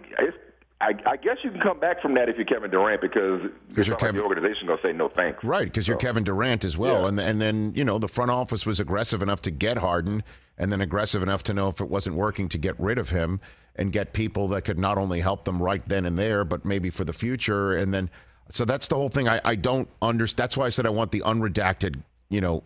[SPEAKER 13] I guess you can come back from that if you're Kevin Durant, because the organization going to say no thanks.
[SPEAKER 2] Right, because you're Kevin Durant as well. Yeah. And then, you know, the front office was aggressive enough to get Harden, and then aggressive enough to know if it wasn't working to get rid of him and get people that could not only help them right then and there, but maybe for the future. And then, so that's the whole thing. I don't understand. That's why I said I want the unredacted, you know,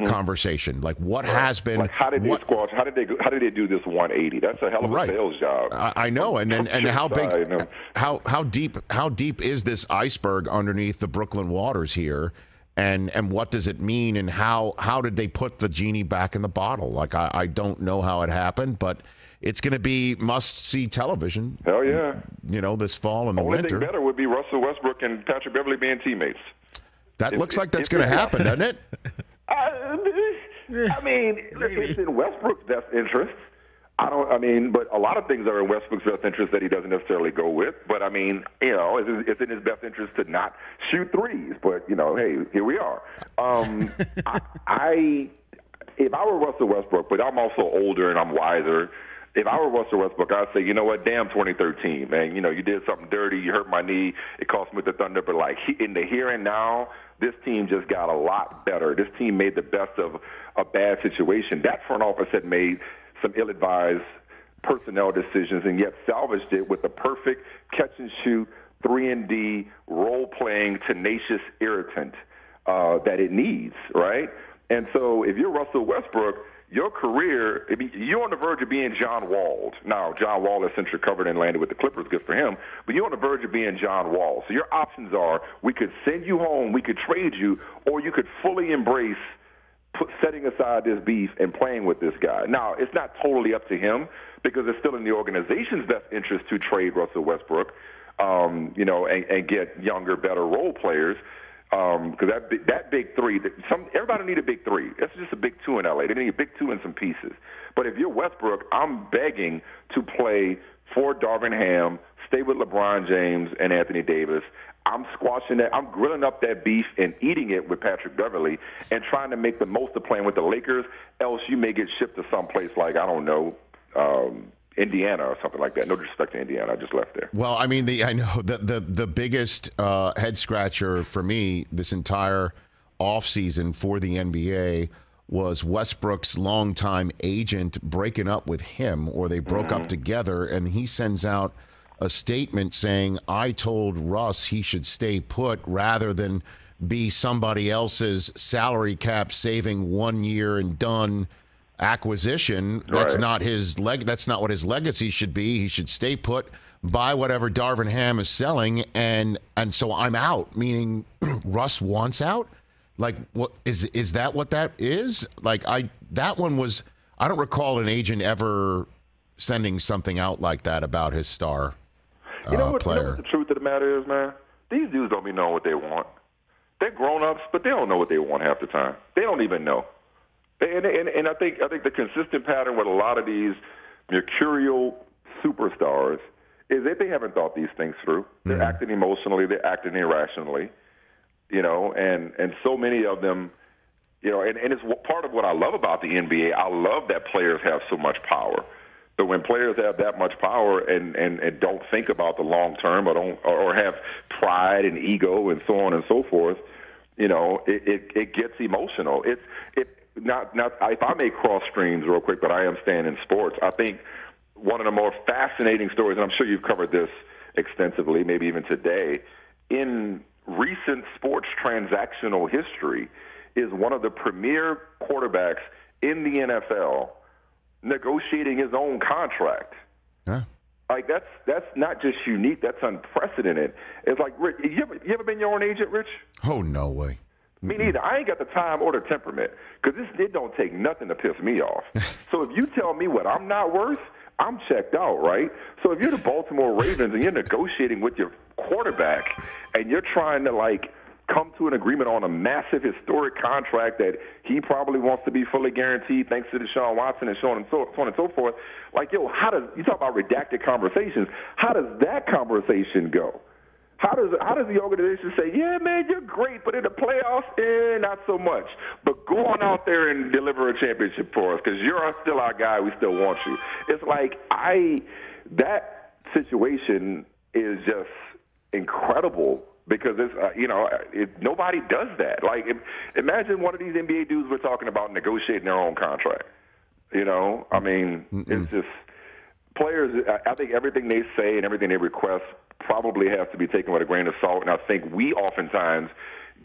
[SPEAKER 2] conversation. Like, what has been?
[SPEAKER 13] Like, how did they squash? How did they do this 180? That's a hell of a sales job.
[SPEAKER 2] I know. And then how big? How deep is this iceberg underneath the Brooklyn waters here? And what does it mean? And how did they put the genie back in the bottle? Like, I don't know how it happened, but it's going to be must-see television.
[SPEAKER 13] Hell yeah!
[SPEAKER 2] You know, this fall and the winter.
[SPEAKER 13] Only thing better would be Russell Westbrook and Patrick Beverly being teammates.
[SPEAKER 2] That looks like that's going to happen, doesn't it?
[SPEAKER 13] I mean, it's in Westbrook's best interest. But a lot of things are in Westbrook's best interest that he doesn't necessarily go with. But, I mean, you know, it's in his best interest to not shoot threes. But, you know, hey, here we are. If I were Russell Westbrook, but I'm also older and I'm wiser, if I were Russell Westbrook, I'd say, you know what, damn 2013, man. You know, you did something dirty, you hurt my knee, it cost me the Thunder. But, like, in the here and now, this team just got a lot better. This team made the best of a bad situation. That front office had made some ill-advised personnel decisions and yet salvaged it with the perfect catch-and-shoot, 3-and-D, role-playing, tenacious irritant that it needs, right? And so if you're Russell Westbrook, your career, you're on the verge of being John Wall. Now, John Wall has since recovered and landed with the Clippers, good for him, but you're on the verge of being John Wall. So your options are, we could send you home, we could trade you, or you could fully embrace setting aside this beef and playing with this guy. Now, it's not totally up to him, because it's still in the organization's best interest to trade Russell Westbrook, and get younger, better role players. Because that big three, everybody need a big three. That's just a big two in LA. They need a big two and some pieces. But if you're Westbrook, I'm begging to play for Darvin Ham, stay with LeBron James and Anthony Davis. I'm squashing that. I'm grilling up that beef and eating it with Patrick Beverley and trying to make the most of playing with the Lakers. Else you may get shipped to someplace like, I don't know, Indiana or something like that. No disrespect to Indiana. I just left there.
[SPEAKER 2] Well, I mean, I know the biggest head scratcher for me this entire offseason for the NBA was Westbrook's longtime agent breaking up with him, or they broke up together, and he sends out a statement saying, I told Russ he should stay put rather than be somebody else's salary cap saving 1 year and done acquisition. That's not his that's not what his legacy should be. He should stay put, buy whatever Darvin Ham is selling, and so I'm out, meaning Russ wants out. Like, what is that what that is? Like, that one was, I don't recall an agent ever sending something out like that about his star player.
[SPEAKER 13] You know what the truth of the matter is, man? These dudes don't be knowing what they want. They're grown-ups, but they don't know what they want half the time. They don't even know. And I think the consistent pattern with a lot of these mercurial superstars is that they haven't thought these things through. They're acting emotionally. They're acting irrationally. And so many of them, and it's part of what I love about the NBA. I love that players have so much power. But when players have that much power and don't think about the long term or have pride and ego and so on and so forth, it gets emotional. Not if I may cross streams real quick, but I am staying in sports. I think one of the more fascinating stories, and I'm sure you've covered this extensively, maybe even today, in recent sports transactional history, is one of the premier quarterbacks in the NFL negotiating his own contract.
[SPEAKER 2] Huh?
[SPEAKER 13] Like, that's not just unique, that's unprecedented. It's like, Rich, you ever been your own agent, Rich?
[SPEAKER 2] Oh, no way.
[SPEAKER 13] Me neither. I ain't got the time or the temperament, because it don't take nothing to piss me off. So if you tell me what I'm not worth, I'm checked out, right? So if you're the Baltimore Ravens and you're negotiating with your quarterback and you're trying to, like, come to an agreement on a massive historic contract that he probably wants to be fully guaranteed thanks to Deshaun Watson and so on and so forth, like, yo, you talk about redacted conversations, how does that conversation go? How does the organization say, yeah, man, you're great, but in the playoffs, not so much. But go on out there and deliver a championship for us, because you're still our guy. We still want you. It's like that situation is just incredible, because it's nobody does that. Like, imagine one of these NBA dudes we're talking about negotiating their own contract. I mean, it's just players. I think everything they say and everything they request probably has to be taken with a grain of salt, and I think we oftentimes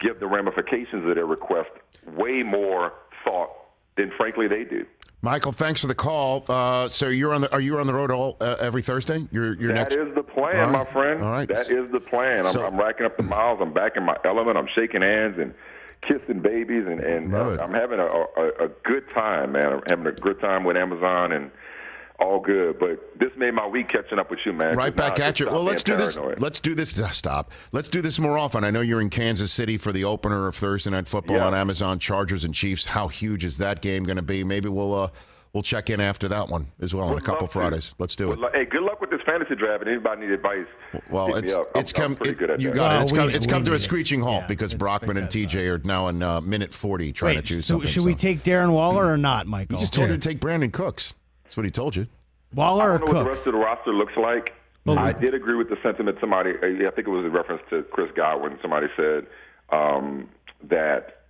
[SPEAKER 13] give the ramifications of their request way more thought than, frankly, they do.
[SPEAKER 2] Michael, thanks for the call. So are you on the road every Thursday?
[SPEAKER 13] That is the plan, my friend.
[SPEAKER 2] All right.
[SPEAKER 13] That is the plan. I'm racking up the miles. I'm back in my element. I'm shaking hands and kissing babies, and I'm having a good time, man. I'm having a good time with Amazon and all good, but this made my week catching up with you, man.
[SPEAKER 2] Right back at you. Well, let's do this.
[SPEAKER 13] Paranoid.
[SPEAKER 2] Let's do this. Stop. Let's do this more often. I know you're in Kansas City for the opener of Thursday Night Football on Amazon, Chargers and Chiefs. How huge is that game going to be? Maybe we'll check in after that one as well on a couple Fridays. Let's do it.
[SPEAKER 13] Hey, good luck with this fantasy draft. And anybody need advice?
[SPEAKER 2] Well, it's come to a screeching halt because Brockman and TJ are now in minute 40 trying to choose something.
[SPEAKER 4] Should we take Darren Waller or not, Michael?
[SPEAKER 2] He just told you to take Brandon Cooks. That's what he told you.
[SPEAKER 4] Waller or
[SPEAKER 13] I don't know
[SPEAKER 4] Cooks?
[SPEAKER 13] what the rest of the roster looks like. I did agree with the sentiment. Somebody, I think it was in reference to Chris Godwin. Somebody said that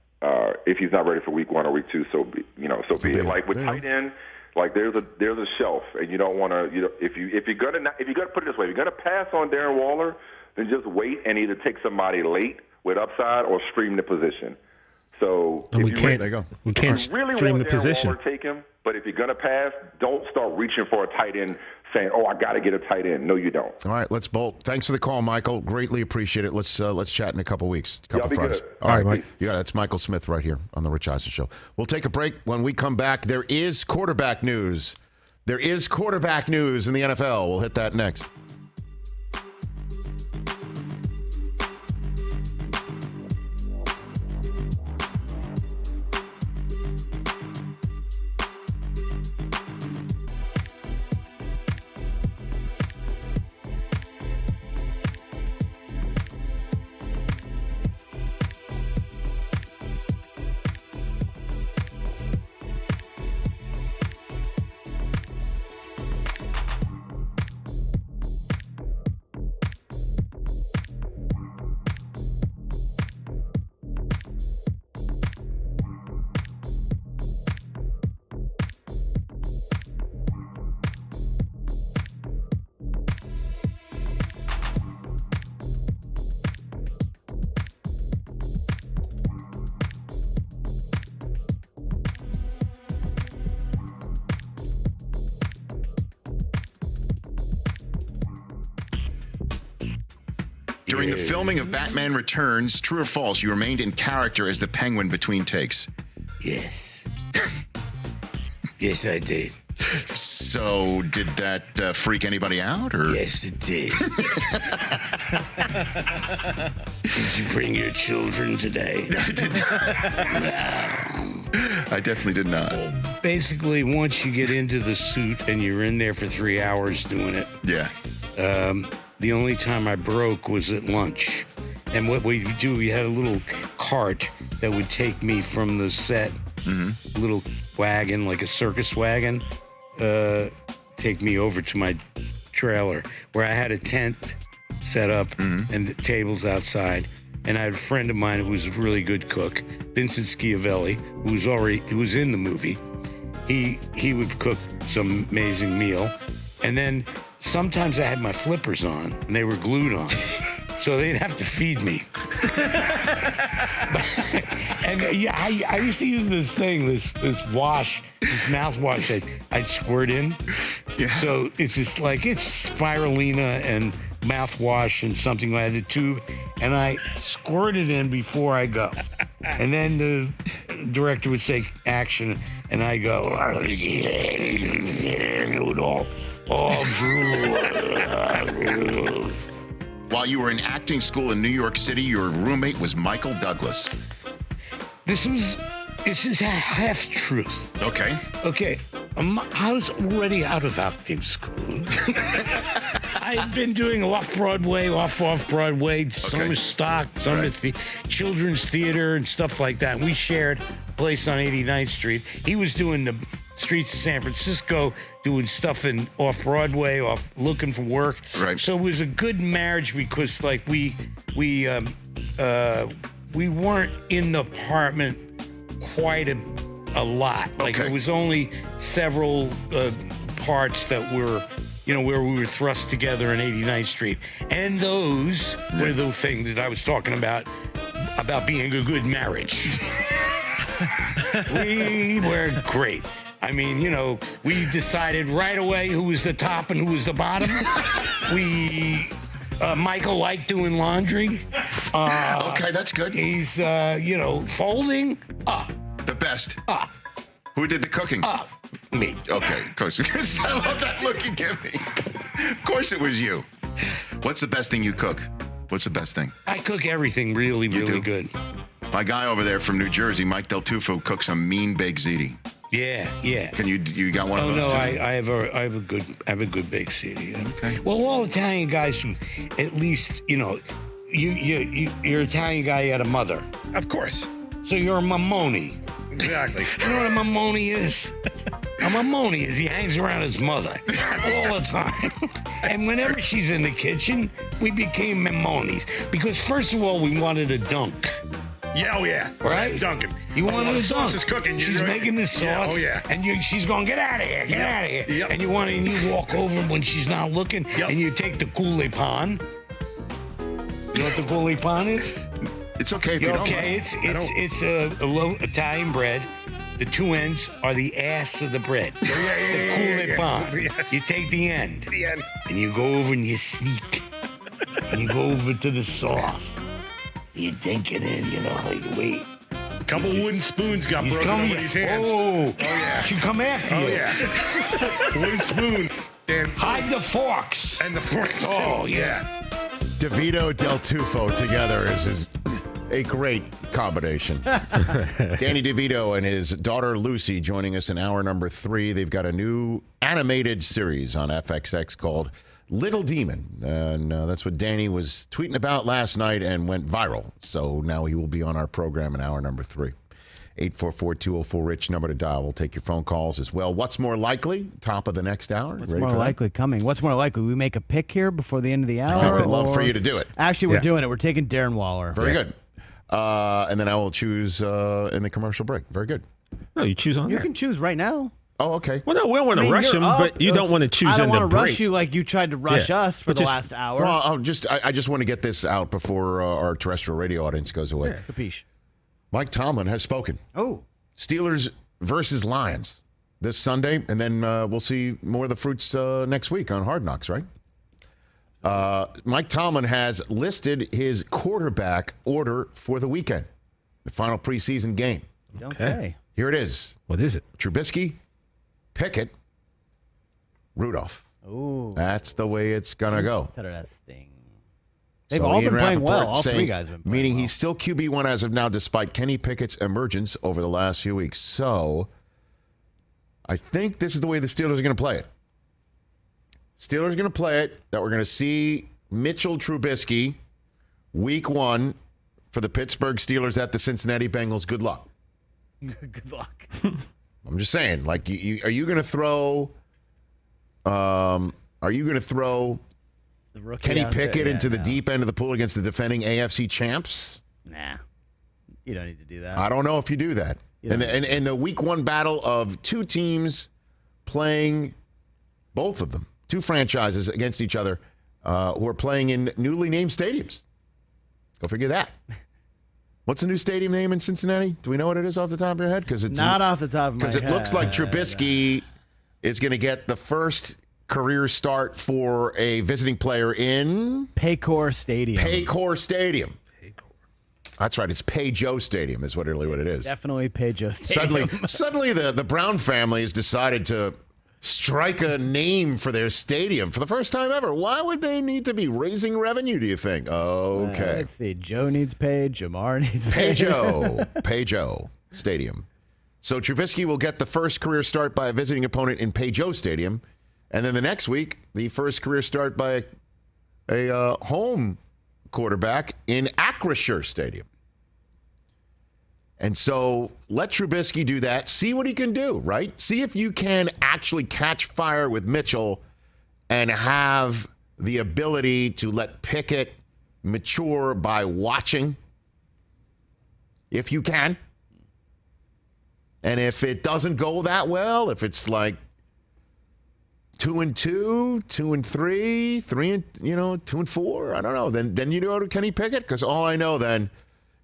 [SPEAKER 13] if he's not ready for week 1 or week 2, so be it. Like with tight end, like there's a shelf, and you don't want to. If you're gonna put it this way, if you're gonna pass on Darren Waller, then just wait and either take somebody late with upside or stream the position. So
[SPEAKER 3] we can't stream the position.
[SPEAKER 13] Waller, take him. But if you're going to pass, don't start reaching for a tight end saying, oh, I got to get a tight end. No, you don't.
[SPEAKER 2] All right, let's bolt. Thanks for the call, Michael. Greatly appreciate it. Let's chat in a couple weeks, couple Fridays.
[SPEAKER 13] Good.
[SPEAKER 2] All right, Mike. Yeah, that's Michael Smith right here on the Rich Eisen Show. We'll take a break. When we come back, there is quarterback news. There is quarterback news in the NFL. We'll hit that next. During the filming of Batman Returns, true or false, you remained in character as the Penguin between takes?
[SPEAKER 10] Yes. Yes, I did.
[SPEAKER 2] So, did that freak anybody out? Or?
[SPEAKER 10] Yes, it did. Did you bring your children today?
[SPEAKER 2] I did not. I definitely did not.
[SPEAKER 10] Basically, once you get into the suit and you're in there for 3 hours doing it.
[SPEAKER 2] Yeah.
[SPEAKER 10] The only time I broke was at lunch. And what we do, we had a little cart that would take me from the set, little wagon, like a circus wagon, take me over to my trailer where I had a tent set up and tables outside. And I had a friend of mine who was a really good cook, Vincent Schiavelli, who was in the movie. He would cook some amazing meal. And then sometimes I had my flippers on and they were glued on. So they'd have to feed me. And yeah, I used to use this thing, this wash, this mouthwash I'd squirt in. Yeah. So it's just like, it's spirulina and mouthwash and something like a tube. And I squirt it in before I go. And then the director would say action. And I go, all drool.
[SPEAKER 2] While you were in acting school in New York City, your roommate was Michael Douglas.
[SPEAKER 10] This is a half truth.
[SPEAKER 2] Okay.
[SPEAKER 10] Okay. I was already out of acting school. I've been doing off-Broadway, off-Broadway, summer stock, summer children's theater and stuff like that. We shared a place on 89th Street. He was doing the streets of San Francisco, doing stuff in off-Broadway, looking for work.
[SPEAKER 2] Right.
[SPEAKER 10] So it was a good marriage because, like, we weren't in the apartment quite a lot. Like, it was only several parts that were, where we were thrust together in 89th Street. And those were the things that I was talking about being a good marriage. We were great. I mean, we decided right away who was the top and who was the bottom. Michael liked doing laundry.
[SPEAKER 2] Okay, that's good.
[SPEAKER 10] He's, folding.
[SPEAKER 2] The best. Who did the cooking?
[SPEAKER 10] Me.
[SPEAKER 2] Okay, of course. Because I love that look you give me. Of course it was you. What's the best thing you cook? What's the best thing?
[SPEAKER 10] I cook everything really, really good.
[SPEAKER 2] My guy over there from New Jersey, Mike Del Tufo, cooks some mean baked ziti.
[SPEAKER 10] Yeah.
[SPEAKER 2] Can you got one of those
[SPEAKER 10] too?
[SPEAKER 2] I
[SPEAKER 10] have a good baked ziti. Yeah. Okay. Well, all Italian guys who, at least, you're Italian guy, you had a mother.
[SPEAKER 14] Of course.
[SPEAKER 10] So you're a mamoni.
[SPEAKER 14] Exactly.
[SPEAKER 10] You know what a mamoni is? A mamoni is he hangs around his mother all the time. And whenever she's in the kitchen, we became mamonis. Because first of all, we wanted a dunk.
[SPEAKER 14] Yeah, oh yeah.
[SPEAKER 10] Right?
[SPEAKER 14] Dunking.
[SPEAKER 10] You wanted a dunk.
[SPEAKER 14] The sauce is cooking.
[SPEAKER 10] She's making the sauce.
[SPEAKER 14] Yeah, oh yeah.
[SPEAKER 10] And she's going, get out of here, get out of here.
[SPEAKER 14] Yep.
[SPEAKER 10] And you walk over when she's not looking, and you take the coulis pan. You know what the coulis pan is?
[SPEAKER 2] It's okay if you don't.
[SPEAKER 10] Okay, it's a low Italian bread. The two ends are the ass of the bread. The coulis pan.
[SPEAKER 14] Yes.
[SPEAKER 10] You take the end.
[SPEAKER 14] The end.
[SPEAKER 10] And you go over and you sneak. And you go over to the sauce. You take it in, you wait.
[SPEAKER 14] A couple wooden spoons got broken over his hands.
[SPEAKER 10] Oh yeah. She come after you.
[SPEAKER 14] Oh yeah. Wooden spoon. And
[SPEAKER 10] hide the forks.
[SPEAKER 14] And the forks.
[SPEAKER 10] Oh
[SPEAKER 14] too.
[SPEAKER 10] yeah.
[SPEAKER 2] DeVito, Del Tufo together is a great combination. Danny DeVito and his daughter Lucy joining us in hour number 3. They've got a new animated series on FXX called Little Demon. And that's what Danny was tweeting about last night and went viral. So now he will be on our program in hour number 3. 844-204-RICH, number to dial. We'll take your phone calls as well. What's more likely? Top of the next hour.
[SPEAKER 4] What's more likely coming? What's more likely? We make a pick here before the end of the hour?
[SPEAKER 2] I would love for you to do it.
[SPEAKER 4] Actually, we're doing it. We're taking Darren Waller.
[SPEAKER 2] Very good. And then I will choose in the commercial break. Very good.
[SPEAKER 3] No, you choose on
[SPEAKER 4] You
[SPEAKER 3] there.
[SPEAKER 4] can choose right now.
[SPEAKER 2] Oh, okay.
[SPEAKER 3] Well, no, we don't want to rush him, but you don't want to choose in the break.
[SPEAKER 4] I don't want to rush you like you tried to rush us for the last hour.
[SPEAKER 2] Well, I just want to get this out before our terrestrial radio audience goes away.
[SPEAKER 4] Yeah, capiche.
[SPEAKER 2] Mike Tomlin has spoken.
[SPEAKER 4] Oh.
[SPEAKER 2] Steelers versus Lions this Sunday, and then we'll see more of the fruits next week on Hard Knocks, right? Mike Tomlin has listed his quarterback order for the weekend, the final preseason game.
[SPEAKER 4] You don't say.
[SPEAKER 2] Here it is.
[SPEAKER 3] What is it?
[SPEAKER 2] Trubisky, Pickett, Rudolph.
[SPEAKER 4] Ooh.
[SPEAKER 2] That's the way it's going to go.
[SPEAKER 4] That sting. They've
[SPEAKER 2] So
[SPEAKER 4] all
[SPEAKER 2] Ian
[SPEAKER 4] been playing well.
[SPEAKER 2] Rappaport
[SPEAKER 4] All three
[SPEAKER 2] saying-
[SPEAKER 4] guys have been playing
[SPEAKER 2] meaning
[SPEAKER 4] well.
[SPEAKER 2] he's still QB1 as of now, despite Kenny Pickett's emergence over the last few weeks. So I think this is the way the Steelers are going to play it. Steelers are going to play it that we're going to see Mitchell Trubisky week 1 for the Pittsburgh Steelers at the Cincinnati Bengals. Good luck.
[SPEAKER 4] Good luck.
[SPEAKER 2] I'm just saying, like, are you going to throw
[SPEAKER 4] The rookie
[SPEAKER 2] Kenny
[SPEAKER 4] out there,
[SPEAKER 2] Pickett
[SPEAKER 4] yeah,
[SPEAKER 2] into the
[SPEAKER 4] no.
[SPEAKER 2] deep end of the pool against the defending AFC champs?
[SPEAKER 4] Nah. You don't need to do that.
[SPEAKER 2] I don't know if you do that.
[SPEAKER 4] You
[SPEAKER 2] And
[SPEAKER 4] don't.
[SPEAKER 2] the week 1 battle of two teams playing, both of them, two franchises against each other who are playing in newly named stadiums. Go figure that. What's the new stadium name in Cincinnati? Do we know what it is off the top of your head? Because it's
[SPEAKER 4] Not off the top of my head.
[SPEAKER 2] Because it looks like Trubisky is going to get the first career start for a visiting player in
[SPEAKER 4] Paycor Stadium.
[SPEAKER 2] Paycor Stadium. That's right. It's Pay-Joe Stadium is what it is.
[SPEAKER 4] Definitely Payjoe Stadium.
[SPEAKER 2] Suddenly the Brown family has decided to strike a name for their stadium for the first time ever. Why would they need to be raising revenue, do you think? Okay.
[SPEAKER 4] Let's see. Joe needs paid. Jamar needs paid.
[SPEAKER 2] Pay-Joe Stadium. So Trubisky will get the first career start by a visiting opponent in Pay-Joe Stadium. And then the next week, the first career start by a home quarterback in Acrisure Stadium. And so let Trubisky do that. See what he can do, right? See if you can actually catch fire with Mitchell and have the ability to let Pickett mature by watching. If you can. And if it doesn't go that well, if it's like 2-2, 2-3, 2-4, I don't know. Then you go to Kenny Pickett, because all I know then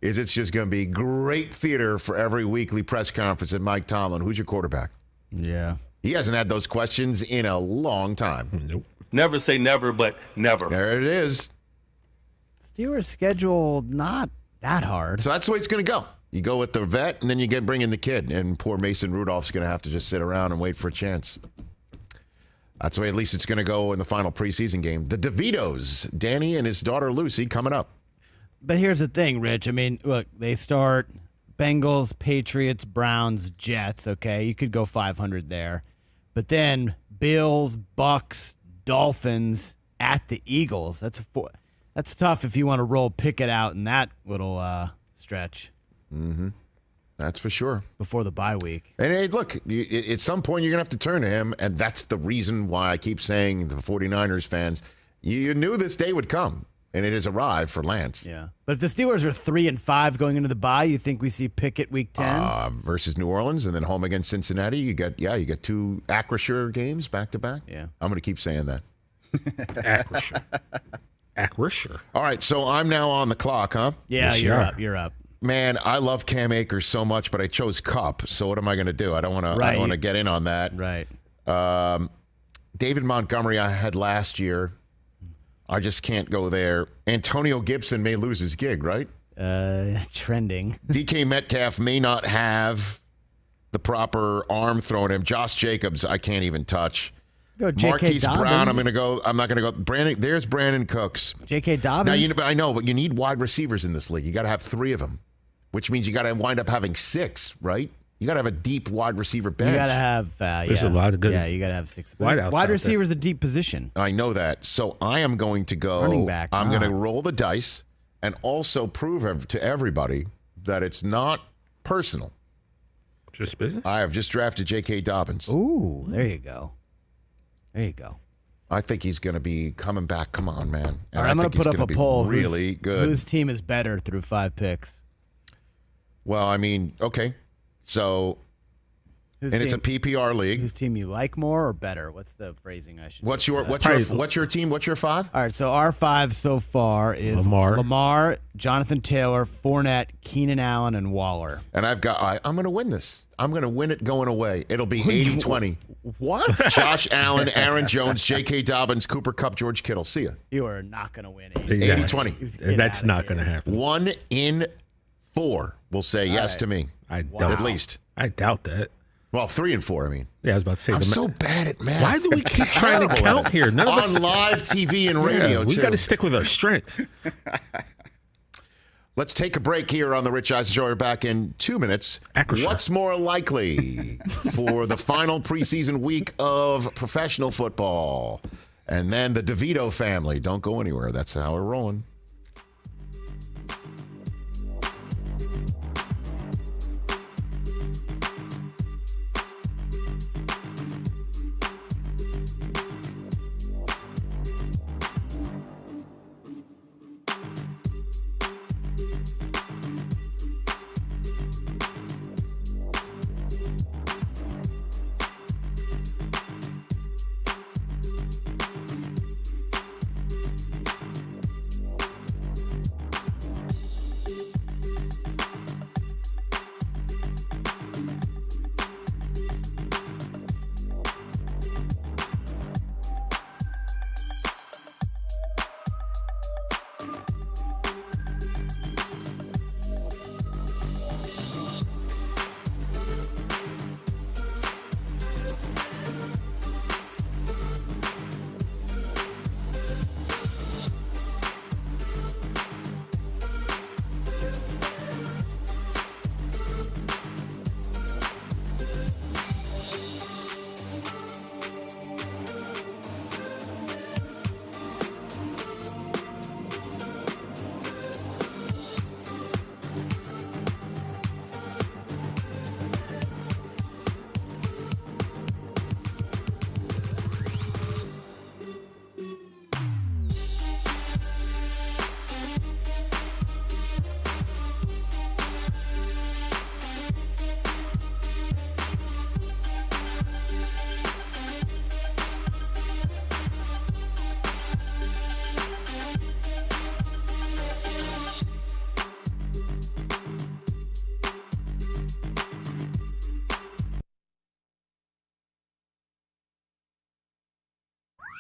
[SPEAKER 2] is it's just going to be great theater for every weekly press conference at Mike Tomlin. Who's your quarterback?
[SPEAKER 4] Yeah.
[SPEAKER 2] He hasn't had those questions in a long time.
[SPEAKER 3] Nope.
[SPEAKER 15] Never say never, but never.
[SPEAKER 2] There it is.
[SPEAKER 4] Steelers' schedule not that hard.
[SPEAKER 2] So that's the way it's going to go. You go with the vet, and then you bring in the kid. And poor Mason Rudolph's going to have to just sit around and wait for a chance. That's the way at least it's going to go in the final preseason game. The DeVitos, Danny and his daughter Lucy, coming up.
[SPEAKER 4] But here's the thing, Rich. I mean, look, they start Bengals, Patriots, Browns, Jets. Okay, you could go 500 there. But then Bills, Bucks, Dolphins at the Eagles. That's tough if you want to roll Pickett out in that little stretch.
[SPEAKER 2] Mm-hmm. That's for sure.
[SPEAKER 4] Before the bye week.
[SPEAKER 2] And hey, look, at some point you're going to have to turn to him, and that's the reason why I keep saying to the 49ers fans, you knew this day would come, and it has arrived for Lance.
[SPEAKER 4] Yeah. But if the Steelers are 3-5 going into the bye, you think we see Pickett week 10?
[SPEAKER 2] Versus New Orleans and then home against Cincinnati. You got two Acrisure games back to back.
[SPEAKER 4] Yeah.
[SPEAKER 2] I'm going to keep saying that.
[SPEAKER 3] Acrisure.
[SPEAKER 2] All right, so I'm now on the clock, huh?
[SPEAKER 4] Yeah,
[SPEAKER 3] Yes,
[SPEAKER 4] you're
[SPEAKER 3] you are.
[SPEAKER 4] up. You're up.
[SPEAKER 2] Man, I love Cam Akers so much, but I chose Cup. So what am I going to do? I don't want to. I don't want to get in on that.
[SPEAKER 4] Right.
[SPEAKER 2] David Montgomery I had last year. I just can't go there. Antonio Gibson may lose his gig, right?
[SPEAKER 4] Trending.
[SPEAKER 2] DK Metcalf may not have the proper arm thrown at him. Josh Jacobs, I can't even touch.
[SPEAKER 4] Go J.K.
[SPEAKER 2] Marquise
[SPEAKER 4] Dobbins.
[SPEAKER 2] Brown, I'm not going to go. There's Brandon Cooks.
[SPEAKER 4] J.K. Dobbins.
[SPEAKER 2] Now, I know, but you need wide receivers in this league. You got to have 3 of them, which means you got to wind up having 6, right? You got to have a deep wide receiver bench.
[SPEAKER 4] You got to have.
[SPEAKER 3] There's a lot of good.
[SPEAKER 4] Yeah, you got to have 6.
[SPEAKER 3] wideouts
[SPEAKER 4] Wide
[SPEAKER 3] out
[SPEAKER 4] receiver is a deep position.
[SPEAKER 2] I know that. So I am going to go.
[SPEAKER 4] Running back,
[SPEAKER 2] I'm going to
[SPEAKER 4] not.
[SPEAKER 2] roll the dice and also prove to everybody that it's not personal.
[SPEAKER 3] Just business?
[SPEAKER 2] I have just drafted J.K. Dobbins.
[SPEAKER 4] Ooh, there you go. There you go.
[SPEAKER 2] I think he's going to be coming back. Come on, man. And
[SPEAKER 4] All right, I'm going to put up a poll.
[SPEAKER 2] Really good.
[SPEAKER 4] Whose team is better through 5 picks?
[SPEAKER 2] Well, I mean, okay. So It's a PPR league.
[SPEAKER 4] Whose team you like more or better? What's the phrasing I should?
[SPEAKER 2] What's your team? What's your 5?
[SPEAKER 4] All right, so our 5 so far is Lamar, Jonathan Taylor, Fournette, Keenan Allen, and Waller.
[SPEAKER 2] And I'm going to win this. I'm going to win it going away. It'll be 80-20.
[SPEAKER 4] What?
[SPEAKER 2] Josh Allen, Aaron Jones, J.K. Dobbins, Cooper Kupp, George Kittle. See ya.
[SPEAKER 4] You are not going to win
[SPEAKER 2] 80-20.
[SPEAKER 3] That's not going to happen.
[SPEAKER 2] 1 in 4 will say yes to me.
[SPEAKER 3] I doubt
[SPEAKER 2] at least.
[SPEAKER 3] I doubt that.
[SPEAKER 2] Well, 3 and 4. I mean,
[SPEAKER 3] yeah, I was about to say.
[SPEAKER 2] I'm so bad at math.
[SPEAKER 3] Why do we keep trying to count here? None of us
[SPEAKER 2] on live TV and radio.
[SPEAKER 3] We got to stick with our strengths.
[SPEAKER 2] Let's take a break here on the Rich Eisen Show. We're back in 2 minutes. What's more likely for the final preseason week of professional football? And then the DeVito family. Don't go anywhere. That's how we're rolling.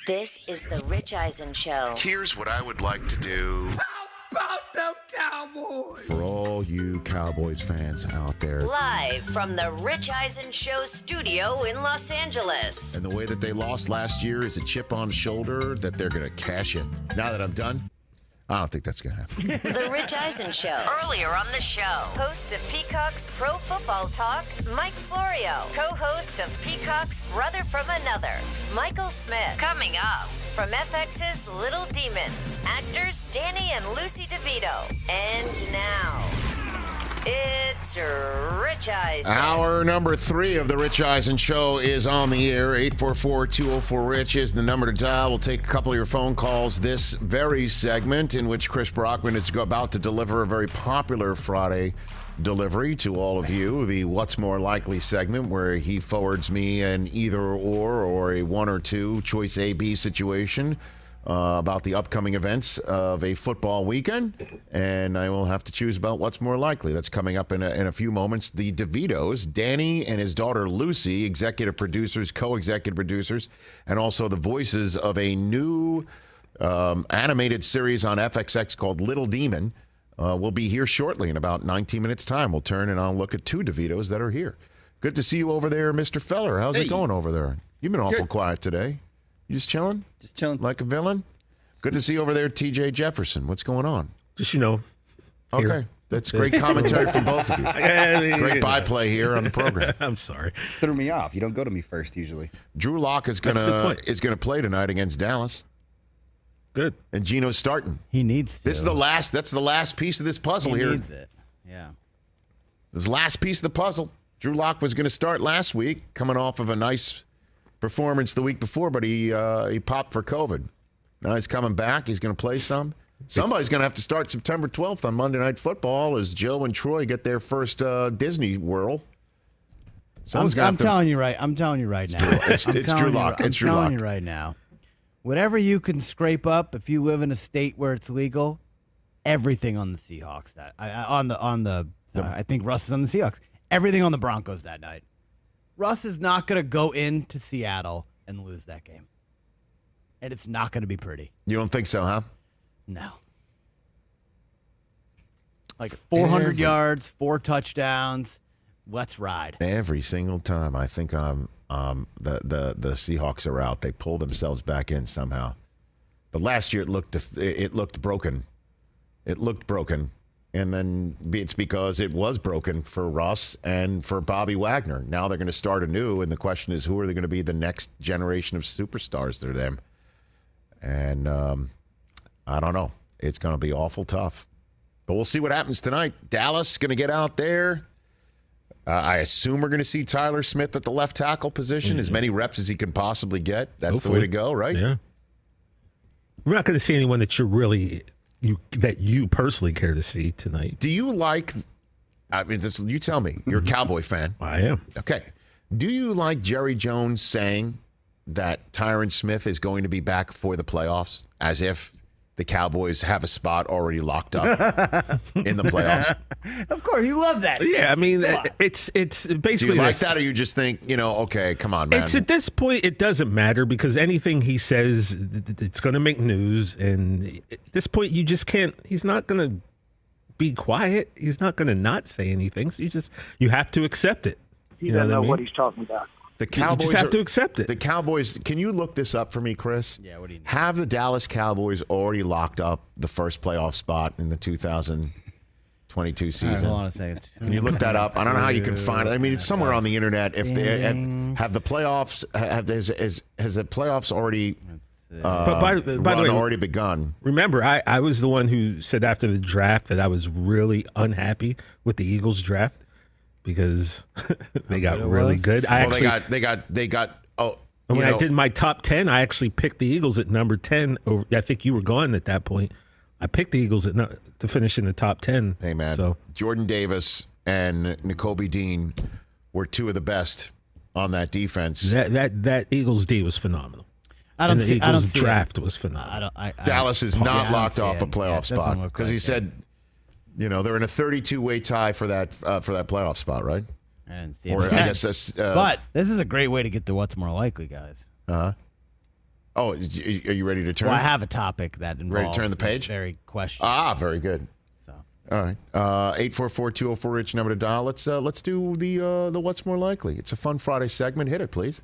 [SPEAKER 7] This is the Rich Eisen Show.
[SPEAKER 2] Here's what I would like to do.
[SPEAKER 1] How about them Cowboys?
[SPEAKER 2] For all you Cowboys fans out there.
[SPEAKER 7] Live from the Rich Eisen Show studio in Los Angeles.
[SPEAKER 2] And the way that they lost last year is a chip on the shoulder that they're going to cash in. Now that I'm done, I don't think that's going to happen.
[SPEAKER 7] The Rich Eisen Show. Earlier on the show, host of Peacock's Pro Football Talk, Mike Florio. Co-host of Peacock's Brother from Another, Michael Smith. Coming up, from FX's Little Demon, actors Danny and Lucy DeVito. And now, it's Rich Eisen.
[SPEAKER 2] Hour number 3 of the Rich Eisen Show is on the air. 844-204-RICH is the number to dial. We'll take a couple of your phone calls this very segment in which Chris Brockman is about to deliver a very popular Friday delivery to all of you, the What's More Likely segment, where he forwards me an either or a 1 or 2 choice A-B situation about the upcoming events of a football weekend, and I will have to choose about what's more likely. That's coming up in a few moments. The DeVitos, Danny and his daughter Lucy, executive producers, co-executive producers, and also the voices of a new animated series on FXX called Little Demon, will be here shortly in about 19 minutes' time. We'll turn and I'll look at 2 DeVitos that are here. Good to see you over there, Mr. Feller. How's it going over there? You've been awful quiet today. You just chilling?
[SPEAKER 8] Just chilling.
[SPEAKER 2] Like a villain? Good to see you over there, TJ Jefferson. What's going on?
[SPEAKER 3] Just,
[SPEAKER 2] Okay. That's great commentary from both of you. Great byplay here on the program.
[SPEAKER 3] I'm sorry.
[SPEAKER 8] Threw me off. You don't go to me first usually.
[SPEAKER 2] Drew Lock is gonna play tonight against Dallas.
[SPEAKER 3] Good.
[SPEAKER 2] And Gino's starting.
[SPEAKER 4] He needs to.
[SPEAKER 2] That's the last piece of this puzzle
[SPEAKER 4] he
[SPEAKER 2] here.
[SPEAKER 4] He needs it. Yeah.
[SPEAKER 2] This last piece of the puzzle. Drew Lock was going to start last week, coming off of a nice performance the week before, but he popped for COVID. Now he's coming back. He's going to play some. Somebody's going to have to start September 12th on Monday Night Football as Joe and Troy get their first Disney whirl. Someone's
[SPEAKER 4] I'm
[SPEAKER 2] gonna have to-
[SPEAKER 4] telling you right. I'm telling you right now.
[SPEAKER 2] It's Drew Lock. It's Drew
[SPEAKER 4] I'm telling
[SPEAKER 2] Lock.
[SPEAKER 4] you right now. Whatever you can scrape up, if you live in a state where it's legal, everything on the Seahawks. I think Russ is on the Seahawks. Everything on the Broncos that night. Russ is not going to go into Seattle and lose that game, and it's not going to be pretty.
[SPEAKER 2] You don't think so, huh?
[SPEAKER 4] No. Like 400 yards, 4 touchdowns. Let's ride.
[SPEAKER 2] Every single time I think the Seahawks are out, they pull themselves back in somehow. But last year it looked broken. It looked broken, and then it's because it was broken for Russ and for Bobby Wagner. Now they're going to start anew, and the question is, who are they going to be the next generation of superstars to them? And I don't know. It's going to be awful tough. But we'll see what happens tonight. Dallas going to get out there. I assume we're going to see Tyler Smith at the left tackle position, as many reps as he can possibly get. That's
[SPEAKER 3] Hopefully.
[SPEAKER 2] the way to go, right?
[SPEAKER 3] Yeah. We're not going to see anyone that you personally care to see tonight.
[SPEAKER 2] Do you like? I mean, you tell me. You're a Cowboy fan.
[SPEAKER 3] I am.
[SPEAKER 2] Okay. Do you like Jerry Jones saying that Tyron Smith is going to be back for the playoffs, as if the Cowboys have a spot already locked up in the playoffs?
[SPEAKER 4] Of course, you love that.
[SPEAKER 3] Yeah, I mean, it's basically.
[SPEAKER 2] Do you like that, or you just think, okay, come on, man?
[SPEAKER 3] It's at this point, it doesn't matter because anything he says, it's going to make news. And at this point, you just can't. He's not going to be quiet. He's not going to not say anything. So you have to accept it.
[SPEAKER 16] He doesn't know what he's talking about.
[SPEAKER 2] The Cowboys
[SPEAKER 3] you just have to accept it.
[SPEAKER 2] The Cowboys, can you look this up for me, Chris?
[SPEAKER 4] Yeah, what do you need?
[SPEAKER 2] Have the Dallas Cowboys already locked up the first playoff spot in the 2022 season?
[SPEAKER 4] Right, hold on a second.
[SPEAKER 2] Can you look that up? I don't know how you can find it. I mean, it's somewhere on the internet. If they have the playoffs, has the playoffs already
[SPEAKER 3] But by the way,
[SPEAKER 2] already begun?
[SPEAKER 3] Remember, I was the one who said after the draft that I was really unhappy with the Eagles draft because they got really good.
[SPEAKER 2] They got. Oh,
[SPEAKER 3] and when I did my top 10, I actually picked the Eagles at number 10. I think you were gone at that point. I picked the Eagles to finish in the top 10.
[SPEAKER 2] Hey, man.
[SPEAKER 3] So
[SPEAKER 2] Jordan Davis and Nakobe Dean were two of the best on that defense.
[SPEAKER 3] That Eagles D was phenomenal.
[SPEAKER 4] The
[SPEAKER 3] Eagles draft was phenomenal.
[SPEAKER 2] Dallas is not locked off a playoff
[SPEAKER 4] Yeah,
[SPEAKER 2] spot because he said, they're in a 32-way tie for that playoff spot, right?
[SPEAKER 4] I didn't see it.
[SPEAKER 2] Or I guess that's.
[SPEAKER 4] But this is a great way to get to what's more likely, guys.
[SPEAKER 2] Oh, are you ready to turn?
[SPEAKER 4] Well, I have a topic that involves
[SPEAKER 2] ready to turn the page?
[SPEAKER 4] this very question.
[SPEAKER 2] Very good.
[SPEAKER 4] So,
[SPEAKER 2] all right, 844-204-RICH number to dial. Let's do the what's more likely. It's a fun Friday segment. Hit it, please.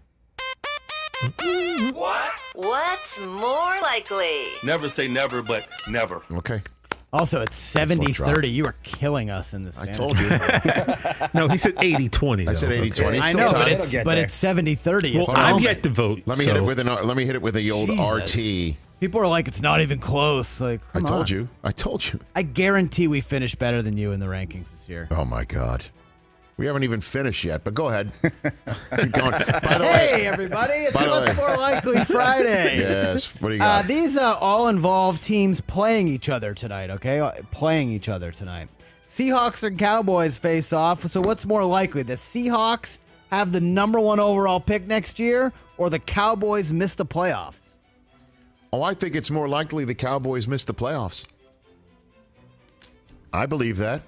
[SPEAKER 7] What's more likely?
[SPEAKER 15] Never say never, but never.
[SPEAKER 2] Okay.
[SPEAKER 4] Also, it's 70-30. You are killing us in this.
[SPEAKER 2] I told you.
[SPEAKER 3] No, he said 80-20.
[SPEAKER 2] I said 80-20.
[SPEAKER 4] I know, but it's 70-30.
[SPEAKER 3] Well, I'm yet to vote.
[SPEAKER 2] Let me hit it with the old RT.
[SPEAKER 4] People are like, it's not even close. Like,
[SPEAKER 2] I told you.
[SPEAKER 4] I guarantee we finish better than you in the rankings this year.
[SPEAKER 2] Oh my God. We haven't even finished yet, but go ahead. Keep going. By the way,
[SPEAKER 4] hey, everybody, it's What's More Likely Friday.
[SPEAKER 2] Yes, what do you got?
[SPEAKER 4] These all involve teams playing each other tonight, okay? Playing each other tonight. Seahawks and Cowboys face off, so what's more likely? The Seahawks have the number 1 overall pick next year, or the Cowboys miss the playoffs?
[SPEAKER 2] Oh, I think it's more likely the Cowboys miss the playoffs. I believe that.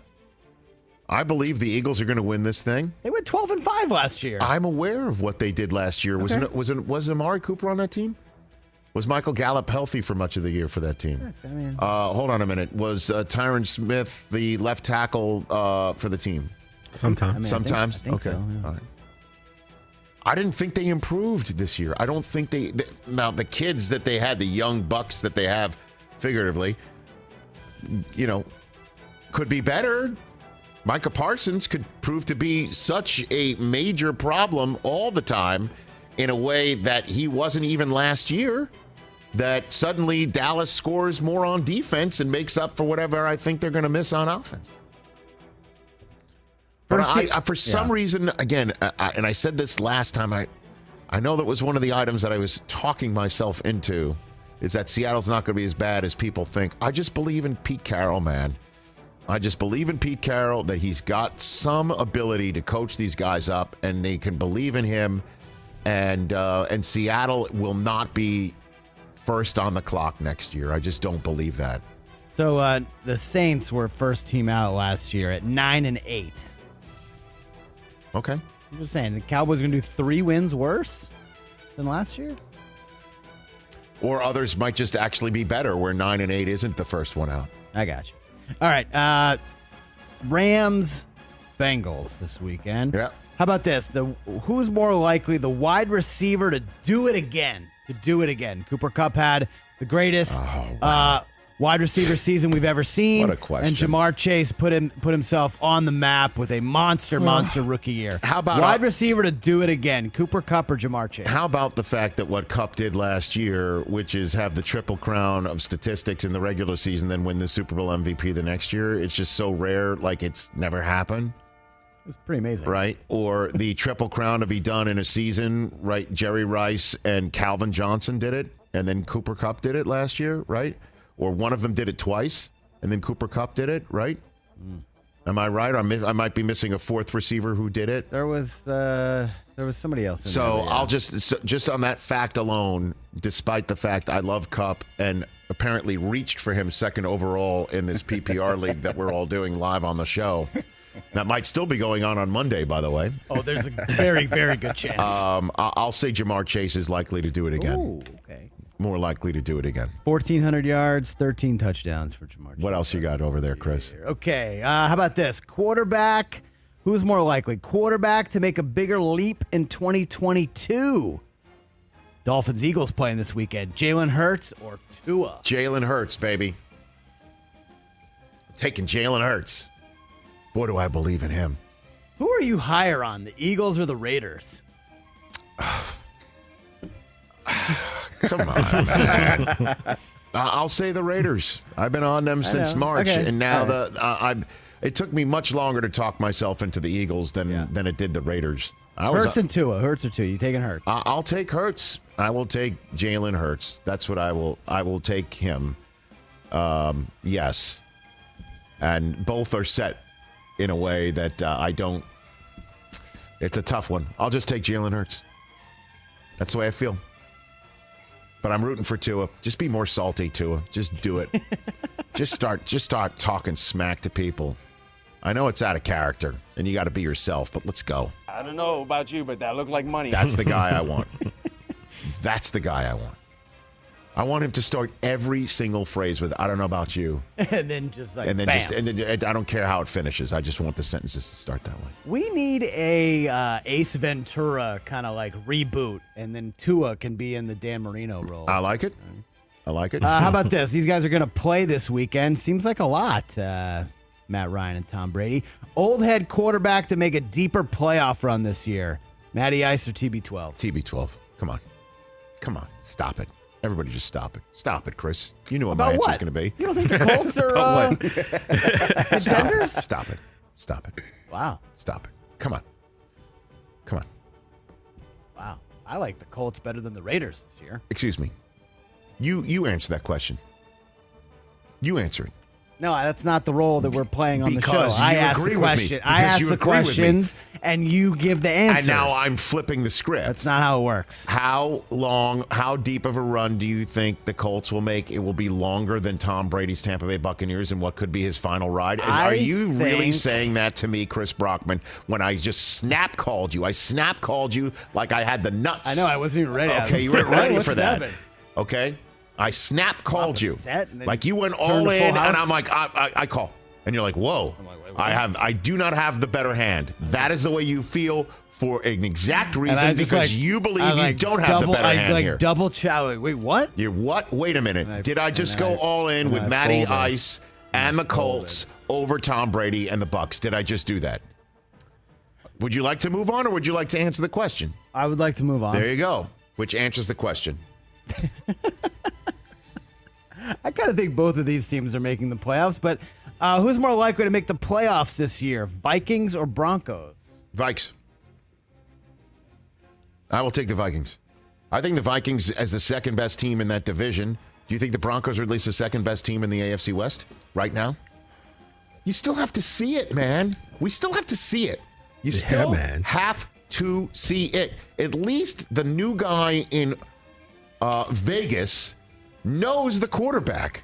[SPEAKER 2] I believe the Eagles are going to win this thing.
[SPEAKER 4] They went 12-5 last year.
[SPEAKER 2] I'm aware of what they did last year.
[SPEAKER 4] Okay.
[SPEAKER 2] Was Amari Cooper on that team? Was Michael Gallup healthy for much of the year for that team? Hold on a minute. Was Tyron Smith the left tackle for the team?
[SPEAKER 3] Sometimes.
[SPEAKER 2] Sometimes?
[SPEAKER 4] I think
[SPEAKER 2] okay.
[SPEAKER 4] so, yeah.
[SPEAKER 2] All right. I didn't think they improved this year. I don't think now the kids that they had, the young bucks that they have, figuratively, could be better. Micah Parsons could prove to be such a major problem all the time in a way that he wasn't even last year, that suddenly Dallas scores more on defense and makes up for whatever I think they're going to miss on offense. But for some reason, again, and I said this last time, I know that was one of the items that I was talking myself into, is that Seattle's not going to be as bad as people think. I just believe in Pete Carroll, man. I just believe in Pete Carroll, that he's got some ability to coach these guys up, and they can believe in him. And Seattle will not be first on the clock next year. I just don't believe that.
[SPEAKER 4] So the Saints were first team out last year at 9-8.
[SPEAKER 2] Okay.
[SPEAKER 4] I'm just saying, the Cowboys are going to do 3 wins worse than last year?
[SPEAKER 2] Or others might just actually be better, where 9-8 isn't the first one out.
[SPEAKER 4] I got you. All right. Rams, Bengals this weekend.
[SPEAKER 2] Yeah.
[SPEAKER 4] How about this? Who's more likely the wide receiver to do it again? Cooper Kupp had the greatest wide receiver season we've ever seen.
[SPEAKER 2] What a question.
[SPEAKER 4] And Jamar Chase put himself on the map with a monster rookie year.
[SPEAKER 2] How about
[SPEAKER 4] wide receiver to do it again? Cooper Kupp or Jamar Chase?
[SPEAKER 2] How about the fact that what Kupp did last year, which is have the triple crown of statistics in the regular season, then win the Super Bowl MVP the next year? It's just so rare, like it's never happened.
[SPEAKER 4] It's pretty amazing.
[SPEAKER 2] Right? Or the triple crown to be done in a season, right? Jerry Rice and Calvin Johnson did it, and then Cooper Kupp did it last year, right? Or one of them did it twice, and then Cooper Kupp did it, right? Am I right? I might be missing a fourth receiver who did it.
[SPEAKER 4] There was somebody else.
[SPEAKER 2] So I'll just on that fact alone, despite the fact I love Kupp and apparently reached for him second overall in this PPR league that we're all doing live on the show. That might still be going on Monday, by the way.
[SPEAKER 4] Oh, there's a very, very good chance.
[SPEAKER 2] I'll say Jamar Chase is likely to do it again.
[SPEAKER 4] Ooh, okay.
[SPEAKER 2] More likely to do it again.
[SPEAKER 4] 1,400 yards, 13 touchdowns for Jamar Chase.
[SPEAKER 2] What else you got over there, Chris?
[SPEAKER 4] Okay. How about this? Quarterback. Who's more likely? Quarterback to make a bigger leap in 2022. Dolphins-Eagles playing this weekend. Jalen Hurts or Tua?
[SPEAKER 2] Jalen Hurts, baby. Taking Jalen Hurts. Boy, do I believe in him.
[SPEAKER 4] Who are you higher on, the Eagles or the Raiders?
[SPEAKER 2] Come on, man. I'll say the Raiders. I've been on them since March, and now it took me much longer to talk myself into the Eagles than it did the Raiders.
[SPEAKER 4] Hurts and Tua. Hurts or Tua? You taking Hurts?
[SPEAKER 2] I'll take Hurts. I will take Jalen Hurts. That's what I will. I will take him. Yes, and both are set in a way that I don't. It's a tough one. I'll just take Jalen Hurts. That's the way I feel. But I'm rooting for Tua. Just be more salty, Tua. Just do it. just start talking smack to people. I know it's out of character, and you got to be yourself, but let's go.
[SPEAKER 17] I don't know about you, but that looked like money.
[SPEAKER 2] That's the guy I want. That's the guy I want. I want him to start every single phrase with "I don't know about you,"
[SPEAKER 4] and then just like,
[SPEAKER 2] and then
[SPEAKER 4] bam.
[SPEAKER 2] I don't care how it finishes. I just want the sentences to start that way.
[SPEAKER 4] We need a Ace Ventura kind of like reboot, and then Tua can be in the Dan Marino role.
[SPEAKER 2] I like it. I like it.
[SPEAKER 4] How about this? These guys are going to play this weekend. Seems like a lot. Matt Ryan and Tom Brady. Old head quarterback to make a deeper playoff run this year. Matty Ice or TB12?
[SPEAKER 2] TB12. Come on. Stop it. Everybody just stop it. Stop it, Chris. You knew what
[SPEAKER 4] About
[SPEAKER 2] my answer was
[SPEAKER 4] what?
[SPEAKER 2] going to be.
[SPEAKER 4] You don't think the Colts are contenders?
[SPEAKER 2] Stop it. Stop it.
[SPEAKER 4] Wow.
[SPEAKER 2] Stop it. Come on.
[SPEAKER 4] Wow. I like the Colts better than the Raiders this year.
[SPEAKER 2] Excuse me. You answer that question. You answer it.
[SPEAKER 4] No, that's not the role that we're playing on the show.
[SPEAKER 2] Because you
[SPEAKER 4] I ask
[SPEAKER 2] agree
[SPEAKER 4] the
[SPEAKER 2] with me.
[SPEAKER 4] question.
[SPEAKER 2] Because
[SPEAKER 4] I ask
[SPEAKER 2] you
[SPEAKER 4] the
[SPEAKER 2] agree with me.
[SPEAKER 4] questions, and you give the answers.
[SPEAKER 2] And now I'm flipping the script.
[SPEAKER 4] That's not how it works.
[SPEAKER 2] How deep of a run do you think the Colts will make? It will be longer than Tom Brady's Tampa Bay Buccaneers and what could be his final ride? Are you really saying that to me, Chris Brockman, when I just snap called you? I snap called you like I had the nuts.
[SPEAKER 4] I know. I wasn't even ready.
[SPEAKER 2] Okay, you weren't ready
[SPEAKER 4] What's
[SPEAKER 2] for that.
[SPEAKER 4] happening?
[SPEAKER 2] Okay? I snap called you. Like you went
[SPEAKER 4] turned
[SPEAKER 2] all
[SPEAKER 4] to
[SPEAKER 2] in,
[SPEAKER 4] full
[SPEAKER 2] and
[SPEAKER 4] house?
[SPEAKER 2] I'm like, I call. And you're like, whoa.
[SPEAKER 4] I'm like, wait,
[SPEAKER 2] I do not have the better hand. That is the way you feel for an exact reason because you believe you don't have the better hand here.
[SPEAKER 4] Double chow. Wait, what?
[SPEAKER 2] You're what? Wait a minute. Did I just go all in with Matty Ice and the Colts over Tom Brady and the Bucks? Did I just do that? Would you like to move on or would you like to answer the question?
[SPEAKER 4] I would like to move on.
[SPEAKER 2] There you go. Which answers the question.
[SPEAKER 4] I kind of think both of these teams are making the playoffs, but who's more likely to make the playoffs this year, Vikings or Broncos?
[SPEAKER 2] Vikes. I will take the Vikings. I think the Vikings as the second best team in that division. Do you think the Broncos are at least the second best team in the AFC West right now? You still have to see it, man. We still have to see it. You still have to see it. At least the new guy in Vegas knows the quarterback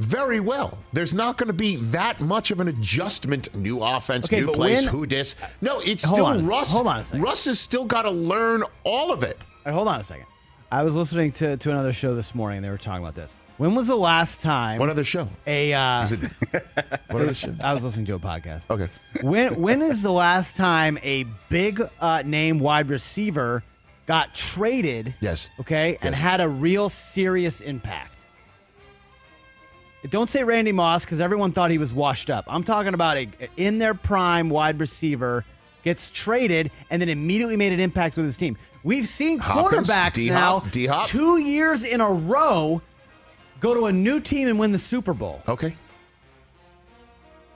[SPEAKER 2] very well. There's not going to be that much of an adjustment. New offense, new place, who dis. No, it's still Russ.
[SPEAKER 4] Hold on a second.
[SPEAKER 2] Russ has still got to learn all of it.
[SPEAKER 4] All right, hold on a second. I was listening to another show this morning. They were talking about this. When was the last time?
[SPEAKER 2] What other show?
[SPEAKER 4] What other show? I was listening to a podcast.
[SPEAKER 2] Okay.
[SPEAKER 4] When is the last time a big name wide receiver got traded?
[SPEAKER 2] Yes.
[SPEAKER 4] Okay, and had a real serious impact? Don't say Randy Moss because everyone thought he was washed up. I'm talking about a in their prime wide receiver gets traded and then immediately made an impact with his team. We've seen quarterbacks now 2 years in a row go to a new team and win the Super Bowl.
[SPEAKER 2] Okay.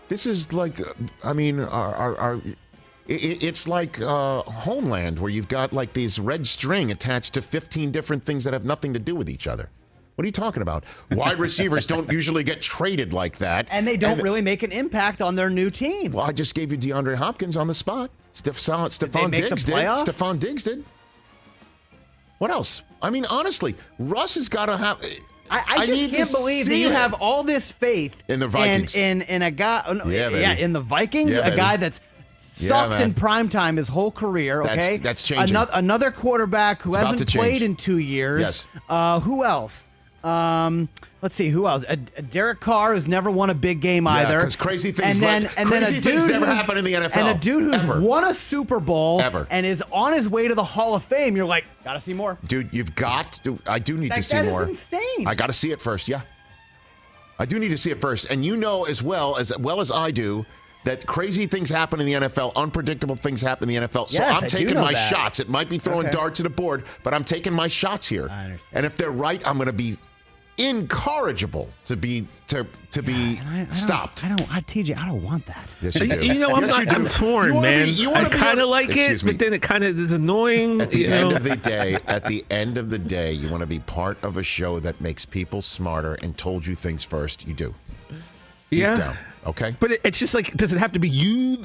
[SPEAKER 2] This is like, I mean, it's like Homeland, where you've got like these red string attached to 15 different things that have nothing to do with each other. What are you talking about? Wide receivers don't usually get traded like that.
[SPEAKER 4] And they don't really make an impact on their new team.
[SPEAKER 2] Well, I just gave you DeAndre Hopkins on the spot. Stephon Diggs did. Stephon Diggs did. What else? I mean, honestly, Russ has got to have...
[SPEAKER 4] I just can't believe that you have all this faith
[SPEAKER 2] in the Vikings,
[SPEAKER 4] in a guy, in the Vikings,
[SPEAKER 2] a
[SPEAKER 4] guy that's sucked in primetime his whole career. Okay,
[SPEAKER 2] that's changing.
[SPEAKER 4] Another quarterback who hasn't played in 2 years.
[SPEAKER 2] Yes.
[SPEAKER 4] Who else? Let's see, who else? Derek Carr, who's never won a big game either.
[SPEAKER 2] Because crazy things never happen in the NFL.
[SPEAKER 4] And a dude who's won a Super Bowl and is on his way to the Hall of Fame. You're like, gotta see more.
[SPEAKER 2] Dude, you've got to. I do need to see more.
[SPEAKER 4] That is insane.
[SPEAKER 2] I got to see it first, yeah. I do need to see it first. And you know as well as I do that crazy things happen in the NFL, unpredictable things happen in the NFL. So
[SPEAKER 4] Yes,
[SPEAKER 2] I'm
[SPEAKER 4] I do
[SPEAKER 2] taking
[SPEAKER 4] know
[SPEAKER 2] my
[SPEAKER 4] that.
[SPEAKER 2] shots. It might be throwing darts at a board, but I'm taking my shots here.
[SPEAKER 4] I understand.
[SPEAKER 2] And if they're right, I'm going to be incorrigible to be stopped.
[SPEAKER 4] TJ, I don't want that.
[SPEAKER 2] Yes, you do.
[SPEAKER 3] You know, I'm torn, man. I kind of like it, but then it kind of is annoying.
[SPEAKER 2] At the end of the day, you want to be part of a show that makes people smarter and told you things first. You do. Deep down. Okay.
[SPEAKER 3] But it's just like, does it have to be you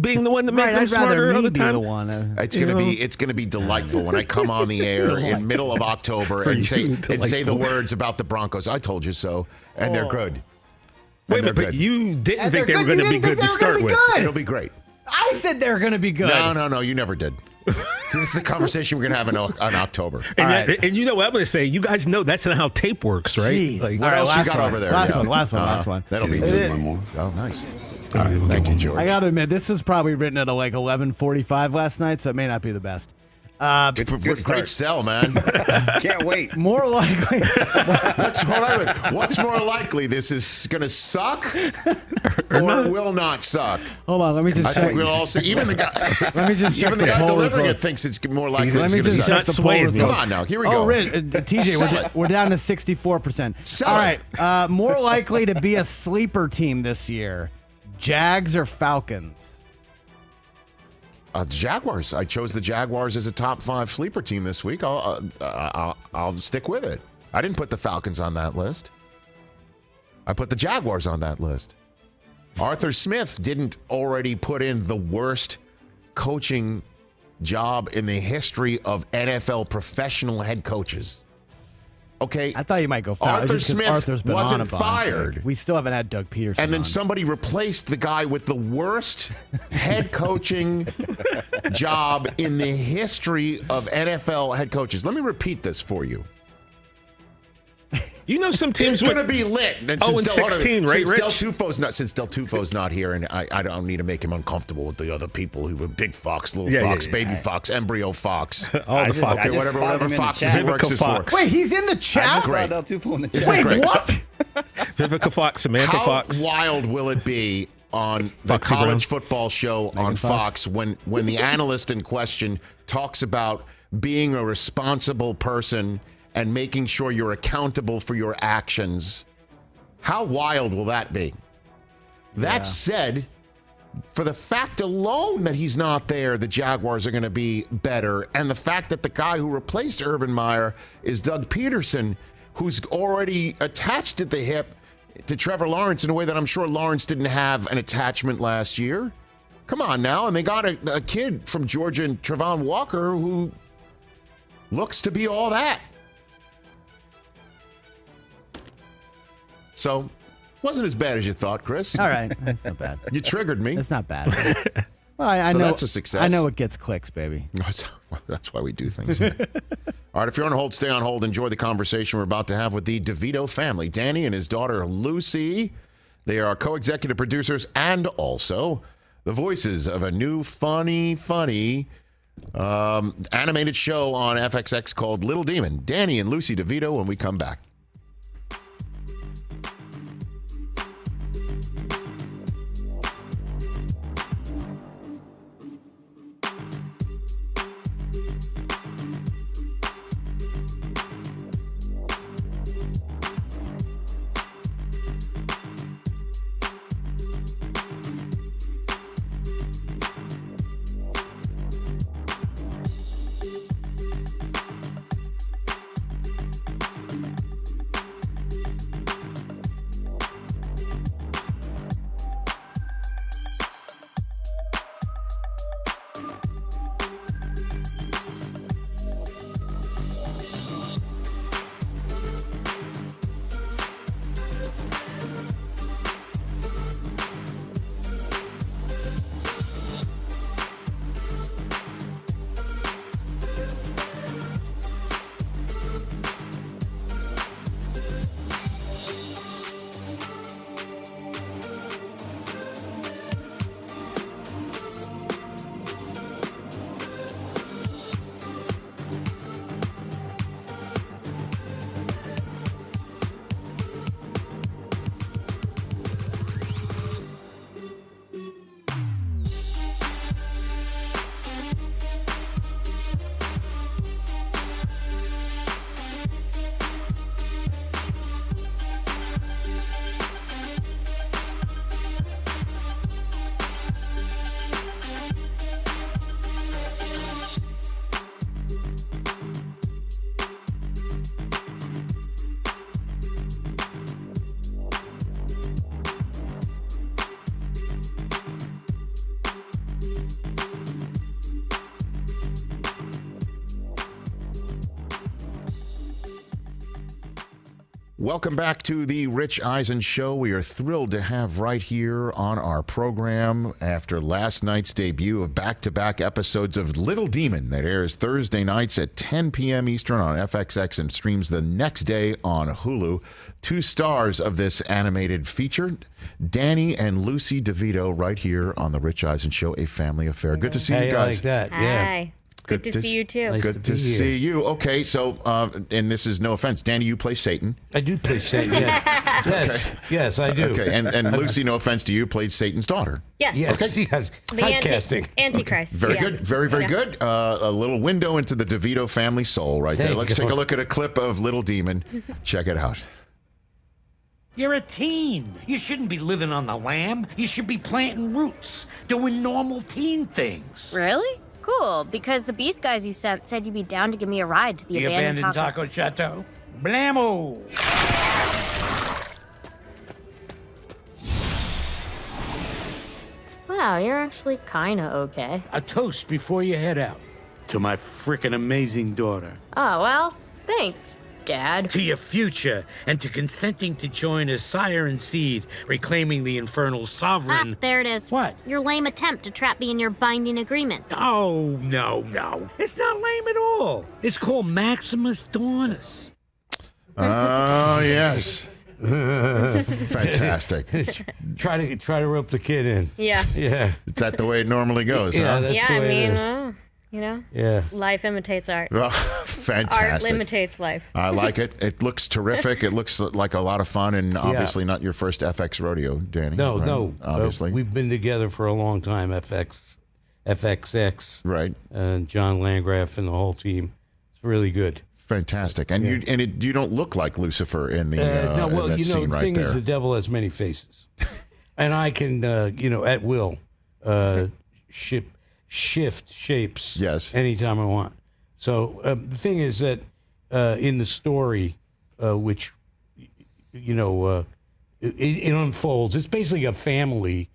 [SPEAKER 3] being the one to make them smarter all the time?
[SPEAKER 2] It's gonna be delightful when I come on the air in middle of October and say the words about the Broncos. I told you so, and they're good.
[SPEAKER 3] Wait a minute, but you didn't think they were going to be good to start with.
[SPEAKER 2] It'll be great.
[SPEAKER 4] I said they were going to be good.
[SPEAKER 2] No, you never did. So this is the conversation we're going to have in October.
[SPEAKER 3] And you know what I'm going to say? You guys know that's not how tape works, right?
[SPEAKER 4] Jeez.
[SPEAKER 2] Like, what else you got over there?
[SPEAKER 4] Last one.
[SPEAKER 2] That'll be one more. Oh, nice. All right, thank you, George.
[SPEAKER 4] I got to admit, this was probably written at like 11:45 last night, so it may not be the best.
[SPEAKER 2] Great sell, man.
[SPEAKER 8] Can't wait.
[SPEAKER 4] More likely.
[SPEAKER 2] What's more likely? This is going to suck or will not suck?
[SPEAKER 4] Hold on, let me just
[SPEAKER 2] I
[SPEAKER 4] check.
[SPEAKER 2] think we'll all see. Even the guy,
[SPEAKER 4] let me just check
[SPEAKER 2] even the
[SPEAKER 4] the
[SPEAKER 2] guy
[SPEAKER 4] poll
[SPEAKER 2] delivering
[SPEAKER 4] results.
[SPEAKER 2] it thinks it's more likely.
[SPEAKER 4] Let me just check the poll results.
[SPEAKER 2] Come on now, here we go.
[SPEAKER 4] Oh, TJ, we're down to 64%. All right, more likely to be a sleeper team this year, Jags or Falcons?
[SPEAKER 2] Jaguars. I chose the Jaguars as a top 5 sleeper team this week. I'll stick with it. I didn't put the Falcons on that list. I put the Jaguars on that list. Arthur Smith didn't already put in the worst coaching job in the history of NFL professional head coaches. Okay,
[SPEAKER 4] I thought you might go
[SPEAKER 2] Arthur Smith
[SPEAKER 4] Arthur's been
[SPEAKER 2] wasn't
[SPEAKER 4] on a bunch.
[SPEAKER 2] fired.
[SPEAKER 4] We still haven't had Doug Peterson.
[SPEAKER 2] And then
[SPEAKER 4] on.
[SPEAKER 2] somebody replaced the guy with the worst head coaching job in the history of NFL head coaches. Let me repeat this for you.
[SPEAKER 3] You know, some teams
[SPEAKER 2] it's going to be lit. And
[SPEAKER 3] 0-16, right, Rich?
[SPEAKER 2] Since Del Tufo's not here, and I don't need to make him uncomfortable with the other people who were Big Fox, Little Fox, Baby Fox, Embryo Fox.
[SPEAKER 3] All the Fox.
[SPEAKER 2] Okay, whatever Foxes he works for.
[SPEAKER 4] Wait, he's in the chat?
[SPEAKER 8] I just saw Del Tufo in the chat.
[SPEAKER 4] Wait, what?
[SPEAKER 3] Vivica Fox, Samantha Fox.
[SPEAKER 2] How wild will it be on the college football show on Fox when the analyst in question talks about being a responsible person and making sure you're accountable for your actions? How wild will that be? That said, for the fact alone that he's not there, the Jaguars are going to be better. And the fact that the guy who replaced Urban Meyer is Doug Peterson, who's already attached at the hip to Trevor Lawrence in a way that I'm sure Lawrence didn't have an attachment last year. Come on now. And they got a kid from Georgia, and Travon Walker, who looks to be all that. So, wasn't as bad as you thought, Chris.
[SPEAKER 4] All right. That's not bad.
[SPEAKER 2] You triggered me.
[SPEAKER 4] It's not bad. Well, I
[SPEAKER 2] So
[SPEAKER 4] know
[SPEAKER 2] that's a success.
[SPEAKER 4] I know it gets clicks, baby.
[SPEAKER 2] That's why we do things here. All right, if you're on hold, stay on hold. Enjoy the conversation we're about to have with the DeVito family. Danny and his daughter, Lucy. They are co-executive producers and also the voices of a new funny animated show on FXX called Little Demon. Danny and Lucy DeVito when we come back. Welcome back to the Rich Eisen Show. We are thrilled to have right here on our program after last night's debut of back-to-back episodes of Little Demon that airs Thursday nights at 10 p.m. Eastern on FXX and streams the next day on Hulu. Two stars of this animated feature, Danny and Lucy DeVito, right here on the Rich Eisen Show, a family affair. Good to see you guys.
[SPEAKER 18] Like that. Yeah.
[SPEAKER 19] Hi. Good to see you, too.
[SPEAKER 2] Nice good to see you. Okay, so, and this is no offense, Danny, you play Satan.
[SPEAKER 18] I do play Satan, yes. Yes,
[SPEAKER 2] Okay.
[SPEAKER 18] yes, I do.
[SPEAKER 2] Okay, and Lucy, no offense to you, played Satan's daughter.
[SPEAKER 19] Yes.
[SPEAKER 18] Yes,
[SPEAKER 2] Okay.
[SPEAKER 18] yes.
[SPEAKER 19] The
[SPEAKER 18] Typecasting.
[SPEAKER 19] Antichrist.
[SPEAKER 2] Very
[SPEAKER 19] yeah.
[SPEAKER 2] good. Very, very
[SPEAKER 19] Yeah.
[SPEAKER 2] good. A little window into the DeVito family soul right there.
[SPEAKER 18] Thank
[SPEAKER 2] Let's
[SPEAKER 18] you.
[SPEAKER 2] take a look at a clip of Little Demon. Check it out.
[SPEAKER 20] You're a teen. You shouldn't be living on the lam. You should be planting roots, doing normal teen things.
[SPEAKER 21] Really? Cool, because the Beast guys you sent said you'd be down to give me a ride to the abandoned
[SPEAKER 20] Taco Chateau. Blammo!
[SPEAKER 21] Wow, you're actually kinda okay.
[SPEAKER 20] A toast before you head out. To my frickin' amazing daughter.
[SPEAKER 21] Oh, well, thanks, Dad.
[SPEAKER 20] To your future, and to consenting to join as sire and seed, reclaiming the infernal sovereign.
[SPEAKER 21] Ah, there it is.
[SPEAKER 20] What?
[SPEAKER 21] Your lame attempt to trap me in your binding agreement.
[SPEAKER 20] Oh, no. It's not lame at all. It's called Maximus Dornus.
[SPEAKER 2] Oh, yes. Fantastic.
[SPEAKER 18] Try to rope the kid in.
[SPEAKER 19] Yeah.
[SPEAKER 18] Yeah.
[SPEAKER 2] Is that the way it normally goes,
[SPEAKER 18] Yeah,
[SPEAKER 2] huh?
[SPEAKER 18] that's
[SPEAKER 19] Yeah,
[SPEAKER 18] the
[SPEAKER 19] I
[SPEAKER 18] way it
[SPEAKER 19] mean,
[SPEAKER 18] is.
[SPEAKER 19] you know,
[SPEAKER 18] Yeah.
[SPEAKER 19] life imitates art.
[SPEAKER 2] Oh,
[SPEAKER 19] Art
[SPEAKER 2] fantastic.
[SPEAKER 19] imitates life.
[SPEAKER 2] I like it. It looks terrific. It looks like a lot of fun, and obviously not your first FX rodeo, Danny.
[SPEAKER 18] No,
[SPEAKER 2] right?
[SPEAKER 18] no.
[SPEAKER 2] Obviously.
[SPEAKER 18] We've been together for a long time, FXX.
[SPEAKER 2] Right.
[SPEAKER 18] And John Landgraf and the whole team. It's really good.
[SPEAKER 2] Fantastic. And you don't look like Lucifer in the
[SPEAKER 18] No, well,
[SPEAKER 2] in that
[SPEAKER 18] you know,
[SPEAKER 2] scene
[SPEAKER 18] the
[SPEAKER 2] right
[SPEAKER 18] thing
[SPEAKER 2] there.
[SPEAKER 18] is the devil has many faces. And I can, at will, shift shapes anytime I want. So the thing is that in the story, which, it unfolds. It's basically a family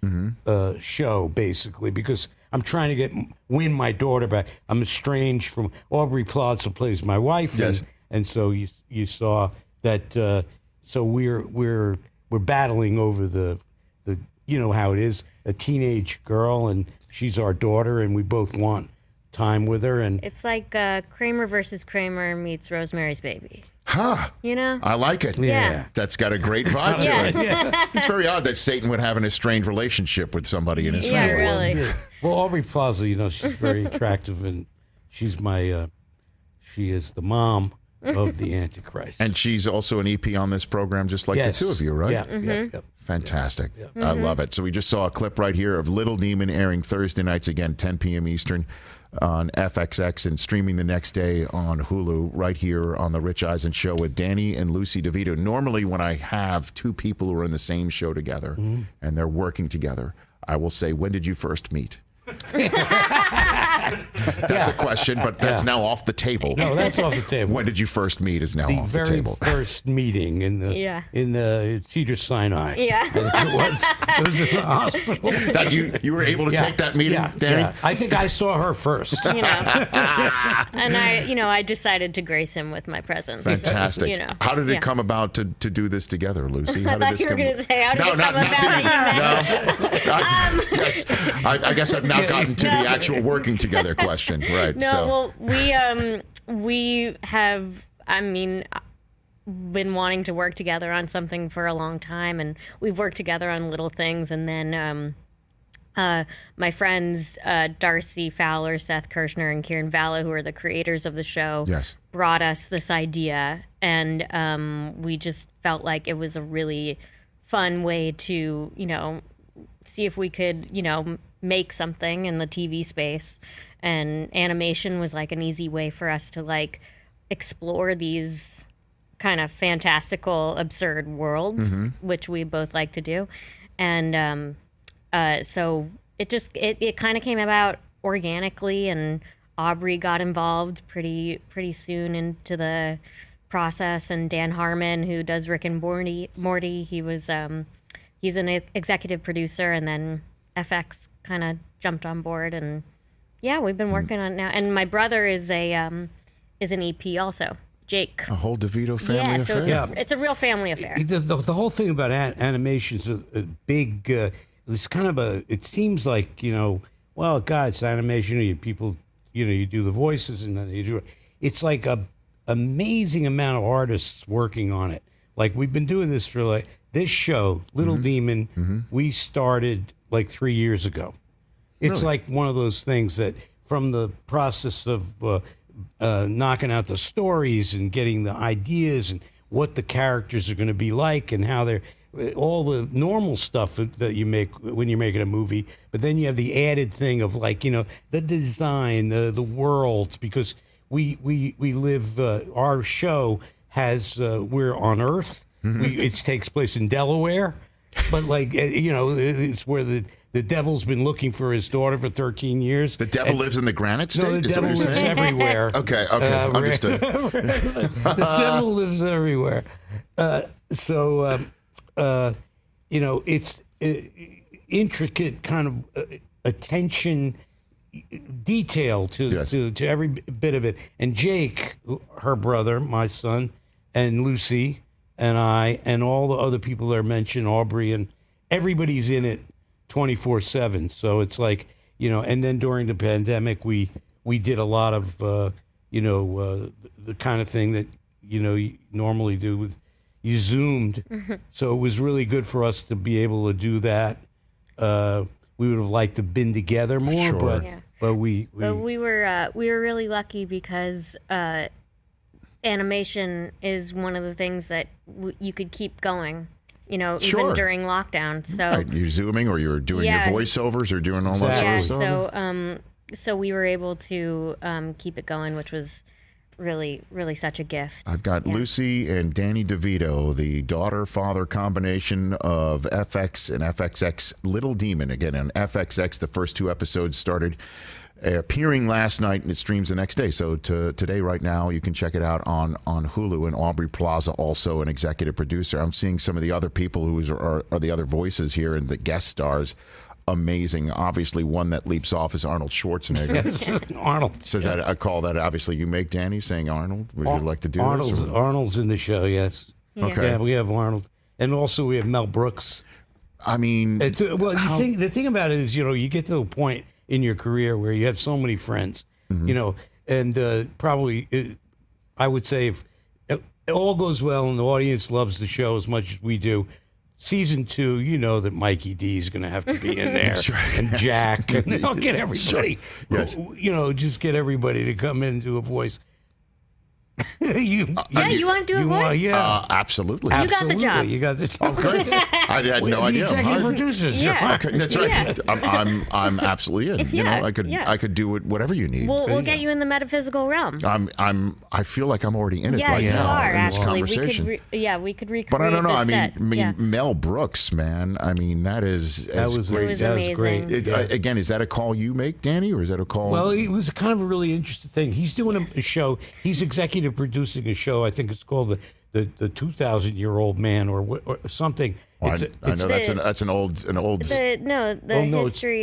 [SPEAKER 18] show, basically, because I'm trying to win my daughter back. I'm estranged from Aubrey Plaza, plays my wife,
[SPEAKER 2] Yes.
[SPEAKER 18] and so you saw that. So we're battling over the you know how it is, a teenage girl, and she's our daughter, and we both want time with her. And
[SPEAKER 19] It's like Kramer versus Kramer meets Rosemary's Baby.
[SPEAKER 2] Huh.
[SPEAKER 19] You know?
[SPEAKER 2] I like it.
[SPEAKER 19] Yeah.
[SPEAKER 2] That's got a great vibe to it. It's very odd that Satan would have an estrained relationship with somebody in his
[SPEAKER 19] Yeah,
[SPEAKER 2] family.
[SPEAKER 19] really.
[SPEAKER 18] Yeah. Well, Aubrey Plaza, you know, she's very attractive, and she's she is the mom of the Antichrist.
[SPEAKER 2] And she's also an EP on this program, just like
[SPEAKER 18] Yes.
[SPEAKER 2] the two of you, right?
[SPEAKER 18] Yeah. Yep.
[SPEAKER 2] Fantastic. I love it. So we just saw a clip right here of Little Demon airing Thursday nights again, 10 p.m. Eastern on FXX and streaming the next day on Hulu right here on The Rich Eisen Show with Danny and Lucy DeVito. Normally when I have two people who are in the same show together and they're working together, I will say, when did you first meet? That's a question, but that's now off the table.
[SPEAKER 18] No, that's off the table.
[SPEAKER 2] When did you first meet is now off the
[SPEAKER 18] very
[SPEAKER 2] table.
[SPEAKER 18] first meeting in the Cedar Sinai.
[SPEAKER 19] Yeah.
[SPEAKER 18] It was in the hospital.
[SPEAKER 2] That you were able to take that meeting, Danny?
[SPEAKER 18] Yeah. I think I saw her first.
[SPEAKER 19] You know. And I decided to grace him with my presence.
[SPEAKER 2] Fantastic.
[SPEAKER 19] So, you know.
[SPEAKER 2] How did it come about to do this together, Lucy? How
[SPEAKER 19] I
[SPEAKER 2] did
[SPEAKER 19] thought
[SPEAKER 2] this
[SPEAKER 19] you were
[SPEAKER 2] come-
[SPEAKER 19] going to say, how did
[SPEAKER 2] No,
[SPEAKER 19] it
[SPEAKER 2] not
[SPEAKER 19] come about that you met?
[SPEAKER 2] Yes. I guess I've now gotten to the actual working together question. Right.
[SPEAKER 19] No,
[SPEAKER 2] so.
[SPEAKER 19] well, we have, been wanting to work together on something for a long time, and we've worked together on little things, and then my friends Darcy Fowler, Seth Kirshner, and Kieran Valla, who are the creators of the show, brought us this idea, and we just felt like it was a really fun way to, see if we could, make something in the TV space. And animation was like an easy way for us to like explore these kind of fantastical, absurd worlds, which we both like to do. And so it kind of came about organically, and Aubrey got involved pretty soon into the process. And Dan Harmon, who does Rick and Morty, he was he's an executive producer, and then FX kind of jumped on board, and yeah, we've been working on it now. And my brother is an EP also, Jake.
[SPEAKER 2] A whole DeVito family affair?
[SPEAKER 19] So it's a real family affair.
[SPEAKER 18] The whole thing about animation is a big, it's kind of it seems like, well, God, it's animation. You people, you do the voices, and then you do it. It's like a amazing amount of artists working on it. Like, we've been doing this for like this show, Little Demon, we started like 3 years ago. It's like one of those things that from the process of knocking out the stories and getting the ideas and what the characters are going to be like and how they're all the normal stuff that you make when you're making a movie, but then you have the added thing of like, the design, the worlds, because we live, our show has, we're on Earth. It takes place in Delaware, but like, it's where the devil's been looking for his daughter for 13 years.
[SPEAKER 2] The devil lives in the Granite State?
[SPEAKER 18] No, the devil lives everywhere.
[SPEAKER 2] Okay, understood.
[SPEAKER 18] The devil lives everywhere. It's intricate kind of attention, detail to every bit of it. And Jake, her brother, my son, and Lucy, and I, and all the other people that are mentioned, Aubrey, and everybody's in it 24/7. So it's like, and then during the pandemic, we did a lot of, the kind of thing that, you normally do with, you Zoomed. So it was really good for us to be able to do that. We would have liked to have been together more, but we
[SPEAKER 19] were really lucky because animation is one of the things that you could keep going, even during lockdown. So
[SPEAKER 2] right. You're Zooming, or you're doing your voiceovers, or doing all that sort of stuff.
[SPEAKER 19] So we were able to keep it going, which was really, really such a gift.
[SPEAKER 2] I've got Lucy and Danny DeVito, the daughter-father combination of FX and FXX, Little Demon. Again, on FXX, the first two episodes started appearing last night, and it streams the next day. So today, right now, you can check it out on Hulu. And Aubrey Plaza, also an executive producer. I'm seeing some of the other people who are the other voices here and the guest stars. Amazing. Obviously, one that leaps off is Arnold Schwarzenegger.
[SPEAKER 18] Yes, Arnold.
[SPEAKER 2] Says that I call that, obviously, you make Danny saying Arnold. Would you like to do this?
[SPEAKER 18] Arnold's in the show, yes.
[SPEAKER 19] Yeah.
[SPEAKER 2] Okay.
[SPEAKER 18] Yeah, we have Arnold. And also we have Mel Brooks.
[SPEAKER 2] I mean,
[SPEAKER 18] the thing about it is, you get to a point in your career where you have so many friends, and probably, I would say if it all goes well and the audience loves the show as much as we do, season 2, you know that Mikey D is going to have to be in there, and Jack, and I'll get everybody.
[SPEAKER 2] Yes.
[SPEAKER 18] Just get everybody to come in and do a voice.
[SPEAKER 19] You want to do a voice?
[SPEAKER 2] Absolutely.
[SPEAKER 19] You got the job.
[SPEAKER 18] You got the job.
[SPEAKER 2] Great. I had no idea.
[SPEAKER 18] The executive producers.
[SPEAKER 19] Yeah.
[SPEAKER 2] Okay, that's right.
[SPEAKER 19] Yeah.
[SPEAKER 2] I'm absolutely in.
[SPEAKER 19] Yeah,
[SPEAKER 2] I could do it whatever you need.
[SPEAKER 19] We'll get you in the metaphysical realm.
[SPEAKER 2] I feel like I'm already in it right
[SPEAKER 19] you
[SPEAKER 2] now
[SPEAKER 19] are,
[SPEAKER 2] in this
[SPEAKER 19] actually.
[SPEAKER 2] conversation.
[SPEAKER 19] We could recreate
[SPEAKER 2] But I don't know.
[SPEAKER 19] the
[SPEAKER 2] I
[SPEAKER 19] set.
[SPEAKER 2] mean, Mel Brooks, man. I mean, that was
[SPEAKER 19] It was amazing.
[SPEAKER 2] Again, is that a call you make, Danny, or is that a call?
[SPEAKER 18] Well, it was kind of a really interesting thing. He's doing a show. He's executive producing a show. I think it's called the 2,000-year-old man or something.
[SPEAKER 2] I know that's an old.
[SPEAKER 19] History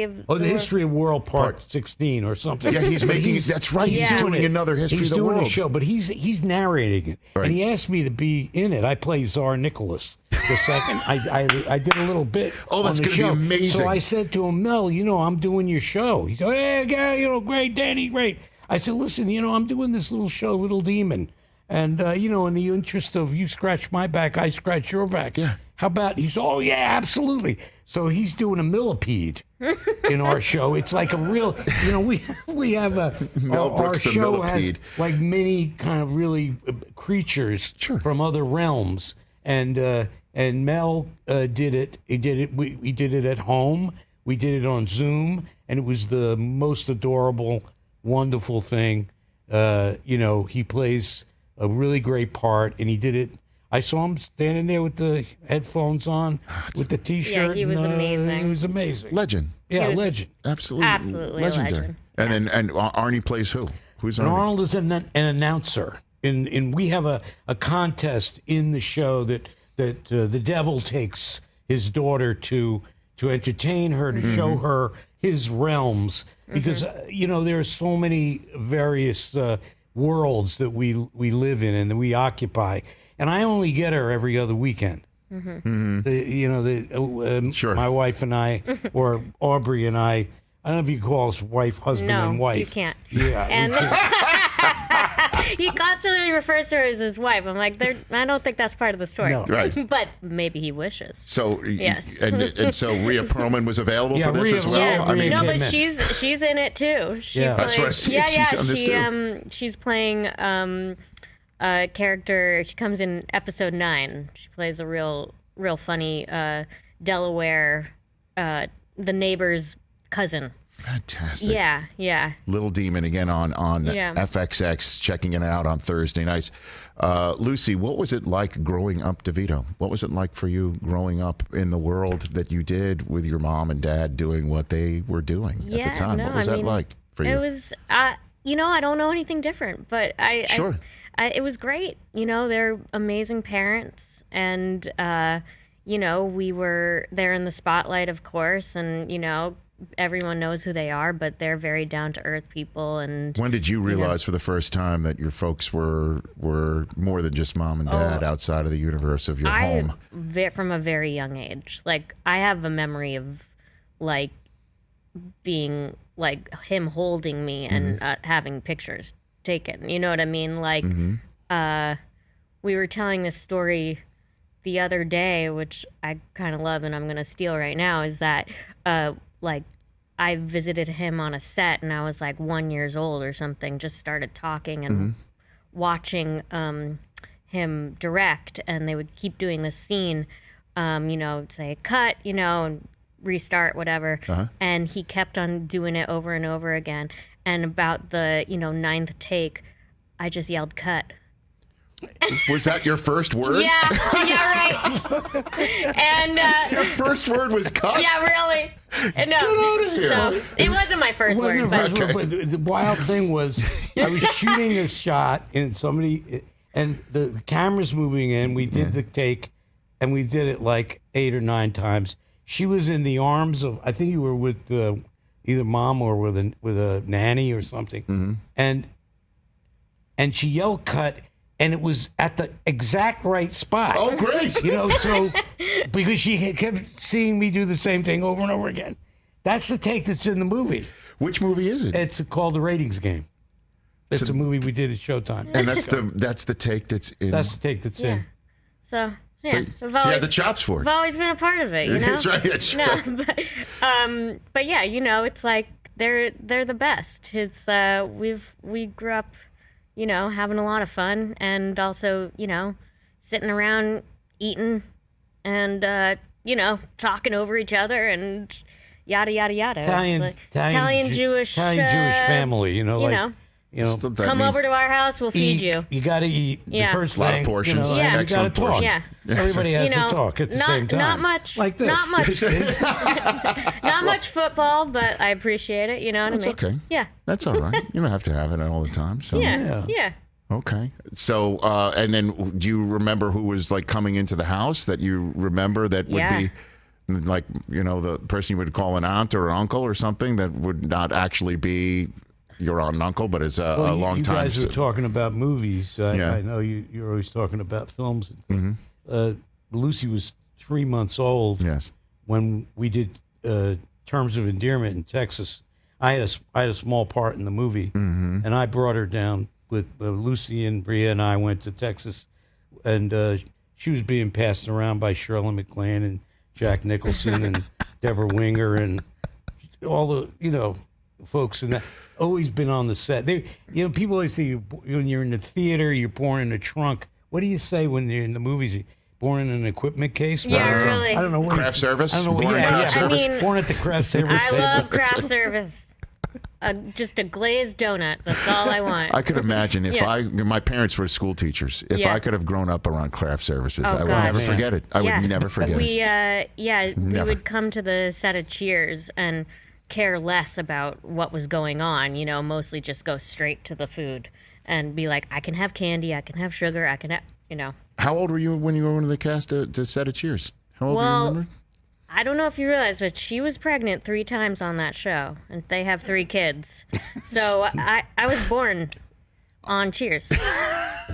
[SPEAKER 19] of
[SPEAKER 18] the History of World Part 16 or something.
[SPEAKER 2] Yeah, he's making. That's right. He's doing another History of the World.
[SPEAKER 18] He's doing a show, but he's narrating it, and he asked me to be in it. I play Tsar Nicholas the second. I did a little bit.
[SPEAKER 2] Oh, that's
[SPEAKER 18] going to
[SPEAKER 2] be amazing.
[SPEAKER 18] So I said to him, Mel, I'm doing your show. He said, hey, yeah, great, Danny, great. I said, listen, I'm doing this little show, Little Demon. And, in the interest of you scratch my back, I scratch your back.
[SPEAKER 2] Yeah.
[SPEAKER 18] How about, he said, oh, yeah, absolutely. So he's doing a millipede in our show. It's like a real, we have our show has like many kind of really creatures from other realms. And Mel did it. He did it. We did it at home. We did it on Zoom. And it was the most adorable, wonderful thing. He plays a really great part, and he did it. I saw him standing there with the headphones on, with the T-shirt.
[SPEAKER 19] Yeah, he was amazing.
[SPEAKER 18] He was amazing.
[SPEAKER 2] Legend.
[SPEAKER 18] Yeah, legend.
[SPEAKER 2] Absolutely
[SPEAKER 19] legendary.
[SPEAKER 2] And Arnie plays who? Who's
[SPEAKER 18] and
[SPEAKER 2] Arnie?
[SPEAKER 18] Arnold is an announcer. And we have a contest in the show that the devil takes his daughter to entertain her, to show her his realms, because there are so many various worlds that we live in and that we occupy, and I only get her every other weekend. My wife and I, or Aubrey and I don't know if you call us wife, husband, and wife.
[SPEAKER 19] You can't.
[SPEAKER 18] Yeah.
[SPEAKER 19] And he constantly refers to her as his wife. I'm like, I don't think that's part of the story.
[SPEAKER 2] No. Right.
[SPEAKER 19] But maybe he wishes.
[SPEAKER 2] So
[SPEAKER 19] yes.
[SPEAKER 2] And so Rhea Perlman was available for this as well.
[SPEAKER 19] Yeah. But she's in it too.
[SPEAKER 2] That's what I see.
[SPEAKER 19] She's playing a character. She comes in episode 9. She plays a real funny Delaware, the neighbor's cousin.
[SPEAKER 2] Fantastic.
[SPEAKER 19] Yeah.
[SPEAKER 2] Little Demon again on FXX, checking it out on Thursday nights. Lucy, what was it like growing up, DeVito? What was it like for you growing up in the world that you did with your mom and dad doing what they were doing at the time? What was that like for you?
[SPEAKER 19] It was, I don't know anything different, but it was great. They're amazing parents, and we were there in the spotlight, of course, and everyone knows who they are, but they're very down-to-earth people. And
[SPEAKER 2] when did you realize for the first time that your folks were more than just mom and dad outside of the universe of your home?
[SPEAKER 19] From a very young age. Like, I have a memory of, like, being, like, him holding me and having pictures taken. You know what I mean? Like, we were telling this story the other day, which I kind of love and I'm going to steal right now, is that, I visited him on a set and I was like 1 year old or something, just started talking and watching him direct, and they would keep doing this scene, say cut, and restart, whatever. And he kept on doing it over and over again. And about the, 9th take, I just yelled cut.
[SPEAKER 2] Was that your first word?
[SPEAKER 19] Yeah, right. And
[SPEAKER 2] your first word was cut?
[SPEAKER 19] Yeah, really. No,
[SPEAKER 2] Get out of here.
[SPEAKER 19] So it wasn't my first word, but
[SPEAKER 18] The wild thing was, I was shooting a shot, and the camera's moving in. We did the take, and we did it like 8 or 9 times. She was in the arms of, I think you were with either mom or with a nanny or something, and she yelled cut. And it was at the exact right spot.
[SPEAKER 2] Oh, great.
[SPEAKER 18] So because she kept seeing me do the same thing over and over again. That's the take that's in the movie.
[SPEAKER 2] Which movie is it?
[SPEAKER 18] It's called The Ratings Game. It's a movie we did at Showtime.
[SPEAKER 2] And that's the take that's in.
[SPEAKER 18] That's the take that's in.
[SPEAKER 19] So yeah,
[SPEAKER 2] So you had the chops for it.
[SPEAKER 19] I've always been a part of it.
[SPEAKER 2] That's right. That's right.
[SPEAKER 19] No, but yeah, it's like they're the best. It's we grew up, having a lot of fun, and also, sitting around eating and, talking over each other and yada, yada, yada. Italian Jewish
[SPEAKER 18] family,
[SPEAKER 19] come over to our house, we'll feed you.
[SPEAKER 18] You got to eat.
[SPEAKER 19] Yeah.
[SPEAKER 18] The first
[SPEAKER 2] A lot of
[SPEAKER 18] thing,
[SPEAKER 2] portions.
[SPEAKER 18] You got to
[SPEAKER 2] Excellent
[SPEAKER 18] talk.
[SPEAKER 2] portions.
[SPEAKER 19] Yeah.
[SPEAKER 18] Everybody has to talk at the same time.
[SPEAKER 19] Not much.
[SPEAKER 18] Like this.
[SPEAKER 19] Not much. Not much football, but I appreciate it. You know what I mean?
[SPEAKER 2] okay.
[SPEAKER 19] Yeah.
[SPEAKER 2] That's all right. You don't have to have it all the time. So.
[SPEAKER 19] Yeah.
[SPEAKER 2] Okay. So, and then do you remember who was like coming into the house that you remember that would be like, the person you would call an aunt or an uncle or something that would not actually be your aunt and uncle, but is a long time.
[SPEAKER 18] You guys were talking about movies. I know you're always talking about films. Lucy was 3 months old.
[SPEAKER 2] Yes.
[SPEAKER 18] When we did Terms of Endearment in Texas, I had a small part in the movie, and I brought her down with Lucy and Bria, and I went to Texas, and she was being passed around by Shirley MacLaine and Jack Nicholson and Deborah Winger and all the folks in that. Always been on the set. People always say when you're in the theater, you're born in a trunk. What do you say when you're in the movies? Born in an equipment case?
[SPEAKER 19] Yeah, really.
[SPEAKER 18] I don't know.
[SPEAKER 2] Craft service?
[SPEAKER 18] I don't know.
[SPEAKER 2] Born in craft service?
[SPEAKER 18] Born at the craft service.
[SPEAKER 19] I love craft service. Just a glazed donut. That's all I want.
[SPEAKER 2] I could imagine if my parents were school teachers. If I could have grown up around craft services, I would never forget it. I would never forget it.
[SPEAKER 19] We would come to the set of Cheers and care less about what was going on, mostly just go straight to the food and be like, I can have candy, I can have sugar, I can have,
[SPEAKER 2] How old were you when you were one of the cast to set of Cheers? How old do you remember?
[SPEAKER 19] I don't know if you realize, but she was pregnant 3 times on that show, and they have 3 kids. So I was born on Cheers.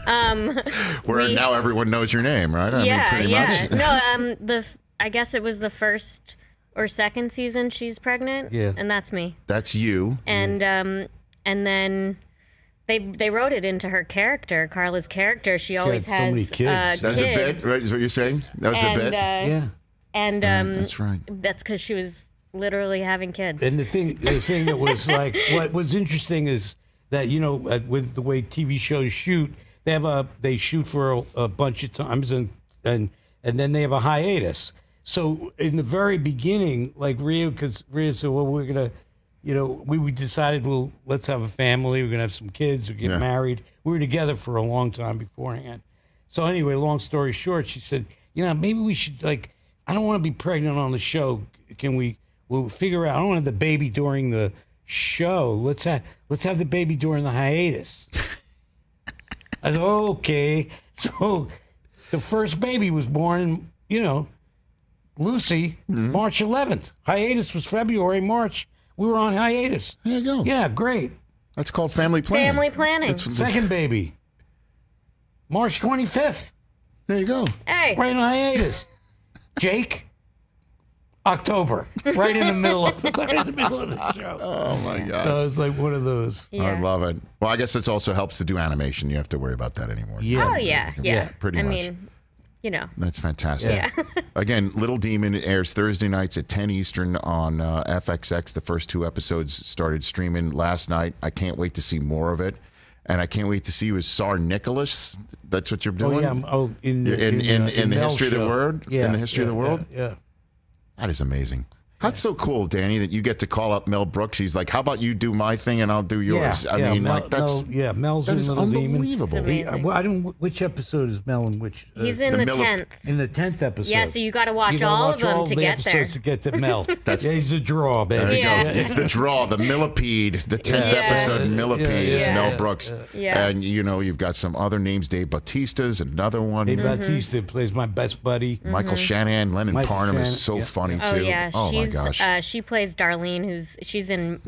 [SPEAKER 2] Where now everyone knows your name, right? I mean, pretty much.
[SPEAKER 19] No, I guess it was the first or second season she's pregnant.
[SPEAKER 18] Yeah.
[SPEAKER 19] And that's me.
[SPEAKER 2] That's you.
[SPEAKER 19] And then they wrote it into her character, Carla's character. She always
[SPEAKER 18] had so
[SPEAKER 19] has
[SPEAKER 18] many kids.
[SPEAKER 2] That's a bit, right? Is what you're saying? That was the bit?
[SPEAKER 18] Yeah.
[SPEAKER 19] And
[SPEAKER 2] that's right.
[SPEAKER 19] That's because she was literally having kids.
[SPEAKER 18] And the thing that was like, what was interesting is that, with the way TV shows shoot, they shoot for a bunch of times and then they have a hiatus. So in the very beginning, like Rhea said, well, we're going to, we decided, well, let's have a family. We're going to have some kids. We're get married. We were together for a long time beforehand. So anyway, long story short, she said, maybe we should, like, I don't want to be pregnant on the show. We'll figure out, I don't want the baby during the show. Let's have the baby during the hiatus. I said, okay. So the first baby was born in, Lucy, March 11th. Hiatus was February, March. We were on hiatus.
[SPEAKER 2] There you go.
[SPEAKER 18] Yeah, great.
[SPEAKER 2] That's called family planning.
[SPEAKER 19] Family planning.
[SPEAKER 18] Second baby, March 25th.
[SPEAKER 2] There you go.
[SPEAKER 19] Hey.
[SPEAKER 18] Right on hiatus. Jake, October. Right in the middle of the show.
[SPEAKER 2] Oh, my God.
[SPEAKER 18] So it's like one of those.
[SPEAKER 19] Yeah.
[SPEAKER 2] I love it. Well, I guess it also helps to do animation. You have to worry about that anymore.
[SPEAKER 18] Yeah.
[SPEAKER 19] Oh, yeah.
[SPEAKER 2] Pretty much.
[SPEAKER 19] I mean,
[SPEAKER 2] That's fantastic.
[SPEAKER 19] Yeah.
[SPEAKER 2] Again, Little Demon airs Thursday nights at 10 Eastern on FXX. The first 2 episodes started streaming last night. I can't wait to see more of it. And I can't wait to see you as Tsar Nicholas. That's what you're doing?
[SPEAKER 18] Oh, yeah.
[SPEAKER 2] In the
[SPEAKER 18] Mel's
[SPEAKER 2] history of the
[SPEAKER 18] show.
[SPEAKER 2] word?
[SPEAKER 18] Yeah.
[SPEAKER 2] In the history of the world?
[SPEAKER 18] Yeah.
[SPEAKER 2] That is amazing. That's so cool, Danny, that you get to call up Mel Brooks. He's like, "How about you do my thing and I'll do yours?" I mean, Mel's
[SPEAKER 18] that
[SPEAKER 2] is
[SPEAKER 18] in Little
[SPEAKER 2] unbelievable.
[SPEAKER 18] Demon. I don't. Which episode is Mel in which?
[SPEAKER 19] He's in the 10th.
[SPEAKER 18] In the 10th episode.
[SPEAKER 19] Yeah, so you got to watch
[SPEAKER 18] You gotta
[SPEAKER 19] all
[SPEAKER 18] watch
[SPEAKER 19] of them
[SPEAKER 18] all
[SPEAKER 19] to
[SPEAKER 18] the
[SPEAKER 19] get there.
[SPEAKER 18] episodes to get to Mel.
[SPEAKER 2] That's
[SPEAKER 18] he's the draw, baby.
[SPEAKER 2] There you go. It's the draw, the millipede, the 10th episode millipede is Mel Brooks. And, you've got some other names. Dave Bautista's another one.
[SPEAKER 18] Dave Bautista plays my best buddy.
[SPEAKER 2] Michael Shanahan, Lennon Parham is so funny, too.
[SPEAKER 19] Oh, yeah.
[SPEAKER 2] Oh, my gosh.
[SPEAKER 19] She plays Darlene, she's in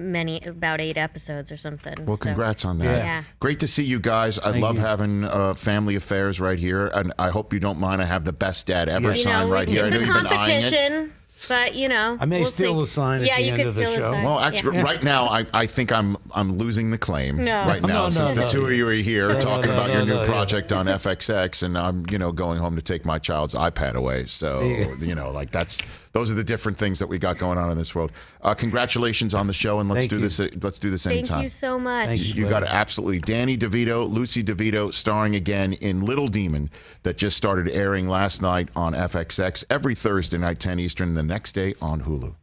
[SPEAKER 19] about 8 episodes or something.
[SPEAKER 2] Well, congrats on that.
[SPEAKER 19] Yeah.
[SPEAKER 2] Great to see you guys. I love having family affairs right here, and I hope you don't mind. I have the best dad ever sign right here.
[SPEAKER 19] It's
[SPEAKER 2] I know
[SPEAKER 19] a
[SPEAKER 2] you've been eyeing it.
[SPEAKER 19] competition, but
[SPEAKER 18] I may steal the sign at the end of the show.
[SPEAKER 2] Well, actually, right now, I think I'm losing the claim right now since the two of you are here talking about your new project on FXX, and I'm going home to take my child's iPad away. So those are the different things that we got going on in this world. Congratulations on the show, and let's do this. Let's do this anytime.
[SPEAKER 19] Thank you so much.
[SPEAKER 2] You got it, absolutely. Danny DeVito, Lucy DeVito, starring again in Little Demon, that just started airing last night on FXX every Thursday night, 10 Eastern, the next day on Hulu.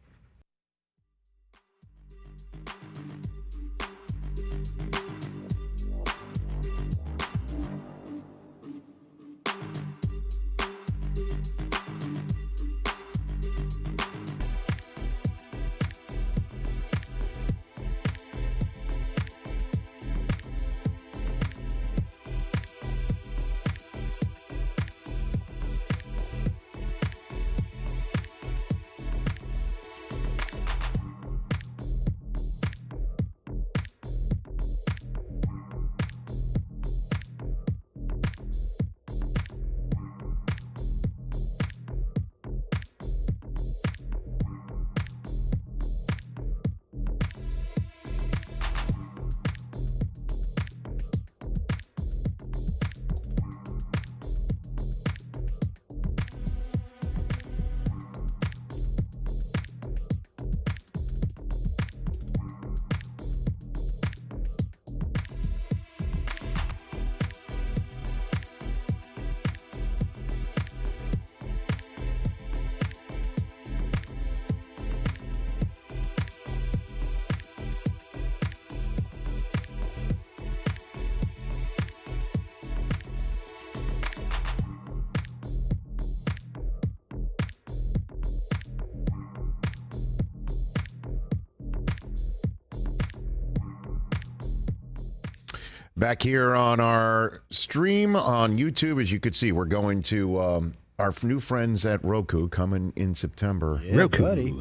[SPEAKER 2] Back here on our stream on YouTube, as you could see, we're going to our new friends at Roku coming in September.
[SPEAKER 4] Yeah, Roku. Buddy.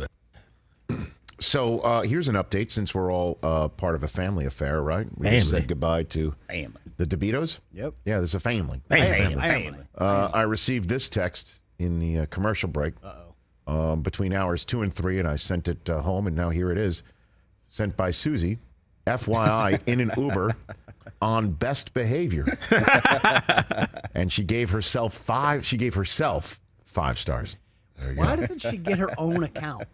[SPEAKER 2] So here's an update since we're all part of a family affair, right? We just said goodbye to the DeVitos.
[SPEAKER 4] Yep.
[SPEAKER 2] Yeah, there's a family. I received this text in the commercial break between hours 2 and 3, and I sent it home, and now here it is, sent by Susie. FYI, in an Uber on best behavior. And she gave herself 5 stars.
[SPEAKER 4] Why doesn't she get her own account?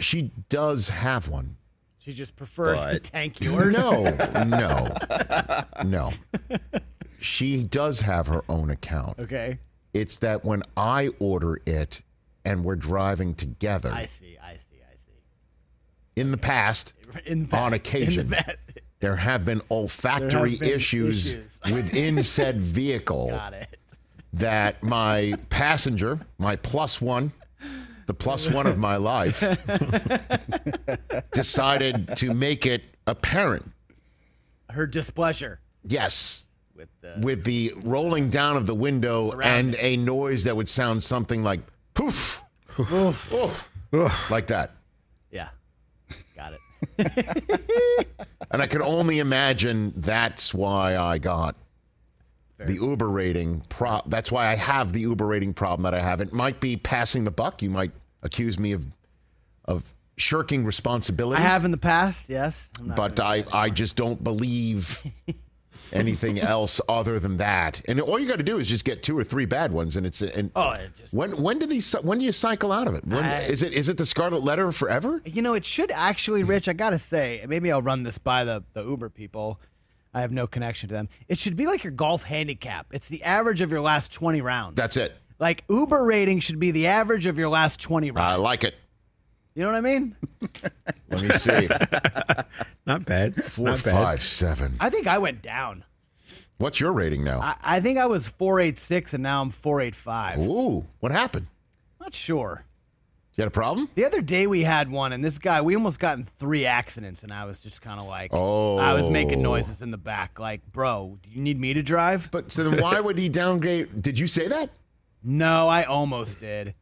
[SPEAKER 2] She does have one.
[SPEAKER 4] She just prefers to tank yours?
[SPEAKER 2] No. She does have her own account.
[SPEAKER 4] Okay.
[SPEAKER 2] It's that when I order it and we're driving together.
[SPEAKER 4] I see.
[SPEAKER 2] In the past, on occasion, there have been olfactory issues within said vehicle.
[SPEAKER 4] Got it.
[SPEAKER 2] That my passenger, my plus one, the plus one of my life, decided to make it apparent.
[SPEAKER 4] Her displeasure.
[SPEAKER 2] Yes. With the rolling down of the window and a noise that would sound something like poof. Like that.
[SPEAKER 4] Yeah. Got it.
[SPEAKER 2] And I can only imagine that's why I got the Uber rating. That's why I have the Uber rating problem that I have. It might be passing the buck. You might accuse me of shirking responsibility.
[SPEAKER 4] I have in the past, yes.
[SPEAKER 2] But I just don't believe anything else other than that. And all you got to do is just get 2 or 3 bad ones, and when do you cycle out of it? Is it the scarlet letter forever?
[SPEAKER 4] It should actually, Rich. I gotta say, maybe I'll run this by the Uber people. I have no connection to them. It should be like your golf handicap. It's the average of your last 20 rounds.
[SPEAKER 2] That's it.
[SPEAKER 4] Like, Uber rating should be the average of your last 20 rides.
[SPEAKER 2] I like it.
[SPEAKER 4] You know what I mean?
[SPEAKER 2] Let me see.
[SPEAKER 3] Not bad.
[SPEAKER 2] 457.
[SPEAKER 4] I think I went down.
[SPEAKER 2] What's your rating now?
[SPEAKER 4] I think I was 486, and now I'm 485.
[SPEAKER 2] Ooh, what happened?
[SPEAKER 4] Not sure.
[SPEAKER 2] You had a problem?
[SPEAKER 4] The other day we had one, and this guy, we almost got in 3 accidents, and I was just kind of like, I was making noises in the back. Like, bro, do you need me to drive?
[SPEAKER 2] But so then why would he downgrade? Did you say that?
[SPEAKER 4] No, I almost did.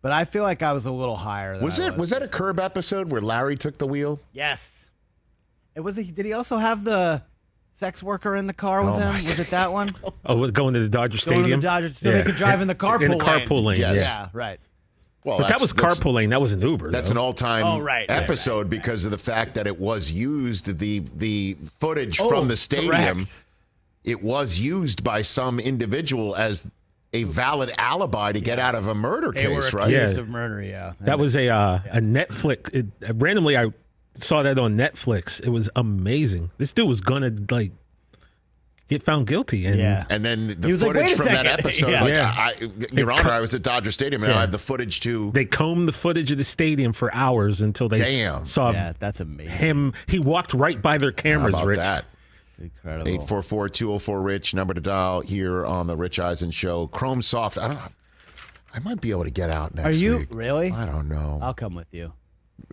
[SPEAKER 4] But I feel like I was a little higher than
[SPEAKER 2] Was
[SPEAKER 4] I
[SPEAKER 2] that a Curb episode where Larry took the wheel?
[SPEAKER 4] Yes. Did he also have the sex worker in the car with him? Was it that one?
[SPEAKER 3] Oh, going to the Dodger Stadium?
[SPEAKER 4] Going to the Dodgers so they could drive in the carpool lane.
[SPEAKER 3] In the carpool lane,
[SPEAKER 2] Yes.
[SPEAKER 4] Yeah, right.
[SPEAKER 2] Well,
[SPEAKER 3] but that was carpool lane. That wasn't Uber.
[SPEAKER 2] That's
[SPEAKER 3] though.
[SPEAKER 2] an all-time
[SPEAKER 4] right,
[SPEAKER 2] episode because of the fact that it was used, the footage
[SPEAKER 4] Oh,
[SPEAKER 2] from the stadium,
[SPEAKER 4] correct.
[SPEAKER 2] it was used by some individual as a valid alibi to get out of a murder
[SPEAKER 4] They were
[SPEAKER 2] case, right?
[SPEAKER 4] accused of murder, yeah.
[SPEAKER 3] That was a Netflix. Randomly, I saw that on Netflix. It was amazing. This dude was gonna get found guilty, and
[SPEAKER 2] And then the
[SPEAKER 4] He was like,
[SPEAKER 2] footage
[SPEAKER 4] "Wait a
[SPEAKER 2] from that
[SPEAKER 4] second."
[SPEAKER 2] episode,
[SPEAKER 3] Yeah.
[SPEAKER 2] Your Honor, I was at Dodger Stadium and I have the footage too.
[SPEAKER 3] They combed the footage of the stadium for hours until they saw
[SPEAKER 4] that's amazing.
[SPEAKER 3] him. He walked right by their cameras,
[SPEAKER 2] How about
[SPEAKER 3] Rich.
[SPEAKER 2] that?
[SPEAKER 4] Incredible.
[SPEAKER 2] 844-204-RICH, number to dial here on the Rich Eisen Show. Chrome Soft, I might be able to get out next
[SPEAKER 4] Are you
[SPEAKER 2] week.
[SPEAKER 4] really?
[SPEAKER 2] I don't know.
[SPEAKER 4] I'll come with you.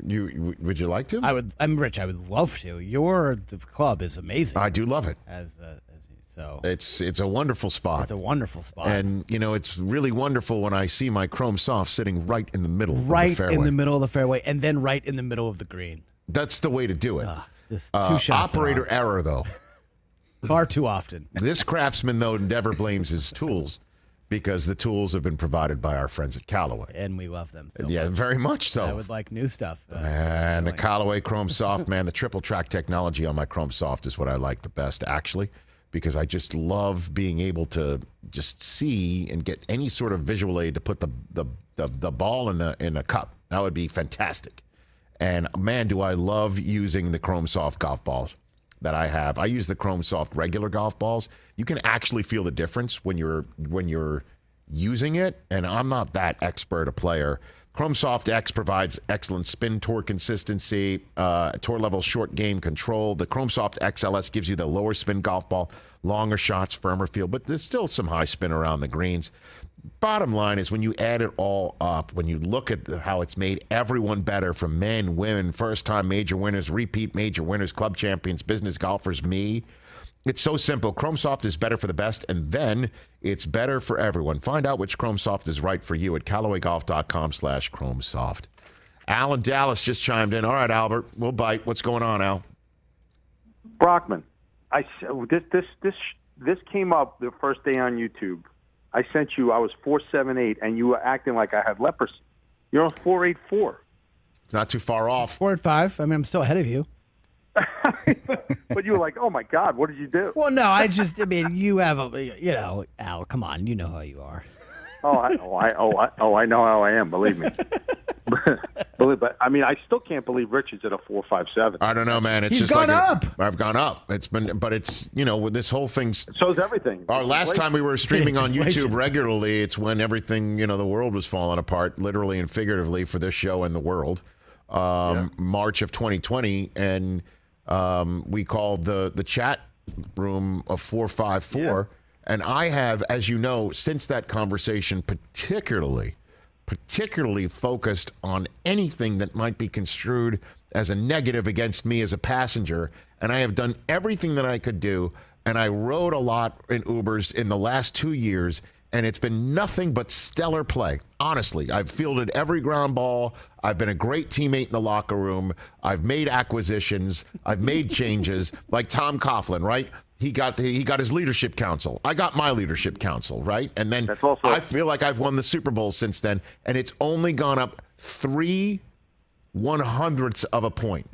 [SPEAKER 2] Would you like to?
[SPEAKER 4] I'm Rich. I would love to. The club is amazing.
[SPEAKER 2] I do love it.
[SPEAKER 4] So
[SPEAKER 2] it's a wonderful spot.
[SPEAKER 4] It's a wonderful spot.
[SPEAKER 2] And it's really wonderful when I see my Chrome Soft sitting right in the middle of the
[SPEAKER 4] right
[SPEAKER 2] fairway.
[SPEAKER 4] in the middle of the fairway, and then right in the middle of the green.
[SPEAKER 2] That's the way to do it.
[SPEAKER 4] Just 2 shots.
[SPEAKER 2] Operator error, though.
[SPEAKER 4] Far too often.
[SPEAKER 2] This craftsman, though, never blames his tools because the tools have been provided by our friends at Callaway.
[SPEAKER 4] And we love them so
[SPEAKER 2] Yeah,
[SPEAKER 4] much.
[SPEAKER 2] very much so.
[SPEAKER 4] I would like new stuff.
[SPEAKER 2] And the Callaway Chrome Soft, man, the triple track technology on my Chrome Soft is what I like the best, actually, because I just love being able to just see and get any sort of visual aid to put the ball in the cup. That would be fantastic. And man, do I love using the Chrome Soft golf balls that I have. I use the Chrome Soft regular golf balls. You can actually feel the difference when you're using it, and I'm not that expert a player. Chrome Soft X provides excellent spin torque consistency, tour level short game control. The Chrome Soft XLS gives you the lower spin golf ball, longer shots, firmer feel, but there's still some high spin around the greens. Bottom line is when you add it all up, when you look at how it's made everyone better, from men, women, first-time major winners, repeat major winners, club champions, business golfers, me, it's so simple. Chrome Soft is better for the best, and then it's better for everyone. Find out which Chrome Soft is right for you at CallawayGolf.com/Chrome Soft. Al in Dallas just chimed in. All right, Albert, we'll bite. What's going on, Al?
[SPEAKER 5] Brockman, this came up the first day on YouTube. I sent you, I was 478, and you were acting like I had leprosy. You're on 484.
[SPEAKER 2] It's not too far off.
[SPEAKER 4] 4-5. I mean, I'm still ahead of you.
[SPEAKER 5] But you were like, oh, my God, what did you do?
[SPEAKER 4] Well, no, I mean, you have Al, come on, you know how you are.
[SPEAKER 5] I know how I am, believe me. But I mean, I still can't believe Rich is at a 4.57.
[SPEAKER 2] I don't know, man. It's
[SPEAKER 4] He's
[SPEAKER 2] just
[SPEAKER 4] gone
[SPEAKER 2] like
[SPEAKER 4] up.
[SPEAKER 2] I've gone up. It's been, but it's with this whole thing.
[SPEAKER 5] So's everything.
[SPEAKER 2] Our last time we were streaming on
[SPEAKER 4] Inflation.
[SPEAKER 2] YouTube regularly, it's when everything the world was falling apart, literally and figuratively, for this show and the world. March of 2020, and we called the chat room a 454. And I have, as you know, since that conversation, particularly focused on anything that might be construed as a negative against me as a passenger. And I have done everything that I could do. And I rode a lot in Ubers in the last 2 years. And it's been nothing but stellar play. Honestly, I've fielded every ground ball. I've been a great teammate in the locker room. I've made acquisitions. I've made changes. Like Tom Coughlin, right? He got his leadership council. I got my leadership council, right? And then I feel like I've won the Super Bowl since then, and it's only gone up 3/100ths of a point.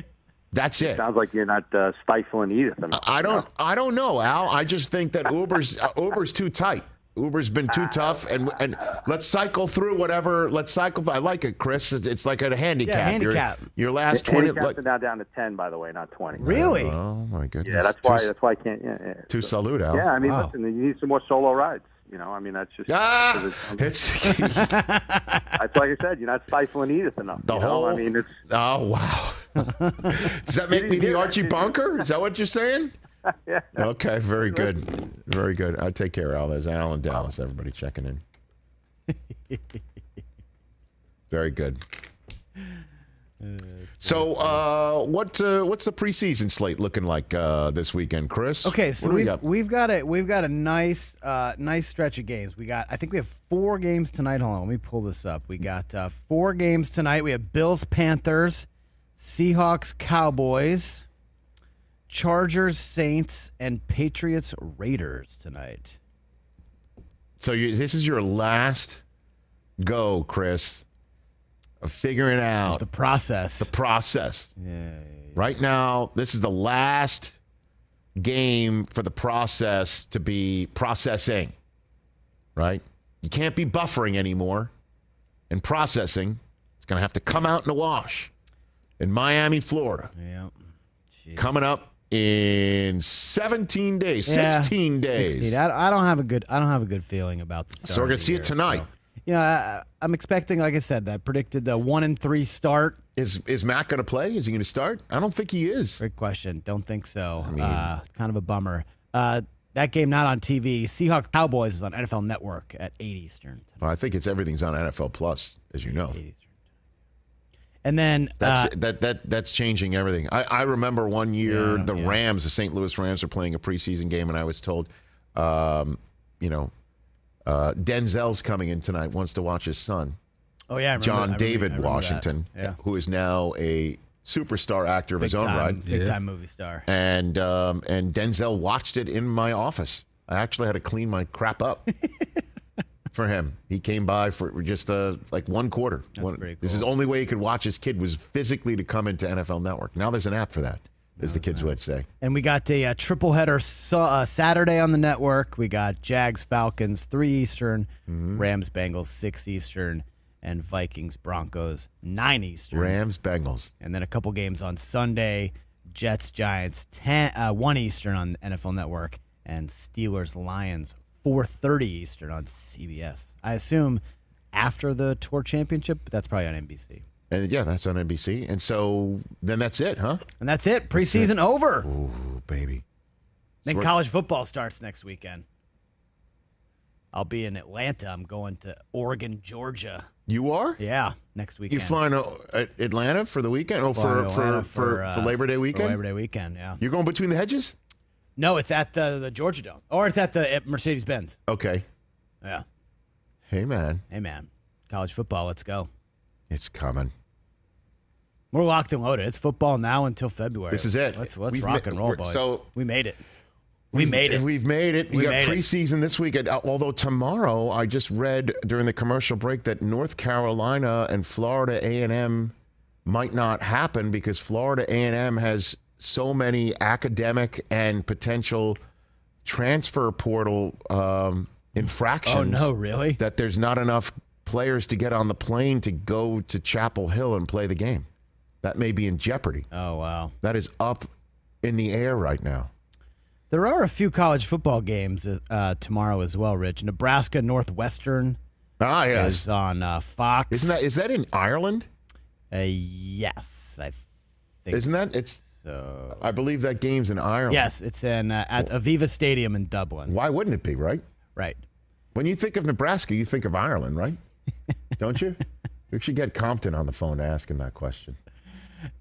[SPEAKER 2] That's it.
[SPEAKER 5] Sounds like you're not stifling Edith enough.
[SPEAKER 2] I don't know, Al. I just think that Uber's too tight. Uber's been too tough, and let's cycle through whatever. Let's cycle. I like it, Chris. It's like a handicap.
[SPEAKER 4] Yeah, handicap.
[SPEAKER 2] Your last 20.
[SPEAKER 5] Handicaps are now down to 10, by the way, not 20.
[SPEAKER 4] Really?
[SPEAKER 2] Oh my goodness.
[SPEAKER 5] Yeah, that's why I can't. Yeah.
[SPEAKER 2] To salute, Al.
[SPEAKER 5] Yeah, I mean,
[SPEAKER 4] Wow.
[SPEAKER 5] listen, you need some more solo rides. You know, I mean, that's just
[SPEAKER 2] it's
[SPEAKER 5] that's like I said. You're not stifling Edith enough.
[SPEAKER 2] the whole.
[SPEAKER 5] I mean, it's
[SPEAKER 2] Oh wow! Does that make me the Archie Bunker? Is that what you're saying?
[SPEAKER 5] yeah.
[SPEAKER 2] Okay, very good, very good. I take care of all those. Alan Dallas, everybody checking in. Very good. So, what's the preseason slate looking like this weekend, Chris?
[SPEAKER 4] Okay, so
[SPEAKER 2] What do we got?
[SPEAKER 4] we've got a nice stretch of games. I think we have 4 games tonight. Hold on, let me pull this up. We got 4 games tonight. We have Bills, Panthers, Seahawks, Cowboys, Chargers, Saints, and Patriots, Raiders tonight.
[SPEAKER 2] So this is your last go, Chris, of figuring out
[SPEAKER 4] the process.
[SPEAKER 2] The process.
[SPEAKER 4] Yeah.
[SPEAKER 2] Right now, this is the last game for the process to be processing. Right? You can't be buffering anymore. And processing, it's going to have to come out in the wash in Miami, Florida.
[SPEAKER 4] Yeah.
[SPEAKER 2] Coming up in 17 days, 16 days.
[SPEAKER 4] 16. I don't have a good feeling about this.
[SPEAKER 2] So we're going to see it tonight.
[SPEAKER 4] So, you know, I'm expecting, like I said, that predicted the 1-3 start.
[SPEAKER 2] Is Matt going to play? Is he going to start? I don't think he is.
[SPEAKER 4] Great question. Don't think so. I mean, kind of a bummer. That game not on TV. Seahawks Cowboys is on NFL Network at 8 Eastern.
[SPEAKER 2] Well, I think everything's on NFL Plus, as you know. 8 Eastern.
[SPEAKER 4] And then
[SPEAKER 2] that's changing everything. I remember one year the Rams, the St. Louis Rams, were playing a preseason game, and I was told, Denzel's coming in tonight, wants to watch his son.
[SPEAKER 4] Oh yeah, I
[SPEAKER 2] John David Washington, who is now a superstar actor of his own right,
[SPEAKER 4] big time movie star.
[SPEAKER 2] And Denzel watched it in my office. I actually had to clean my crap up. For him, he came by for just like one quarter.
[SPEAKER 4] Pretty cool.
[SPEAKER 2] This is the only way he could watch his kid was physically to come into NFL Network. Now there's an app for that, as the kids would say.
[SPEAKER 4] And we got a triple header Saturday on the network. We got Jags Falcons 3 Eastern, Rams Bengals 6 Eastern, and Vikings Broncos 9 Eastern.
[SPEAKER 2] Rams Bengals,
[SPEAKER 4] and then a couple games on Sunday: Jets Giants 1 Eastern on NFL Network, and Steelers Lions 4:30 Eastern on CBS. I assume after the Tour Championship, but that's probably on NBC.
[SPEAKER 2] And yeah, that's on NBC. And so then that's it, huh?
[SPEAKER 4] And that's it. Preseason over.
[SPEAKER 2] Ooh, baby.
[SPEAKER 4] Then college football starts next weekend. I'll be in Atlanta. I'm going to Oregon, Georgia.
[SPEAKER 2] You are?
[SPEAKER 4] Yeah, next weekend.
[SPEAKER 2] You flying to Atlanta for the weekend? Oh, for Labor Day weekend?
[SPEAKER 4] For Labor Day weekend, yeah.
[SPEAKER 2] You're going between the hedges?
[SPEAKER 4] No, it's at the Georgia Dome. Or it's at Mercedes-Benz.
[SPEAKER 2] Okay.
[SPEAKER 4] Yeah.
[SPEAKER 2] Hey, man.
[SPEAKER 4] College football, let's go.
[SPEAKER 2] It's coming.
[SPEAKER 4] We're locked and loaded. It's football now until February.
[SPEAKER 2] This is it.
[SPEAKER 4] Let's rock and roll, boys.
[SPEAKER 2] So
[SPEAKER 4] we made it. We've made it.
[SPEAKER 2] We've made it. We got preseason this weekend. Although tomorrow, I just read during the commercial break that North Carolina and Florida A&M might not happen because Florida A&M has so many academic and potential transfer portal infractions.
[SPEAKER 4] Oh, no, really?
[SPEAKER 2] That there's not enough players to get on the plane to go to Chapel Hill and play the game. That may be in jeopardy.
[SPEAKER 4] Oh, wow.
[SPEAKER 2] That is up in the air right now.
[SPEAKER 4] There are a few college football games tomorrow as well, Rich. Nebraska Northwestern is on Fox.
[SPEAKER 2] Is that in Ireland?
[SPEAKER 4] Yes, I think.
[SPEAKER 2] Isn't that? It's. I believe that game's in Ireland.
[SPEAKER 4] Yes, it's in at Aviva Stadium in Dublin.
[SPEAKER 2] Why wouldn't it be, right?
[SPEAKER 4] Right.
[SPEAKER 2] When you think of Nebraska, you think of Ireland, right? Don't you? We should get Compton on the phone to ask him that question.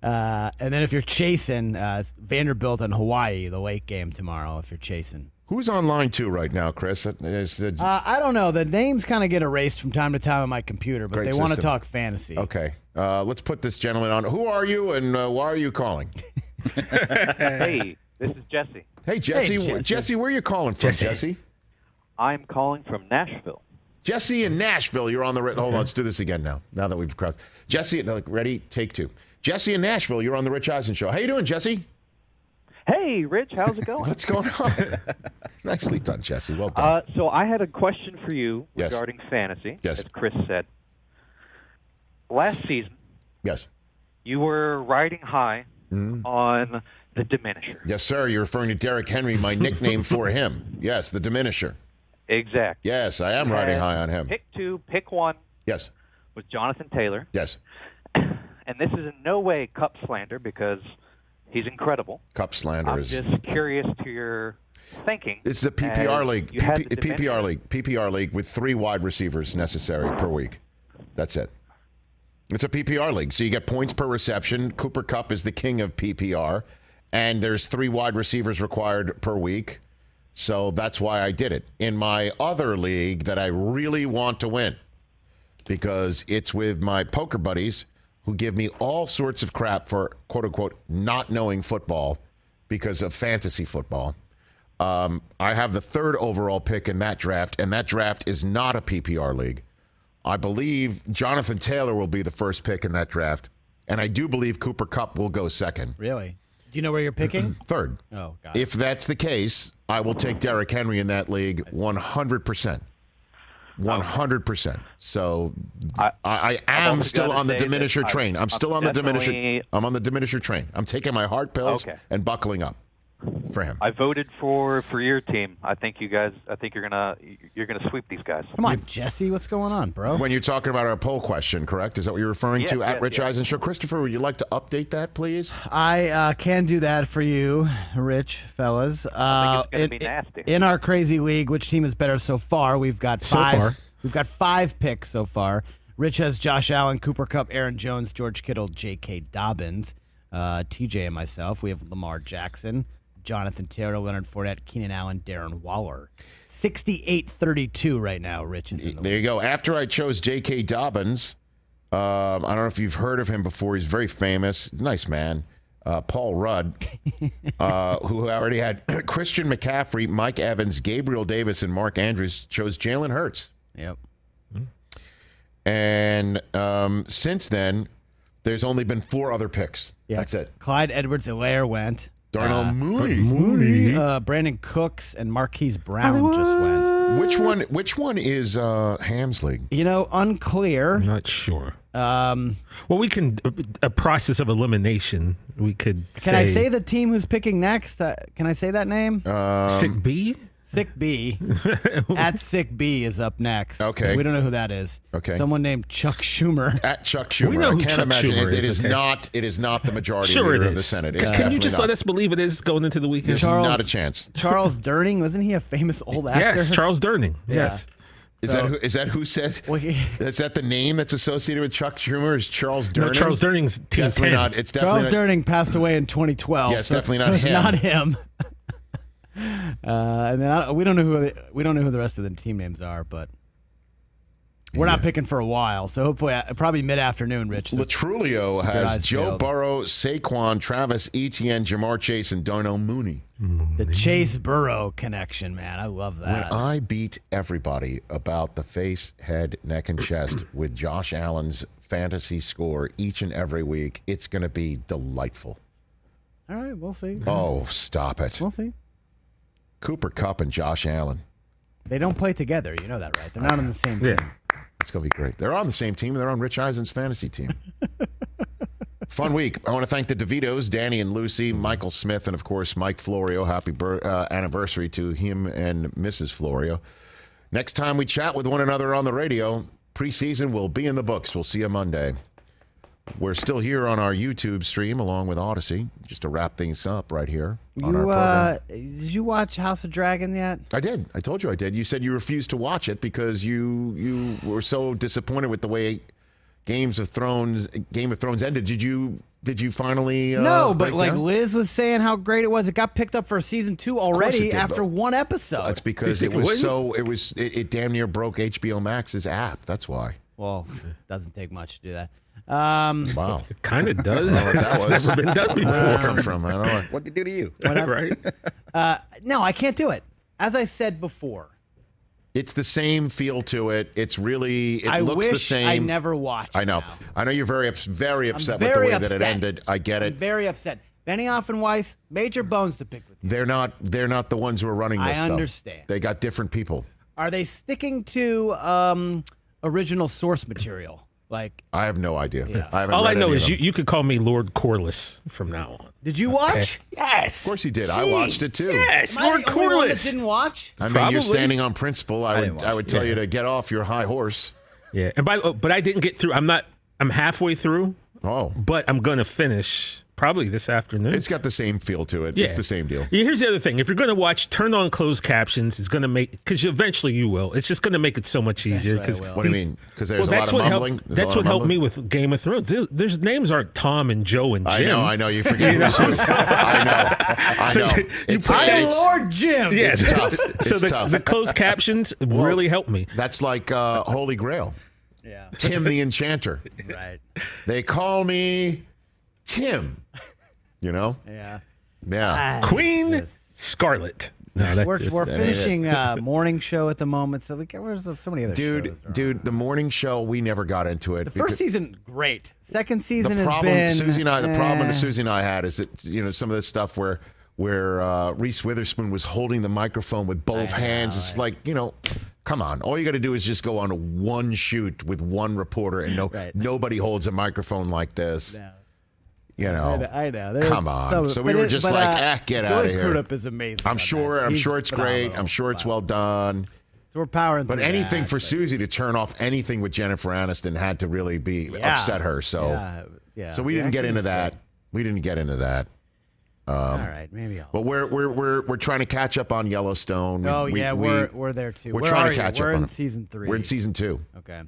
[SPEAKER 4] And then if you're chasing, Vanderbilt and Hawaii, the late game tomorrow, if you're chasing.
[SPEAKER 2] Who's on line 2 right now, Chris?
[SPEAKER 4] I don't know. The names kind of get erased from time to time on my computer, but they want to talk fantasy.
[SPEAKER 2] Okay. Let's put this gentleman on. Who are you and why are you calling?
[SPEAKER 6] Hey, this is Jesse.
[SPEAKER 2] Hey, Jesse. Hey, Jesse, where are you calling from, Jesse?
[SPEAKER 6] I'm calling from Nashville.
[SPEAKER 2] Jesse in Nashville, you're on the... Hold on, let's do this again now that we've crossed. Jesse, ready? Take 2. Jesse in Nashville, you're on the Rich Eisen Show. How you doing, Jesse?
[SPEAKER 6] Hey, Rich, how's it going?
[SPEAKER 2] What's going on? Nicely done, Jesse. Well done.
[SPEAKER 6] So I had a question for you regarding fantasy, as Chris said. Last season, you were riding high on the Diminisher.
[SPEAKER 2] Yes, sir. You're referring to Derrick Henry, my nickname for him. Yes, the Diminisher.
[SPEAKER 6] Exactly.
[SPEAKER 2] Yes, I am riding high on him.
[SPEAKER 6] Pick 2, pick 1.
[SPEAKER 2] Yes.
[SPEAKER 6] Was Jonathan Taylor.
[SPEAKER 2] Yes.
[SPEAKER 6] And this is in no way Cup slander because he's incredible.
[SPEAKER 2] Cup slander
[SPEAKER 6] I'm
[SPEAKER 2] is.
[SPEAKER 6] just curious to your thinking.
[SPEAKER 2] It's the PPR
[SPEAKER 6] as
[SPEAKER 2] league.
[SPEAKER 6] you had the
[SPEAKER 2] PPR league with 3 wide receivers necessary per week. That's it. It's a PPR league, so you get points per reception. Cooper Kupp is the king of PPR, and there's 3 wide receivers required per week. So that's why I did it. In my other league that I really want to win, because it's with my poker buddies who give me all sorts of crap for, quote-unquote, not knowing football because of fantasy football. I have the 3rd overall pick in that draft, and that draft is not a PPR league. I believe Jonathan Taylor will be the first pick in that draft, and I do believe Cooper Kupp will go second.
[SPEAKER 4] Really? Do you know where you're picking?
[SPEAKER 2] 3rd.
[SPEAKER 4] Oh, got it.
[SPEAKER 2] If that's the case, I will take Derrick Henry in that league 100%. 100%. So I am still on the diminisher train. I'm still on the diminisher. I'm on the diminisher train. I'm taking my heart pills and buckling up for him.
[SPEAKER 6] I voted for your team. I think you're gonna sweep these guys.
[SPEAKER 4] Come on, Jesse, what's going on, bro?
[SPEAKER 2] When you're talking about our poll question, correct? Is that what you're referring to at Rich Eisen Show? Christopher, would you like to update that, please?
[SPEAKER 4] I can do that for you, Rich, fellas.
[SPEAKER 6] I think it's gonna be nasty.
[SPEAKER 4] In our crazy league, which team is better so far? We've got 5. We've got 5 picks so far. Rich has Josh Allen, Cooper Kupp, Aaron Jones, George Kittle, J.K. Dobbins, TJ and myself. We have Lamar Jackson, Jonathan Taylor, Leonard Fournette, Keenan Allen, Darren Waller. 68-32 right now, Rich.
[SPEAKER 2] There you go. After I chose J.K. Dobbins, I don't know if you've heard of him before. He's very famous. Nice man. Paul Rudd, who already had Christian McCaffrey, Mike Evans, Gabriel Davis, and Mark Andrews, chose Jalen Hurts.
[SPEAKER 4] Yep.
[SPEAKER 2] And since then, there's only been 4 other picks.
[SPEAKER 4] Yeah.
[SPEAKER 2] That's it.
[SPEAKER 4] Clyde Edwards-Helaire went.
[SPEAKER 2] Darnell Mooney.
[SPEAKER 4] Brandon Cooks and Marquise Brown just went.
[SPEAKER 2] Which one is Ham's league?
[SPEAKER 4] You know, unclear.
[SPEAKER 3] I'm not sure. Well, we can a process of elimination. We could.
[SPEAKER 4] Can I say the team who's picking next? Can I say that name?
[SPEAKER 3] Sick B.
[SPEAKER 4] Sick B. At Sick B is up next.
[SPEAKER 2] Okay.
[SPEAKER 4] We don't know who that is.
[SPEAKER 2] Okay.
[SPEAKER 4] Someone named Chuck Schumer.
[SPEAKER 2] At Chuck Schumer.
[SPEAKER 3] We know who
[SPEAKER 2] I can't
[SPEAKER 3] Chuck
[SPEAKER 2] imagine
[SPEAKER 3] Schumer
[SPEAKER 2] it
[SPEAKER 3] is.
[SPEAKER 2] It is not the majority
[SPEAKER 3] Sure
[SPEAKER 2] leader
[SPEAKER 3] it
[SPEAKER 2] of the
[SPEAKER 3] is.
[SPEAKER 2] Senate.
[SPEAKER 3] Can you just let us believe it is going into the weekend?
[SPEAKER 2] There's not a chance.
[SPEAKER 4] Charles Durning, wasn't he a famous old actor?
[SPEAKER 3] Yes, Charles Durning.
[SPEAKER 4] Yeah.
[SPEAKER 3] Yes.
[SPEAKER 2] Is that who said? Is that the name that's associated with Chuck Schumer? Is Charles Durning?
[SPEAKER 3] No, Charles Durning's Team
[SPEAKER 2] definitely
[SPEAKER 3] 10.
[SPEAKER 2] not. It's definitely
[SPEAKER 4] Charles Durning passed away in 2012.
[SPEAKER 2] Yeah, it's
[SPEAKER 4] so
[SPEAKER 2] definitely
[SPEAKER 4] so
[SPEAKER 2] not
[SPEAKER 4] it's
[SPEAKER 2] him.
[SPEAKER 4] not him. And then we don't know who the rest of the team names are, but we're not picking for a while. So hopefully, probably mid-afternoon, Rich. So
[SPEAKER 2] Latrulio has Joe
[SPEAKER 4] peeled.
[SPEAKER 2] Burrow, Saquon, Travis Etienne, Jamar Chase, and Darnell Mooney.
[SPEAKER 4] The Chase Burrow connection, man. I love that.
[SPEAKER 2] When I beat everybody about the face, head, neck, and chest with Josh Allen's fantasy score each and every week, it's going to be delightful.
[SPEAKER 4] All right, we'll see.
[SPEAKER 2] Oh, stop it.
[SPEAKER 4] We'll see.
[SPEAKER 2] Cooper Kupp and Josh Allen.
[SPEAKER 4] They don't play together. You know that, right? They're not on the same team.
[SPEAKER 2] It's going to be great. They're on the same team. They're on Rich Eisen's fantasy team. Fun week. I want to thank the DeVitos, Danny and Lucy, Michael Smith, and, of course, Mike Florio. Happy anniversary to him and Mrs. Florio. Next time we chat with one another on the radio, preseason will be in the books. We'll see you Monday. We're still here on our YouTube stream along with Odyssey, just to wrap things up right here on our program.
[SPEAKER 4] Did you watch House of Dragon yet?
[SPEAKER 2] I did. I told you I did. You said you refused to watch it because you were so disappointed with the way Game of Thrones ended. Did you finally?
[SPEAKER 4] No, but
[SPEAKER 2] break down?
[SPEAKER 4] Liz was saying how great it was. It got picked up for season 2 already after one episode.
[SPEAKER 2] That's because it damn near broke HBO Max's app. That's why.
[SPEAKER 4] Well, it doesn't take much to do that.
[SPEAKER 2] Wow,
[SPEAKER 3] it kind of does.
[SPEAKER 2] That was
[SPEAKER 3] never been done before.
[SPEAKER 2] Come from? I don't know.
[SPEAKER 8] What did they do to you?
[SPEAKER 3] Right?
[SPEAKER 4] No, I can't do it. As I said before,
[SPEAKER 2] it's the same feel to it. It's really. It
[SPEAKER 4] I
[SPEAKER 2] looks
[SPEAKER 4] wish
[SPEAKER 2] the same.
[SPEAKER 4] I never watched.
[SPEAKER 2] I know.
[SPEAKER 4] Now.
[SPEAKER 2] I know you're very upset with the
[SPEAKER 4] very
[SPEAKER 2] way that it
[SPEAKER 4] upset.
[SPEAKER 2] ended. I get it.
[SPEAKER 4] I'm very upset. Benioff and Weiss, major bones to pick with you.
[SPEAKER 2] They're not the ones who are running this
[SPEAKER 4] I
[SPEAKER 2] stuff.
[SPEAKER 4] understand.
[SPEAKER 2] They got different people.
[SPEAKER 4] Are they sticking to original source material? Like,
[SPEAKER 2] I have no idea.
[SPEAKER 4] Yeah.
[SPEAKER 2] I haven't
[SPEAKER 3] All I
[SPEAKER 2] read
[SPEAKER 3] know
[SPEAKER 2] any
[SPEAKER 3] is
[SPEAKER 2] of them.
[SPEAKER 3] you could call me Lord Corliss from now on.
[SPEAKER 4] did you watch?
[SPEAKER 3] Yes.
[SPEAKER 2] Of course he did.
[SPEAKER 4] Jeez.
[SPEAKER 2] I watched it too.
[SPEAKER 3] Yes,
[SPEAKER 4] Am I
[SPEAKER 3] Lord
[SPEAKER 4] the only one that
[SPEAKER 3] Corliss.
[SPEAKER 4] didn't watch?
[SPEAKER 2] I mean,
[SPEAKER 3] Probably.
[SPEAKER 2] you're standing on principle. I would tell you to get off your high horse.
[SPEAKER 3] Yeah, and but I didn't get through. I'm halfway through.
[SPEAKER 2] Oh,
[SPEAKER 3] but I'm gonna finish probably this afternoon.
[SPEAKER 2] It's got the same feel to it.
[SPEAKER 3] Yeah.
[SPEAKER 2] It's the same deal.
[SPEAKER 3] Yeah, here's the other thing. If you're going to watch, turn on closed captions. It's going to make, because eventually you will. It's just going to make it so much easier. Because
[SPEAKER 2] What do you mean? Because there's a lot of mumbling?
[SPEAKER 3] That's what helped me with Game of Thrones. There's names aren't Tom and Joe and Jim.
[SPEAKER 2] I know. You forget who's who. I know.
[SPEAKER 4] I'm Lord Jim.
[SPEAKER 3] Yes.
[SPEAKER 2] It's tough.
[SPEAKER 3] So
[SPEAKER 2] It's tough.
[SPEAKER 3] the closed captions really helped me.
[SPEAKER 2] That's like Holy Grail.
[SPEAKER 4] Yeah.
[SPEAKER 2] Tim the Enchanter.
[SPEAKER 4] Right.
[SPEAKER 2] They call me Tim. You know?
[SPEAKER 4] Yeah.
[SPEAKER 2] Yeah.
[SPEAKER 3] Queen Scarlet. No,
[SPEAKER 4] We're finishing morning show at the moment, so there's so many other shows.
[SPEAKER 2] Dude, the morning show, we never got into it.
[SPEAKER 4] The first season, great. Second season
[SPEAKER 2] the
[SPEAKER 4] has
[SPEAKER 2] problem,
[SPEAKER 4] been
[SPEAKER 2] the problem that Susie and I had is that some of this stuff where Reese Witherspoon was holding the microphone with both hands. It's like, come on. All you got to do is just go on one shoot with one reporter, and nobody holds a microphone like this.
[SPEAKER 4] No.
[SPEAKER 2] I
[SPEAKER 4] know.
[SPEAKER 2] Come on. So we were just get out of here.
[SPEAKER 4] Crudup is amazing.
[SPEAKER 2] I'm sure it's great. I'm sure it's well done.
[SPEAKER 4] So we're powering through
[SPEAKER 2] But anything
[SPEAKER 4] that,
[SPEAKER 2] for Susie to turn off anything with Jennifer Aniston had to really be upset her. So, so we didn't get into that.
[SPEAKER 4] Great.
[SPEAKER 2] We didn't get into that.
[SPEAKER 4] All right, maybe I'll.
[SPEAKER 2] But we're trying to catch up on Yellowstone.
[SPEAKER 4] We're there too.
[SPEAKER 2] We're
[SPEAKER 4] Where
[SPEAKER 2] trying
[SPEAKER 4] are
[SPEAKER 2] to catch
[SPEAKER 4] you?
[SPEAKER 2] up
[SPEAKER 4] We're
[SPEAKER 2] on
[SPEAKER 4] in
[SPEAKER 2] it.
[SPEAKER 4] season 3.
[SPEAKER 2] We're in season 2.
[SPEAKER 4] Okay.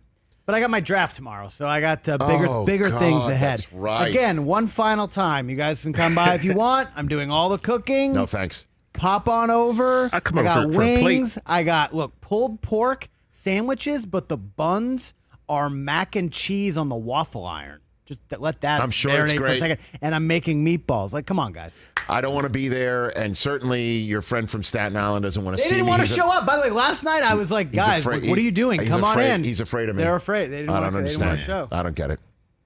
[SPEAKER 4] But I got my draft tomorrow, so I got
[SPEAKER 2] Oh,
[SPEAKER 4] bigger
[SPEAKER 2] God,
[SPEAKER 4] things ahead.
[SPEAKER 2] that's right.
[SPEAKER 4] Again, one final time. You guys can come by if you want. I'm doing all the cooking.
[SPEAKER 2] No thanks.
[SPEAKER 4] Pop on over.
[SPEAKER 3] I come
[SPEAKER 4] I
[SPEAKER 3] over
[SPEAKER 4] got
[SPEAKER 3] for a plate.
[SPEAKER 4] wings. I got pulled pork sandwiches, but the buns are mac and cheese on the waffle iron. Just let that
[SPEAKER 2] I'm sure it's
[SPEAKER 4] marinate for a
[SPEAKER 2] great.
[SPEAKER 4] second. And I'm making meatballs. Like, come on, guys.
[SPEAKER 2] I don't want to be there, and certainly your friend from Staten Island doesn't want to
[SPEAKER 4] They
[SPEAKER 2] see me.
[SPEAKER 4] didn't want to
[SPEAKER 2] He's
[SPEAKER 4] show up. By the way, last night I was like,
[SPEAKER 2] he's
[SPEAKER 4] guys,
[SPEAKER 2] afraid-
[SPEAKER 4] what are you doing?
[SPEAKER 2] he's
[SPEAKER 4] Come on
[SPEAKER 2] afraid-
[SPEAKER 4] in.
[SPEAKER 2] He's afraid of me.
[SPEAKER 4] They're afraid. They didn't
[SPEAKER 2] I
[SPEAKER 4] want
[SPEAKER 2] don't
[SPEAKER 4] They didn't want
[SPEAKER 2] understand.
[SPEAKER 4] to show.
[SPEAKER 2] I don't get it.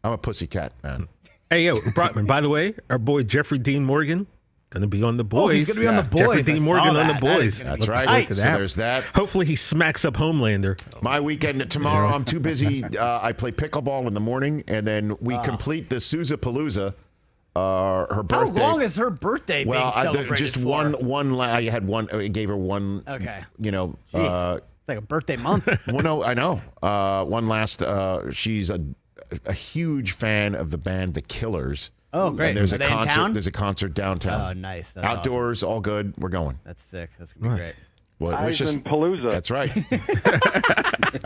[SPEAKER 2] I'm a pussycat, man.
[SPEAKER 3] Hey, yo, Brockman, by the way, our boy Jeffrey Dean Morgan going to be on The Boys.
[SPEAKER 4] Oh, he's going to be on The Boys.
[SPEAKER 3] Jeffrey Dean
[SPEAKER 4] I
[SPEAKER 3] Morgan
[SPEAKER 4] saw
[SPEAKER 3] on The
[SPEAKER 4] that.
[SPEAKER 3] Boys.
[SPEAKER 2] That's right.
[SPEAKER 3] Look to
[SPEAKER 2] So
[SPEAKER 3] that.
[SPEAKER 2] there's that.
[SPEAKER 3] Hopefully he smacks up Homelander.
[SPEAKER 2] My weekend tomorrow, I'm too busy. I play pickleball in the morning, and then we complete the Sousa Palooza. Her birthday.
[SPEAKER 4] How long is her birthday being celebrated
[SPEAKER 2] just
[SPEAKER 4] for?
[SPEAKER 2] one. I had one. I gave her one.
[SPEAKER 4] Okay.
[SPEAKER 2] Jeez.
[SPEAKER 4] It's like a birthday month.
[SPEAKER 2] Well, no, I know. One last. She's a huge fan of the band The Killers.
[SPEAKER 4] Oh, great.
[SPEAKER 2] And there's
[SPEAKER 4] Are
[SPEAKER 2] a
[SPEAKER 4] they in
[SPEAKER 2] concert.
[SPEAKER 4] town?
[SPEAKER 2] There's a concert downtown.
[SPEAKER 4] Oh, nice. That's
[SPEAKER 2] Outdoors, all good. We're going.
[SPEAKER 4] That's sick. That's going to be great.
[SPEAKER 2] Well, it was just
[SPEAKER 5] Palooza.
[SPEAKER 2] That's right. that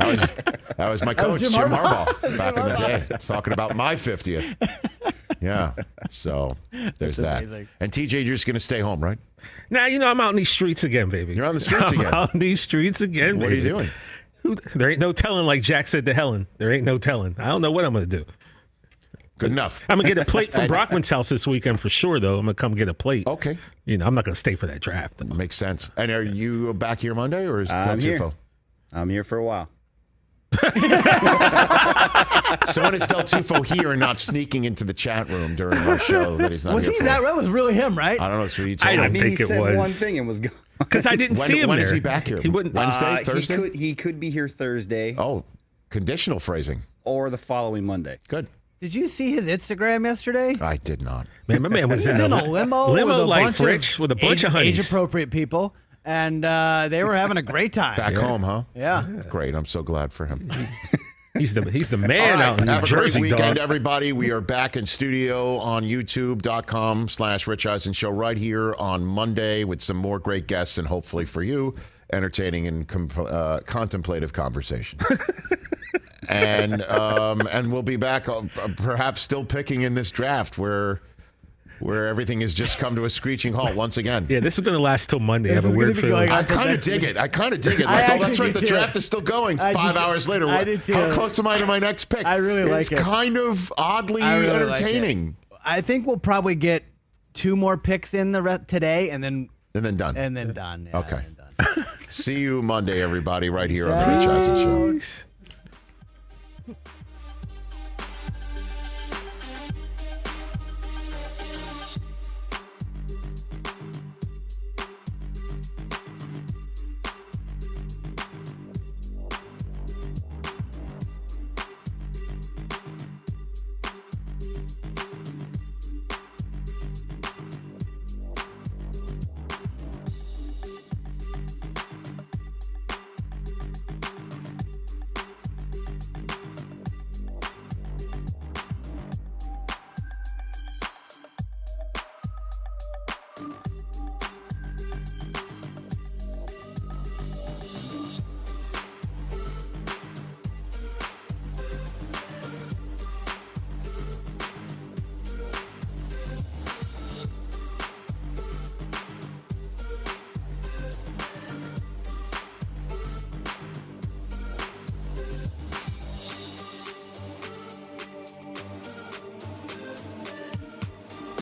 [SPEAKER 2] was my
[SPEAKER 4] That was
[SPEAKER 2] coach,
[SPEAKER 4] Jim
[SPEAKER 2] Jim
[SPEAKER 4] Harbaugh.
[SPEAKER 2] Harbaugh, back in the day. It's talking about my 50th. Yeah. So there's that.
[SPEAKER 4] amazing.
[SPEAKER 2] And TJ, you're just going to stay home, right?
[SPEAKER 3] Now, I'm out in these streets again, baby.
[SPEAKER 2] You're on the streets again.
[SPEAKER 3] I'm out in these streets again,
[SPEAKER 2] What are
[SPEAKER 3] baby.
[SPEAKER 2] you doing?
[SPEAKER 3] There ain't no telling, like Jack said to Helen. There ain't no telling. I don't know what I'm going to do.
[SPEAKER 2] Good enough.
[SPEAKER 3] I'm going to get a plate from Brockman's house this weekend for sure, though. I'm going to come get a plate.
[SPEAKER 2] Okay.
[SPEAKER 3] I'm not going to stay for that draft. Though.
[SPEAKER 2] Makes sense. And are you back here Monday, or is
[SPEAKER 8] I'm
[SPEAKER 2] that
[SPEAKER 8] here.
[SPEAKER 2] Tufo?
[SPEAKER 8] I'm here for a while.
[SPEAKER 2] So when is Del Tufo here and not sneaking into the chat room during our show that he's not
[SPEAKER 4] Was
[SPEAKER 2] here
[SPEAKER 4] he
[SPEAKER 2] for?
[SPEAKER 4] that was really him, right?
[SPEAKER 2] I don't know. That's what he told
[SPEAKER 3] I
[SPEAKER 2] me.
[SPEAKER 3] don't think
[SPEAKER 8] he
[SPEAKER 3] it
[SPEAKER 8] said
[SPEAKER 3] was.
[SPEAKER 8] one thing and was gone.
[SPEAKER 3] Because I didn't see him
[SPEAKER 2] When
[SPEAKER 3] there.
[SPEAKER 2] is he back here?
[SPEAKER 3] He wouldn't.
[SPEAKER 2] Wednesday, Thursday?
[SPEAKER 8] He could be here Thursday
[SPEAKER 2] Oh, conditional phrasing.
[SPEAKER 8] or the following Monday.
[SPEAKER 2] Good.
[SPEAKER 4] Did you see his Instagram yesterday?
[SPEAKER 2] I did not.
[SPEAKER 3] Man, my man was
[SPEAKER 4] He was in a limo with a
[SPEAKER 3] like
[SPEAKER 4] bunch
[SPEAKER 3] Rich
[SPEAKER 4] of
[SPEAKER 3] with a bunch of honeys.
[SPEAKER 4] age-appropriate people, and they were having a great time.
[SPEAKER 2] Back home, huh?
[SPEAKER 4] Yeah.
[SPEAKER 2] Great. I'm so glad for him.
[SPEAKER 3] He's the man
[SPEAKER 2] All right,
[SPEAKER 3] out in New
[SPEAKER 2] have a
[SPEAKER 3] Jersey,
[SPEAKER 2] great weekend,
[SPEAKER 3] dog.
[SPEAKER 2] everybody. We are back in studio on youtube.com/Rich Eisen Show right here on Monday with some more great guests and hopefully for you, entertaining and contemplative conversation. and we'll be back, perhaps still picking in this draft where everything has just come to a screeching halt once again.
[SPEAKER 3] Yeah, this is going to last till Monday. I
[SPEAKER 4] This
[SPEAKER 3] have a
[SPEAKER 4] is
[SPEAKER 3] weird
[SPEAKER 4] gonna be
[SPEAKER 3] feeling.
[SPEAKER 4] going on
[SPEAKER 2] I kind of dig it. Like, oh, that's right. The draft is still going.
[SPEAKER 4] I do
[SPEAKER 2] 5
[SPEAKER 4] too.
[SPEAKER 2] hours later.
[SPEAKER 4] I do too.
[SPEAKER 2] How close am I to my next pick?
[SPEAKER 4] I really like it.
[SPEAKER 2] It's kind of oddly
[SPEAKER 4] I really like it.
[SPEAKER 2] entertaining.
[SPEAKER 4] I think we'll probably get 2 more picks in today, and then
[SPEAKER 2] done.
[SPEAKER 4] And then done. Yeah,
[SPEAKER 2] Okay.
[SPEAKER 4] and then done.
[SPEAKER 2] See you Monday, everybody, right here on the Rich Eisen Show.